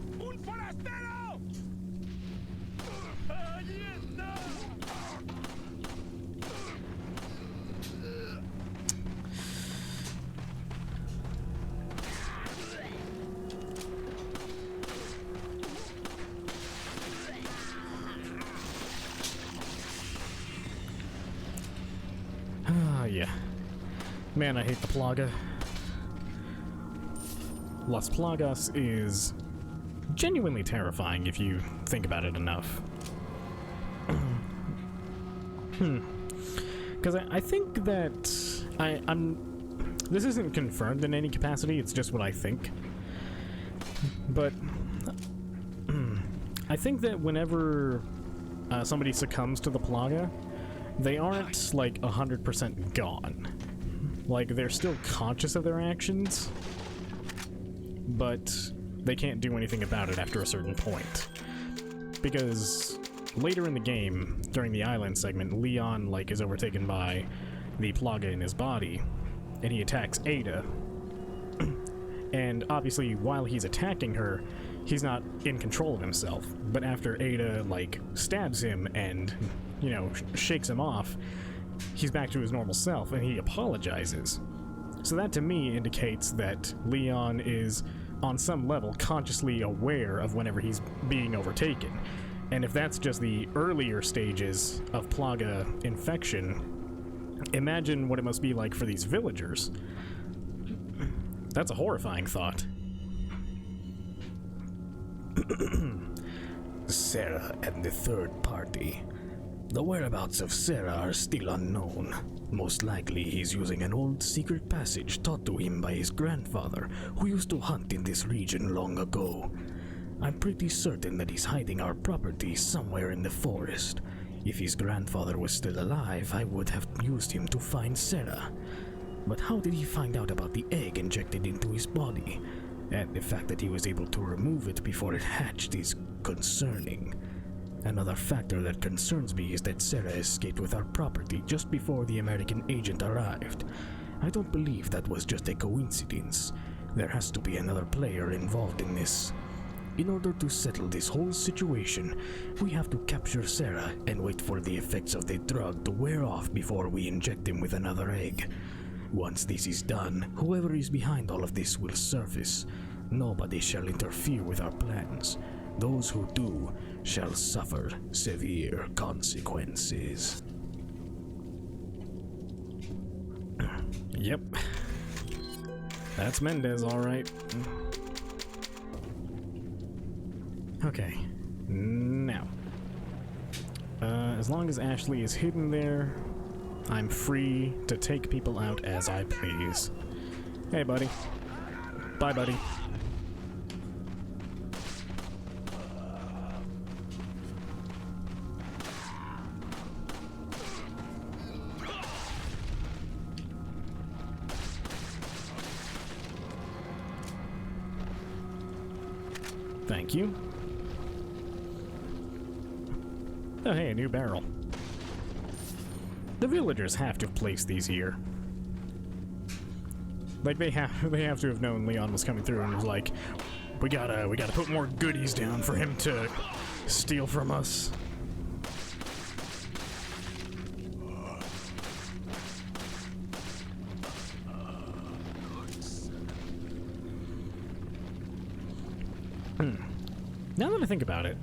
forastero! Allí está. Ah, yeah. Man, I hate the Plaga. Las Plagas is genuinely terrifying if you think about it enough. Because I think that I'm... This isn't confirmed in any capacity, it's just what I think. But... I think that whenever somebody succumbs to the Plaga, they aren't, like, 100% gone. Like, they're still conscious of their actions, but they can't do anything about it after a certain point. Because later in the game, during the island segment, Leon, like, is overtaken by the Plaga in his body, and he attacks Ada. And obviously, while he's attacking her, he's not in control of himself. But after Ada, like, stabs him and, you know, shakes him off, he's back to his normal self, and he apologizes. So that, to me, indicates that Leon is, on some level, consciously aware of whenever he's being overtaken. And if that's just the earlier stages of Plaga infection, imagine what it must be like for these villagers. That's a horrifying thought. Sarah and the third party. The whereabouts of Sarah are still unknown. Most likely he's using an old secret passage taught to him by his grandfather, who used to hunt in this region long ago. I'm pretty certain that he's hiding our property somewhere in the forest. If his grandfather was still alive, I would have used him to find Sarah. But how did he find out about the egg injected into his body? And the fact that he was able to remove it before it hatched is concerning. Another factor that concerns me is that Sarah escaped with our property just before the American agent arrived. I don't believe that was just a coincidence. There has to be another player involved in this. In order to settle this whole situation, we have to capture Sarah and wait for the effects of the drug to wear off before we inject him with another egg. Once this is done, whoever is behind all of this will surface. Nobody shall interfere with our plans. Those who do shall suffer severe consequences. Yep. That's Mendez, alright. Okay. Now. As long as Ashley is hidden there, I'm free to take people out as I please. Hey, buddy. Bye, buddy. Thank you. Oh, hey, a new barrel. The villagers have to have placed these here. Like, they have to have known Leon was coming through and was like, we gotta put more goodies down for him to steal from us. Now that I think about it,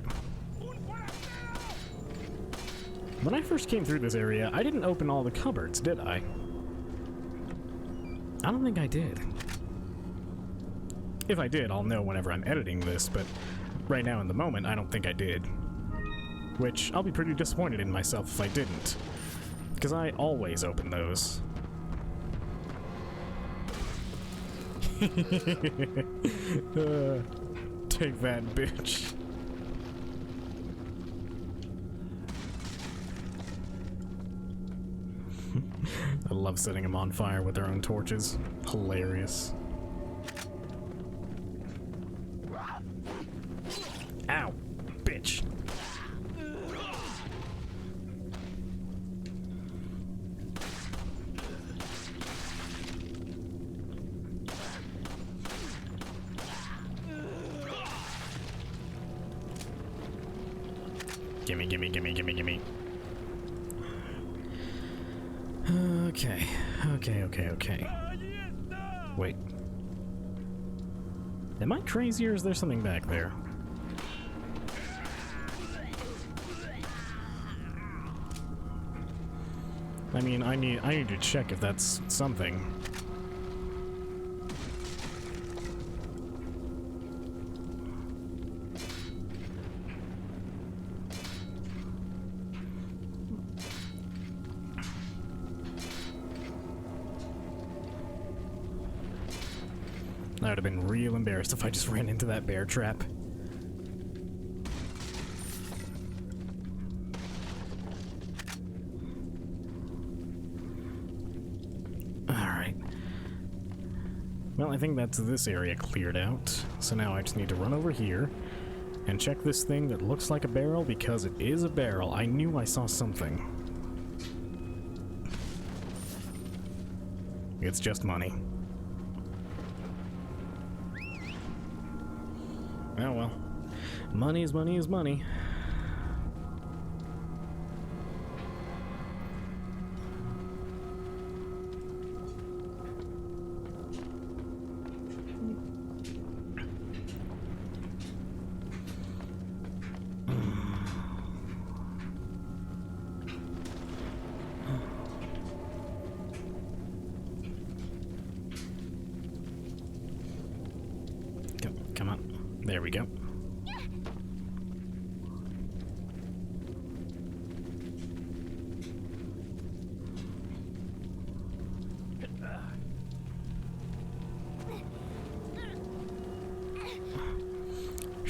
when I first came through this area, I didn't open all the cupboards, did I? I don't think I did. If I did, I'll know whenever I'm editing this, but right now in the moment, I don't think I did. Which, I'll be pretty disappointed in myself if I didn't. Because I always open those. Take that, bitch. I love setting them on fire with their own torches. Hilarious. Ow, bitch. Gimme, gimme, gimme, gimme, gimme. Okay. Wait. Am I crazy or is there something back there? I mean, I need to check if that's something. I would have been real embarrassed if I just ran into that bear trap. Alright. Well, I think that's this area cleared out. So now I just need to run over here and check this thing that looks like a barrel because it is a barrel. I knew I saw something. It's just money. Oh well. Money is money is money. Come on. There we go.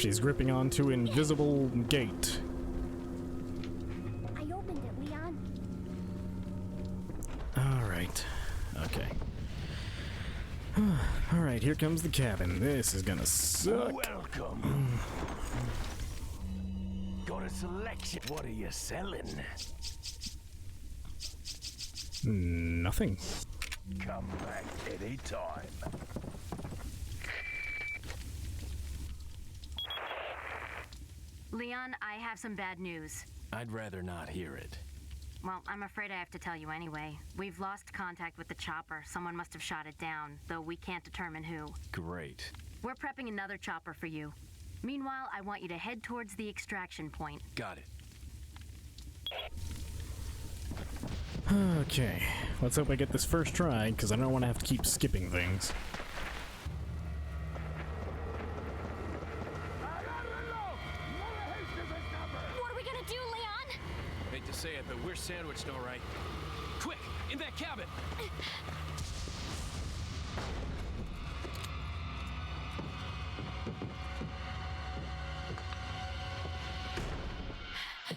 She's gripping onto an invisible gate. I opened it, Leon. Alright. Okay. Alright, here comes the cabin. This is gonna suck. Welcome. Got a selection. What are you selling? Nothing. Come back anytime. Leon, I have some bad news. I'd rather not hear it. Well, I'm afraid I have to tell you anyway. We've lost contact with the chopper. Someone must have shot it down, though we can't determine who. Great. We're prepping another chopper for you. Meanwhile, I want you to head towards the extraction point. Got it. Okay, let's hope I get this first try, because I don't want to have to keep skipping things. What are we gonna do, Leon? Hate to say it, but we're sandwiched all right. Quick, in that cabin!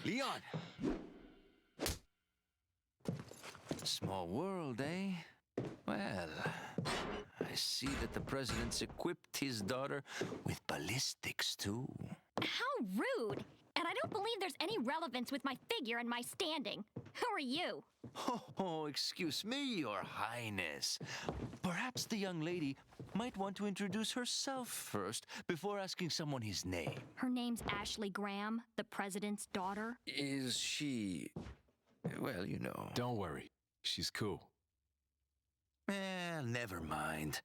Leon! Small world, eh? Well, I see that the president's equipped his daughter with ballistics, too. How rude! And I don't believe there's any relevance with my figure and my standing. Who are you? Oh, excuse me, Your Highness. Perhaps the young lady might want to introduce herself first before asking someone his name. Her name's Ashley Graham, the president's daughter. Is she... well, you know. Don't worry. She's cool. Never mind.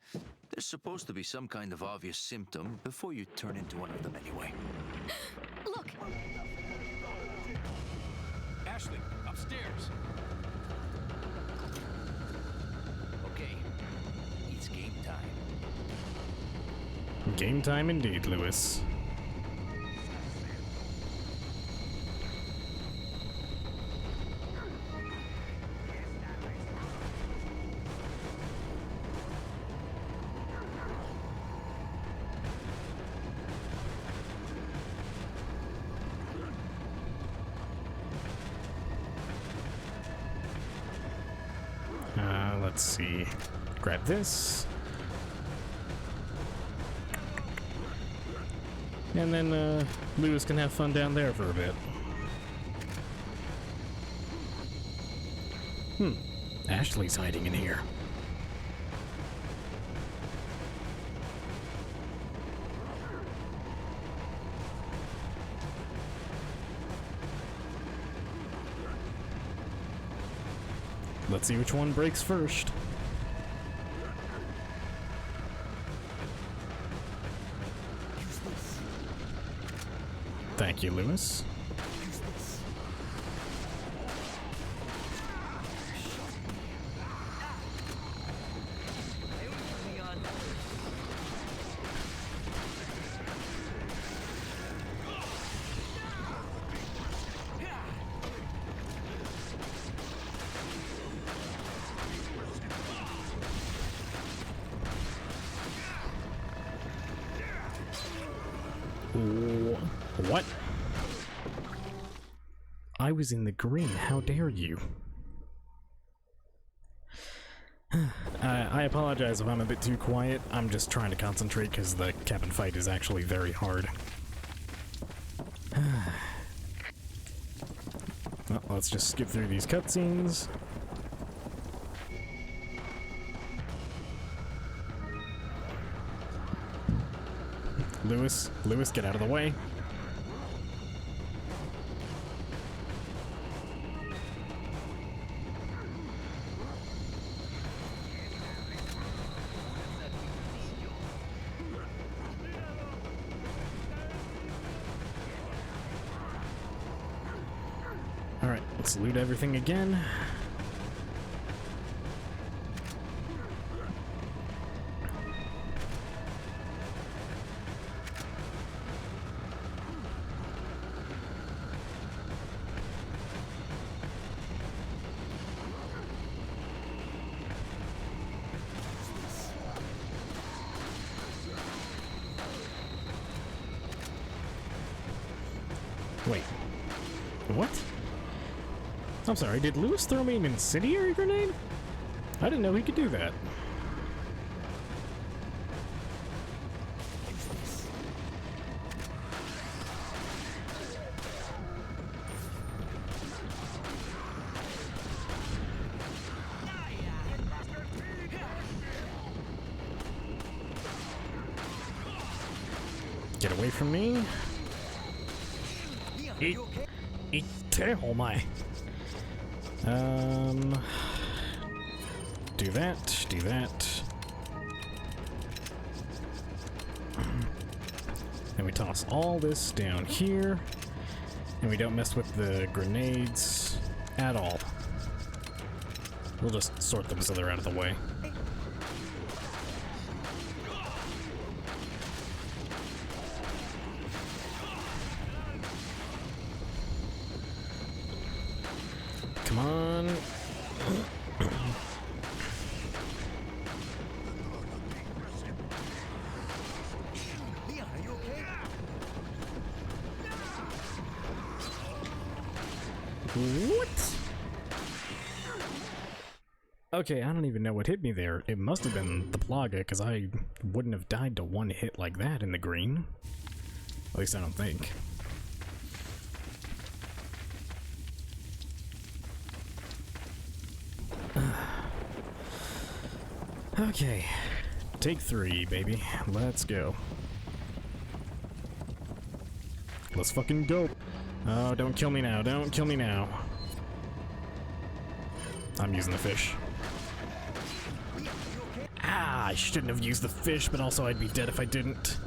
There's supposed to be some kind of obvious symptom before you turn into one of them anyway. Look! Ashley, upstairs. Okay, it's game time. Game time indeed, Lewis. Let's see. Grab this. And then, Lewis can have fun down there for a bit. Ashley's hiding in here. Let's see which one breaks first. Thank you, Lewis. What? I was in the green, how dare you? I apologize if I'm a bit too quiet. I'm just trying to concentrate because the cabin fight is actually very hard. Well, let's just skip through these cutscenes. Lewis, get out of the way. Alright, let's loot everything again. Wait. What? I'm sorry, did Lewis throw me an incendiary grenade? I didn't know he could do that. Get away from me. Eat. Oh my. Do that, do that. And we toss all this down here. And we don't mess with the grenades at all. We'll just sort them so they're out of the way. Come on. What? Okay, I don't even know what hit me there. It must have been the Plaga, because I wouldn't have died to one hit like that in the green. At least I don't think. Okay, take 3, baby. Let's go. Let's fucking go. Oh, don't kill me now. Don't kill me now. I'm using the fish. Ah, I shouldn't have used the fish, but also I'd be dead if I didn't.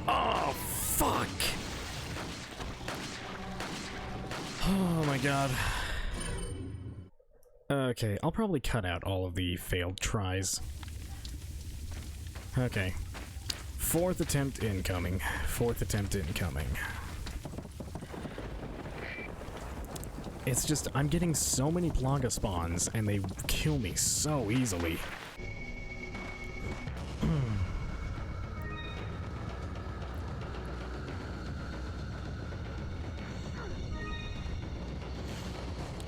Oh, fuck. Oh my god. Okay, I'll probably cut out all of the failed tries. Okay. 4th attempt incoming. 4th attempt incoming. It's just, I'm getting so many Plaga spawns, and they kill me so easily.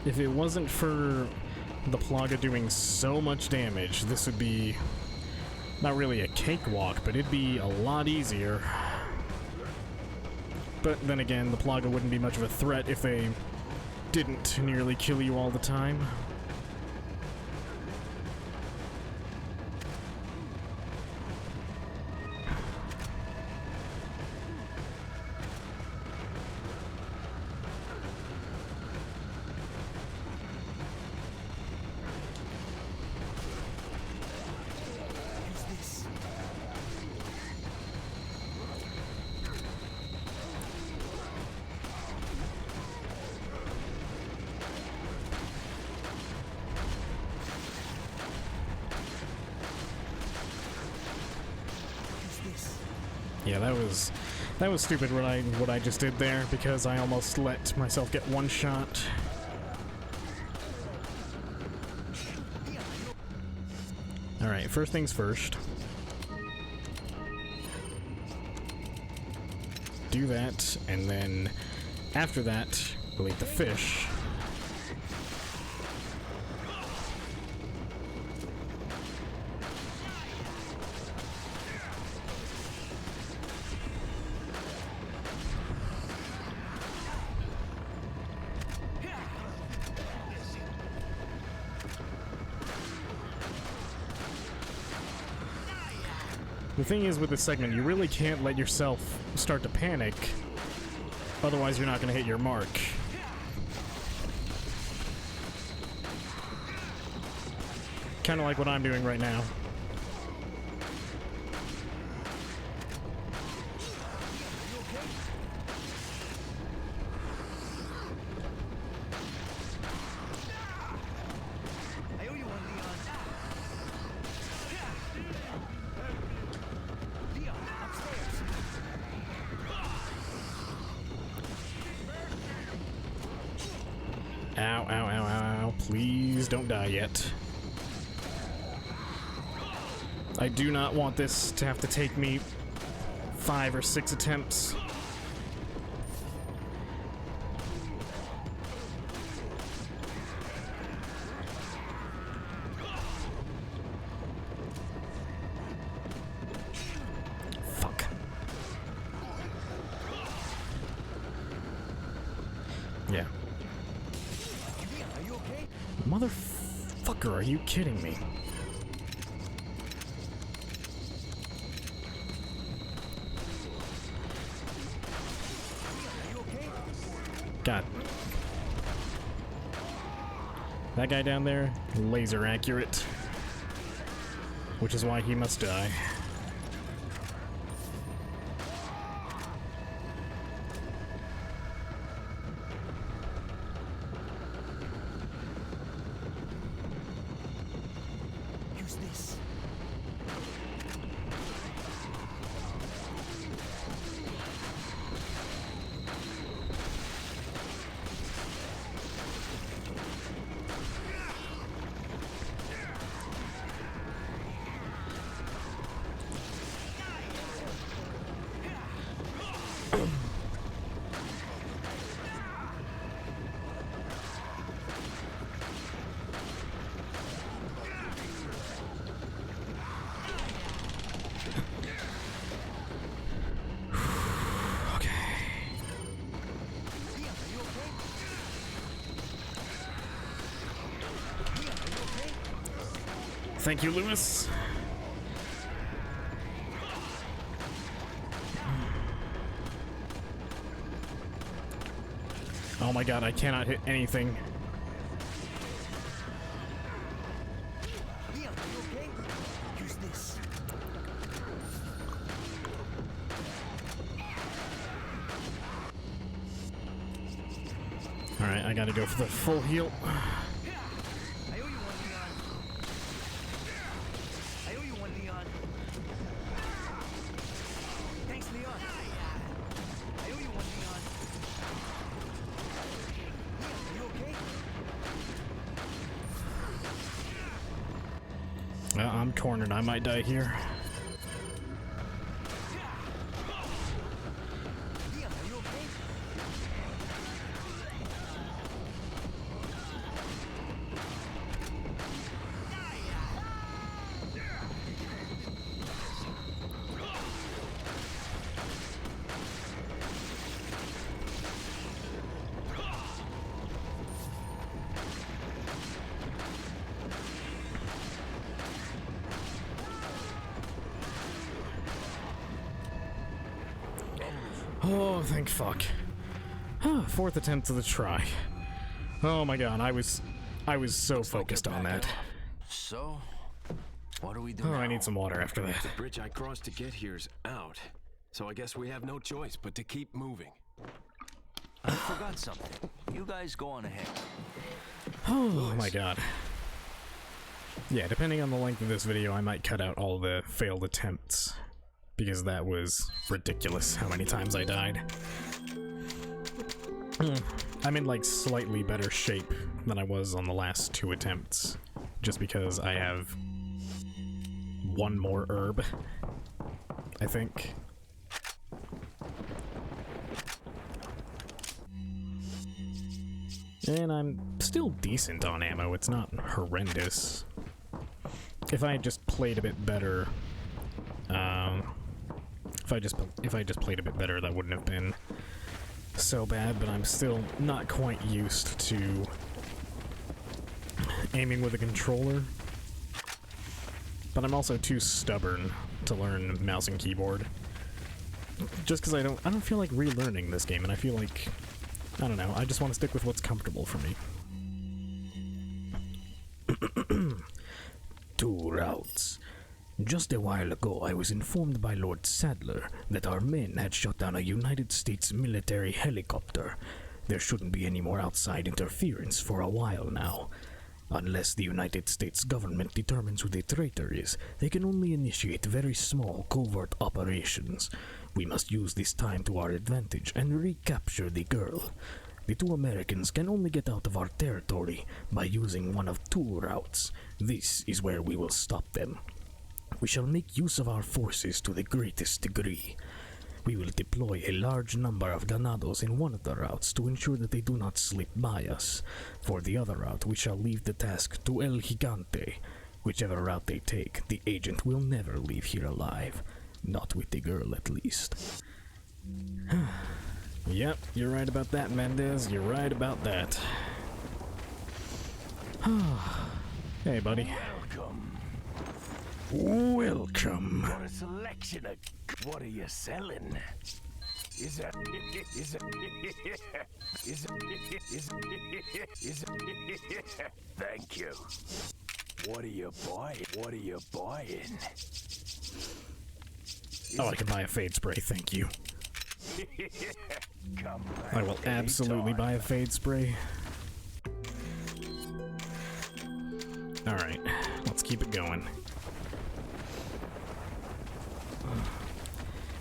If it wasn't for the Plaga doing so much damage, this would be not really a cakewalk, but it'd be a lot easier. But then again, the Plaga wouldn't be much of a threat if they didn't nearly kill you all the time. Yeah, that was stupid what I just did there, because I almost let myself get one shot. Alright, first things first. Do that, and then after that, we'll eat the fish. The thing is with this segment, you really can't let yourself start to panic, otherwise you're not going to hit your mark. Kind of like what I'm doing right now. Ow, ow, ow, ow. Please don't die yet. I do not want this to have to take me 5 or 6 attempts. Fuck. Yeah. Are you okay? Motherfucker, are you kidding me? God. That guy down there, laser accurate. Which is why he must die. Use this. Thank you, Lewis. Oh my god, I cannot hit anything. Leon, are you okay? Use this. Alright, I gotta go for the full heal. I owe you one, Leon. I owe you one, Leon. Thanks, Leon. I owe you one, Leon. Leon, are you okay? I'm cornered, I might die here. Leon, are you okay? Oh, thank fuck. Fourth attempt to the try. Oh my god, I was so focused on that. So, what do we do Oh, now? I need some water after that. The bridge I crossed to get here's out. So I guess we have no choice but to keep moving. I forgot something. You guys go on ahead. Oh my god. Yeah, depending on the length of this video, I might cut out all the failed attempts. Because that was ridiculous how many times I died. I'm in like slightly better shape than I was on the last 2 attempts. Just because I have 1 more herb, I think. And I'm still decent on ammo, it's not horrendous. If I had just played a bit better, if I just played a bit better, that wouldn't have been so bad, but I'm still not quite used to aiming with a controller. But I'm also too stubborn to learn mouse and keyboard. Just because I don't feel like relearning this game, and I feel like, I don't know, I just want to stick with what's comfortable for me. 2 routes. Just a while ago, I was informed by Lord Sadler that our men had shot down a United States military helicopter. There shouldn't be any more outside interference for a while now. Unless the United States government determines who the traitor is, they can only initiate very small covert operations. We must use this time to our advantage and recapture the girl. The 2 Americans can only get out of our territory by using one of 2 routes. This is where we will stop them. We shall make use of our forces to the greatest degree. We will deploy a large number of ganados in one of the routes to ensure that they do not slip by us. For the other route, we shall leave the task to El Gigante. Whichever route they take, the agent will never leave here alive. Not with the girl, at least. Yep, you're right about that, Mendez. You're right about that. Hey, buddy. Welcome. For a selection of... What are you selling? Thank you. What are you buying? What are you buying? Oh, I can buy a fade spray, thank you. Come back I will absolutely buy a fade spray. Alright, let's keep it going.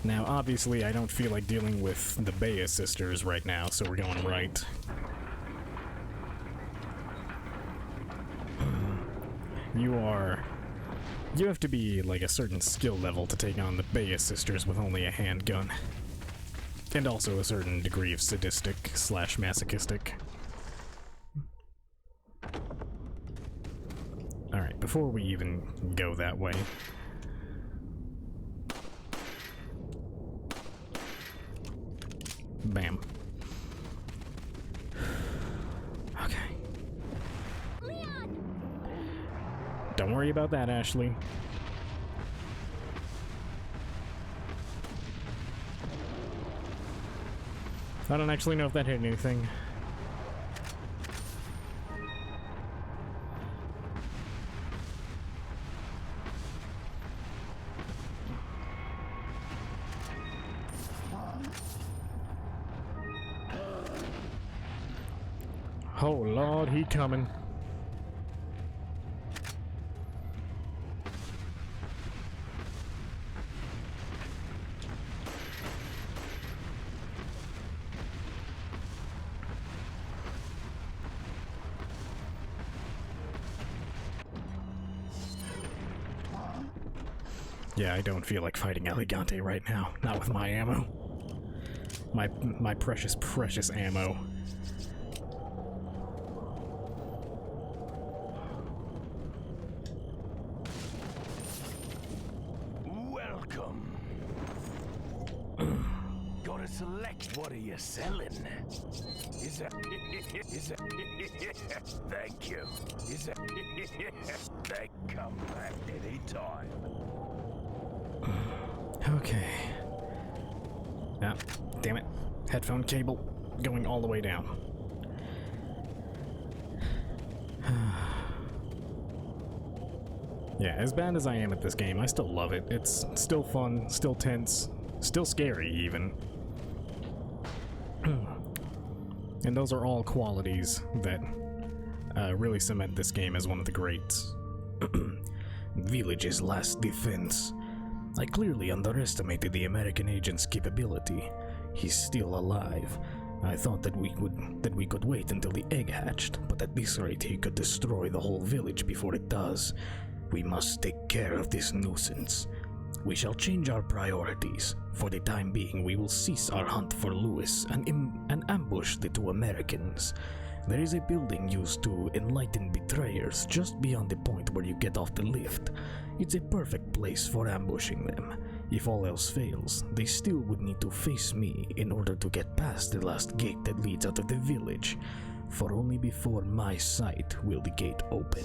Now, obviously, I don't feel like dealing with the Bea sisters right now, so we're going right. You have to be, like, a certain skill level to take on the Bea sisters with only a handgun. And also a certain degree of sadistic/masochistic. Alright, before we even go that way... Bam. Okay. Leon! Don't worry about that, Ashley. I don't actually know if that hit anything. Oh Lord, he coming. Yeah, I don't feel like fighting El Gigante right now. Not with my ammo. My precious, precious ammo. Welcome. Gotta select. What are you selling? Thank you. They come back anytime. Okay. Ah, damn it. Headphone cable going all the way down. Yeah, as bad as I am at this game, I still love it. It's still fun, still tense, still scary even. And those are all qualities that really cement this game as one of the greats. Village's last defense. I clearly underestimated the American agent's capability. He's still alive. I thought that we could wait until the egg hatched, but at this rate he could destroy the whole village before it does. We must take care of this nuisance. We shall change our priorities. For the time being, we will cease our hunt for Lewis and ambush the two Americans. There is a building used to enlighten betrayers just beyond the point where you get off the lift. It's a perfect place for ambushing them. If all else fails, they still would need to face me in order to get past the last gate that leads out of the village, for only before my sight will the gate open.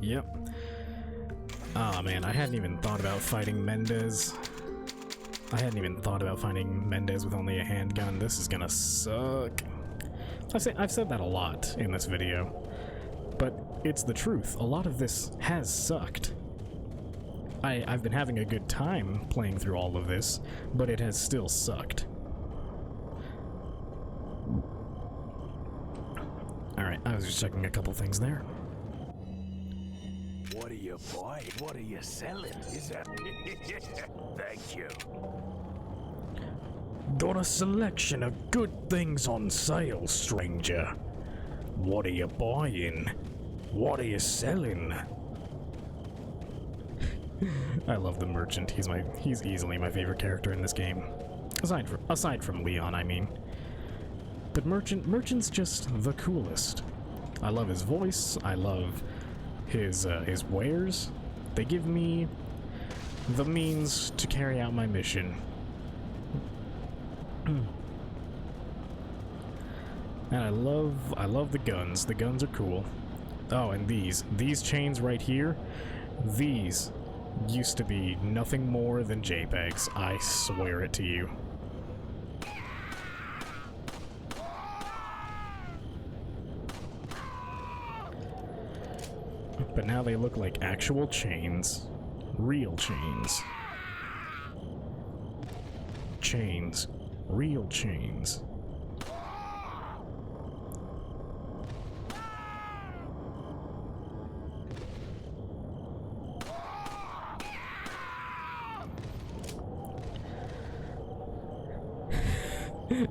Yep. Oh man, I hadn't even thought about fighting Mendez. I hadn't even thought about fighting Mendez with only a handgun. This is gonna suck. I've said that a lot in this video, but it's the truth. A lot of this has sucked. I've been having a good time playing through all of this, but it has still sucked. Alright, I was just checking a couple things there. What are you buying? What are you selling? Thank you. Got a selection of good things on sale, stranger. What are you buying? What are you selling? I love the merchant. He's easily my favorite character in this game. Aside from Leon, I mean. But merchant's just the coolest. I love his voice. I love his wares. They give me the means to carry out my mission. And I love the guns. The guns are cool. Oh, and these chains right here, these used to be nothing more than JPEGs. I swear it to you. But now they look like actual chains. Real chains. Chains. Real chains.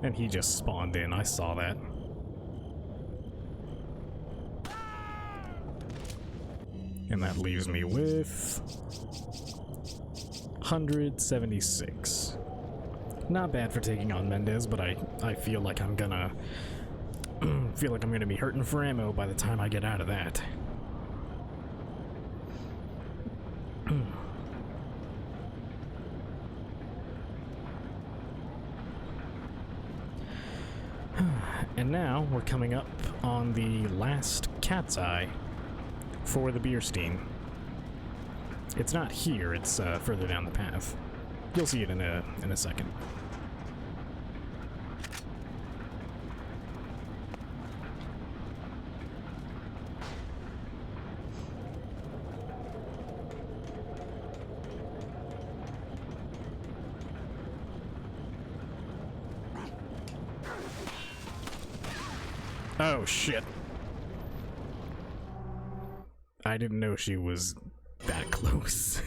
And he just spawned in. I saw that. And that leaves me with 176. Not bad for taking on Mendez, but I feel like I'm gonna be hurting for ammo by the time I get out of that. And now we're coming up on the last cat's eye for the Bierstein. It's not here, it's further down the path. You'll see it in a second. Oh shit. I didn't know she was that close.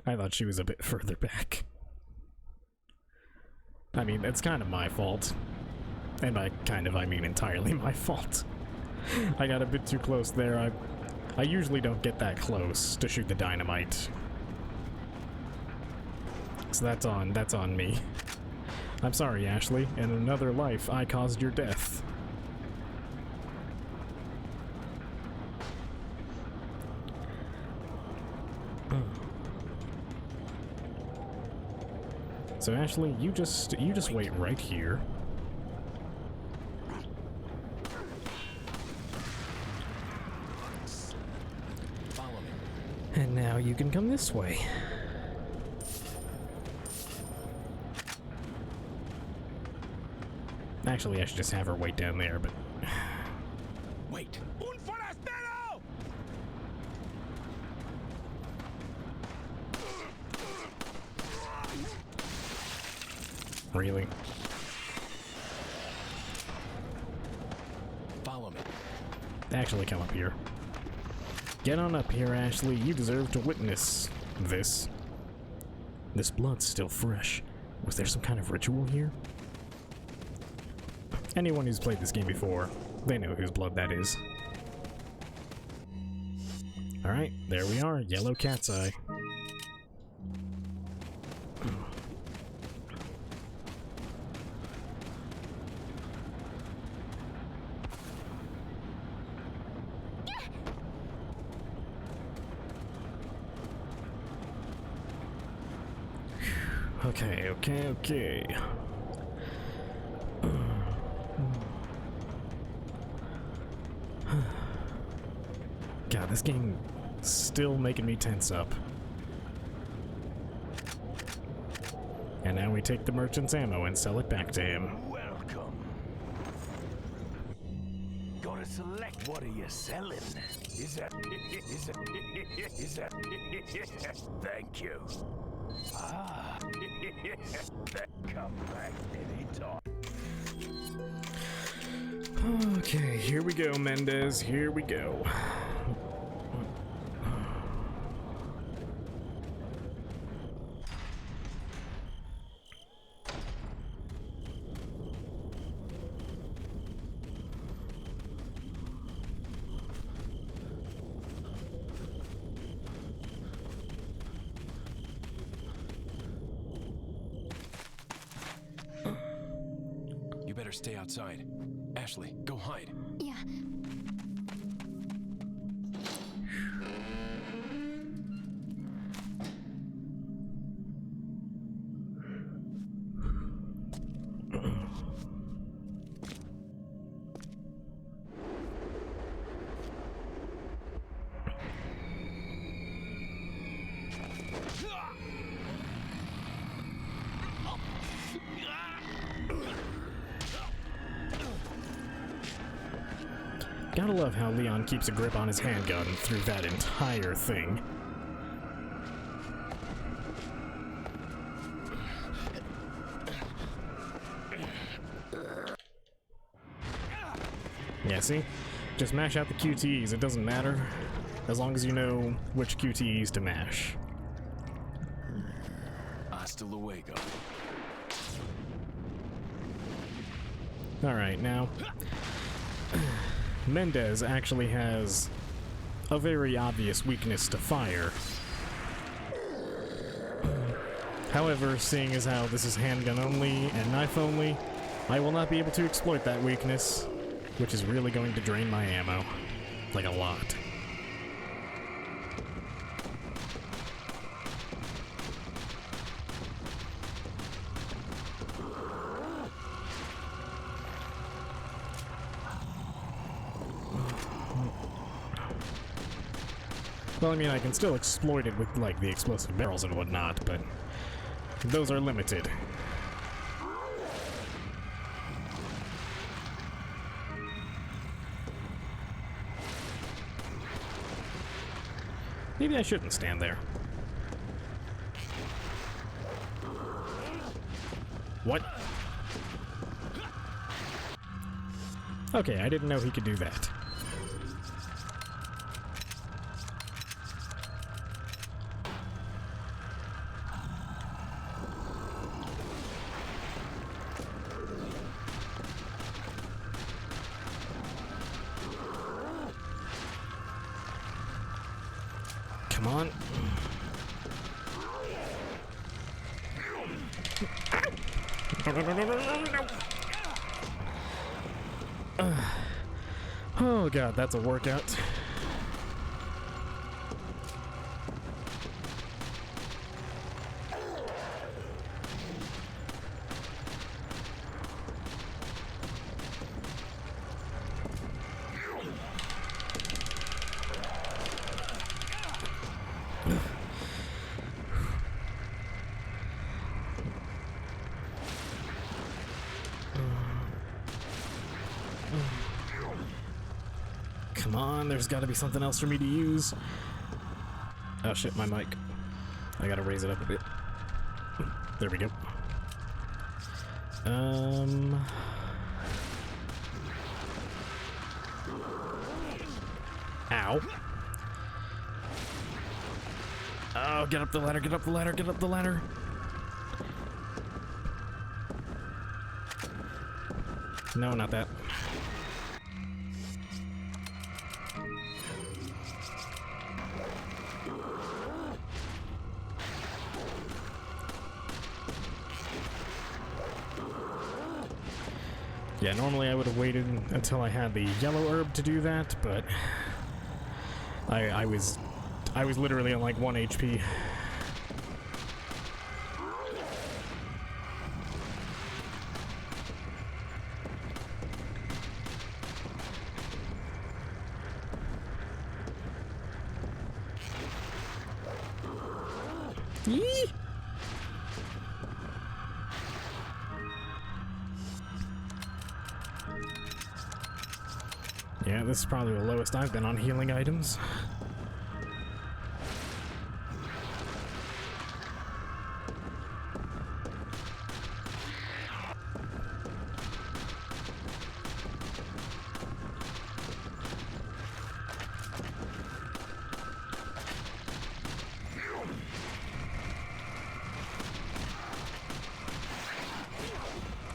I thought she was a bit further back. I mean, it's kind of my fault. And I mean entirely my fault. I got a bit too close there. I usually don't get that close to shoot the dynamite. So that's on me. I'm sorry, Ashley. In another life, I caused your death. So Ashley, you just wait right here. Follow me. And now you can come this way. Actually, I should just have her wait down there, but... Wait. Un forastero! Really? Follow me. Actually, come up here. Get on up here, Ashley. You deserve to witness this. This blood's still fresh. Was there some kind of ritual here? Anyone who's played this game before, they know whose blood that is. Alright, there we are. Yellow cat's eye. Okay. God, this game is still making me tense up. And now we take the merchant's ammo and sell it back to him. Welcome. Gotta select. What are you selling? Is that? Thank you. Ah. Come back anytime. Okay, here we go, Mendez. Here we go. better stay outside. Ashley, go hide. Yeah. Gotta love how Leon keeps a grip on his handgun through that entire thing. Yeah, see? Just mash out the QTEs, it doesn't matter. As long as you know which QTEs to mash. Hasta luego. Alright, now... Mendez actually has a very obvious weakness to fire. However, seeing as how this is handgun only and knife only, I will not be able to exploit that weakness, which is really going to drain my ammo. Like a lot. Well, I mean, I can still exploit it with, like, the explosive barrels and whatnot, but those are limited. Maybe I shouldn't stand there. What? Okay, I didn't know he could do that. Come on. Oh god, that's a workout. Come on, there's gotta be something else for me to use. Oh shit, my mic. I gotta raise it up a bit. There we go. Ow. Oh, get up the ladder, get up the ladder, get up the ladder. No, not that. Yeah, normally I would have waited until I had the yellow herb to do that, but I was literally on like 1 HP. Yee! Yeah, this is probably the lowest I've been on healing items.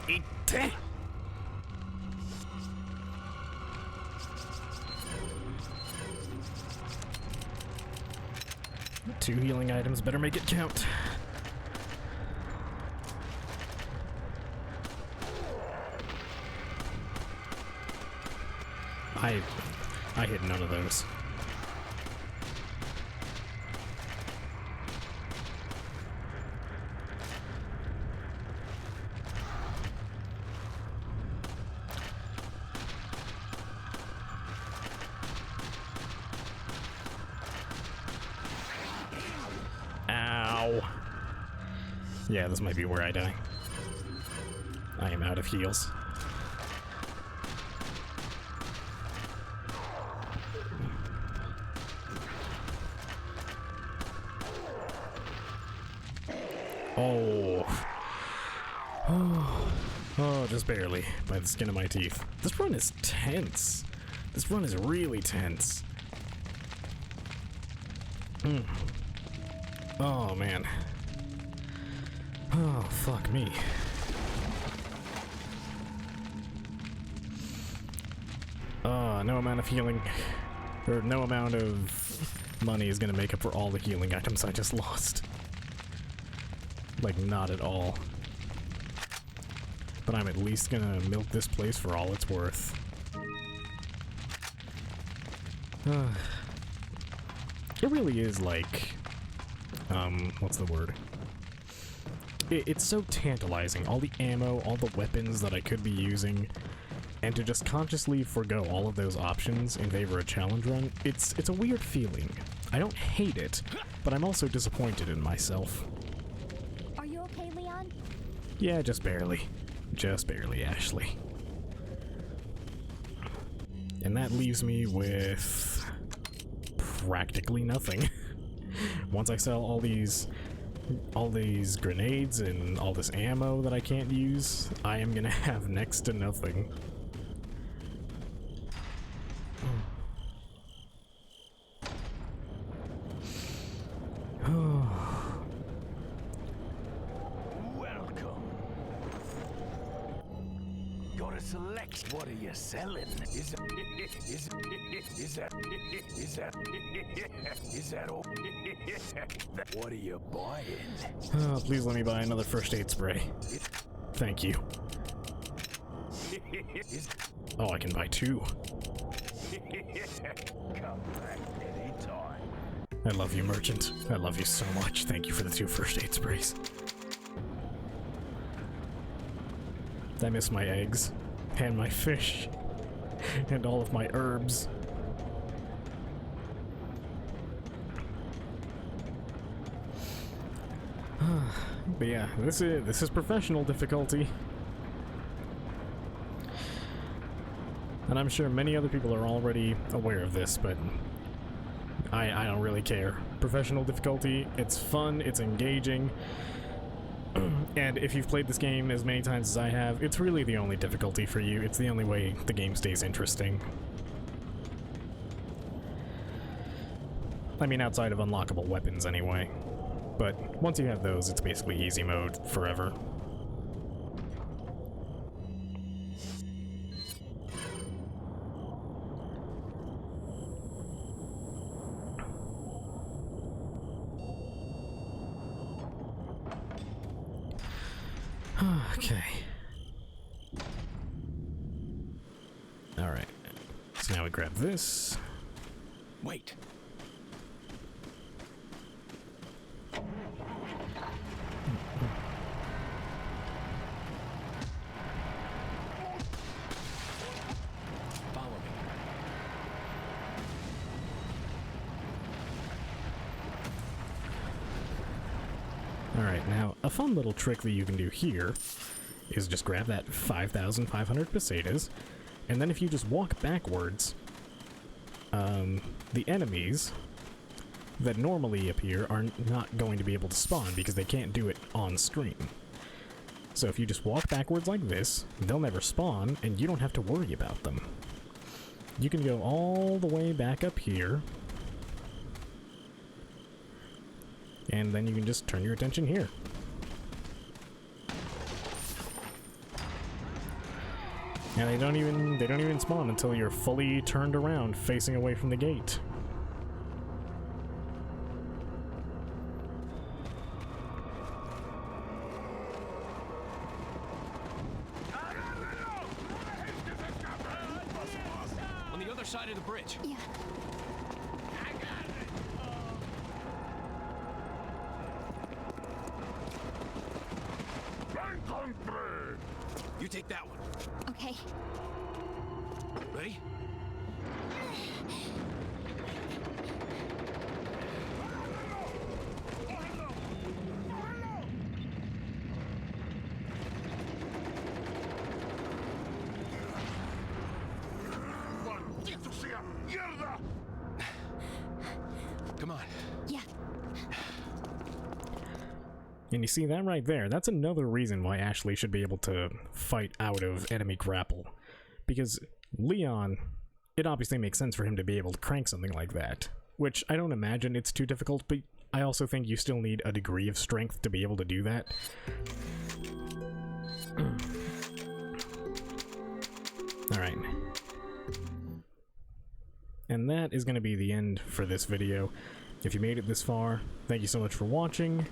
Eat. 2 healing items, better make it count. I hit none of those. Ow. Yeah, this might be where I die. I am out of heals. Oh. Oh, just barely, by the skin of my teeth. This run is tense. This run is really tense. Oh, man. Oh, fuck me. No amount of healing, or no amount of money is gonna make up for all the healing items I just lost. Like, not at all. But I'm at least gonna milk this place for all it's worth. It really is like, what's the word? It's so tantalizing. All the ammo, all the weapons that I could be using, and to just consciously forgo all of those options in favor of a challenge run, it's a weird feeling. I don't hate it, but I'm also disappointed in myself. Are you okay, Leon? Yeah, just barely. Just barely, Ashley. And that leaves me with practically nothing. Once I sell all these grenades and all this ammo that I can't use, I am gonna have next to nothing. Gotta select. What are you selling? Is that all? What are you buying? Oh, please let me buy another first aid spray. Thank you. Oh, I can buy 2. Come back anytime. I love you, merchant. I love you so much. Thank you for the 2 first aid sprays. I miss my eggs, and my fish, and all of my herbs. But yeah, this is professional difficulty. And I'm sure many other people are already aware of this, but I don't really care. Professional difficulty, it's fun, it's engaging. And if you've played this game as many times as I have, it's really the only difficulty for you. It's the only way the game stays interesting. I mean, outside of unlockable weapons anyway. But once you have those, it's basically easy mode forever. Okay. Alright. So now we grab this. Wait. Follow me. Alright, now, a fun little trick that you can do here is just grab that 5,500 pesetas, and then if you just walk backwards, the enemies that normally appear are not going to be able to spawn because they can't do it on screen. So if you just walk backwards like this, they'll never spawn, and you don't have to worry about them. You can go all the way back up here, and then you can just turn your attention here. And they don't even spawn until you're fully turned around, facing away from the gate. On the other You take that one. Okay. Ready? Come on. Yeah. And you see that right there, that's another reason why Ashley should be able to fight out of enemy grapple. Because Leon, it obviously makes sense for him to be able to crank something like that. Which I don't imagine it's too difficult, but I also think you still need a degree of strength to be able to do that. Alright. And that is going to be the end for this video. If you made it this far, thank you so much for watching.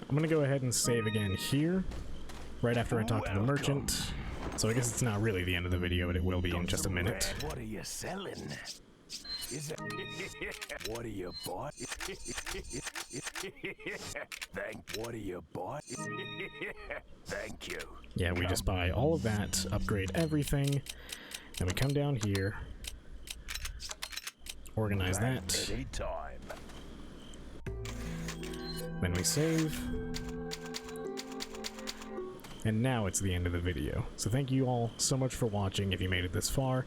I'm going to go ahead and save again here, right after I talk to the merchant. So I guess it's not really the end of the video, but it will be in just a minute. What are you selling? Is it? What are you bought? What are you bought? Thank you. Yeah, we just buy all of that, upgrade everything, then we come down here, organize that, Anytime. then we save, and now it's the end of the video. So thank you all so much for watching if you made it this far.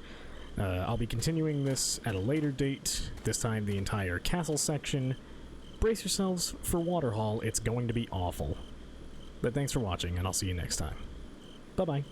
I'll be continuing this at a later date, this time the entire castle section. Brace yourselves for Waterhall, it's going to be awful. But thanks for watching, and I'll see you next time. Bye-bye.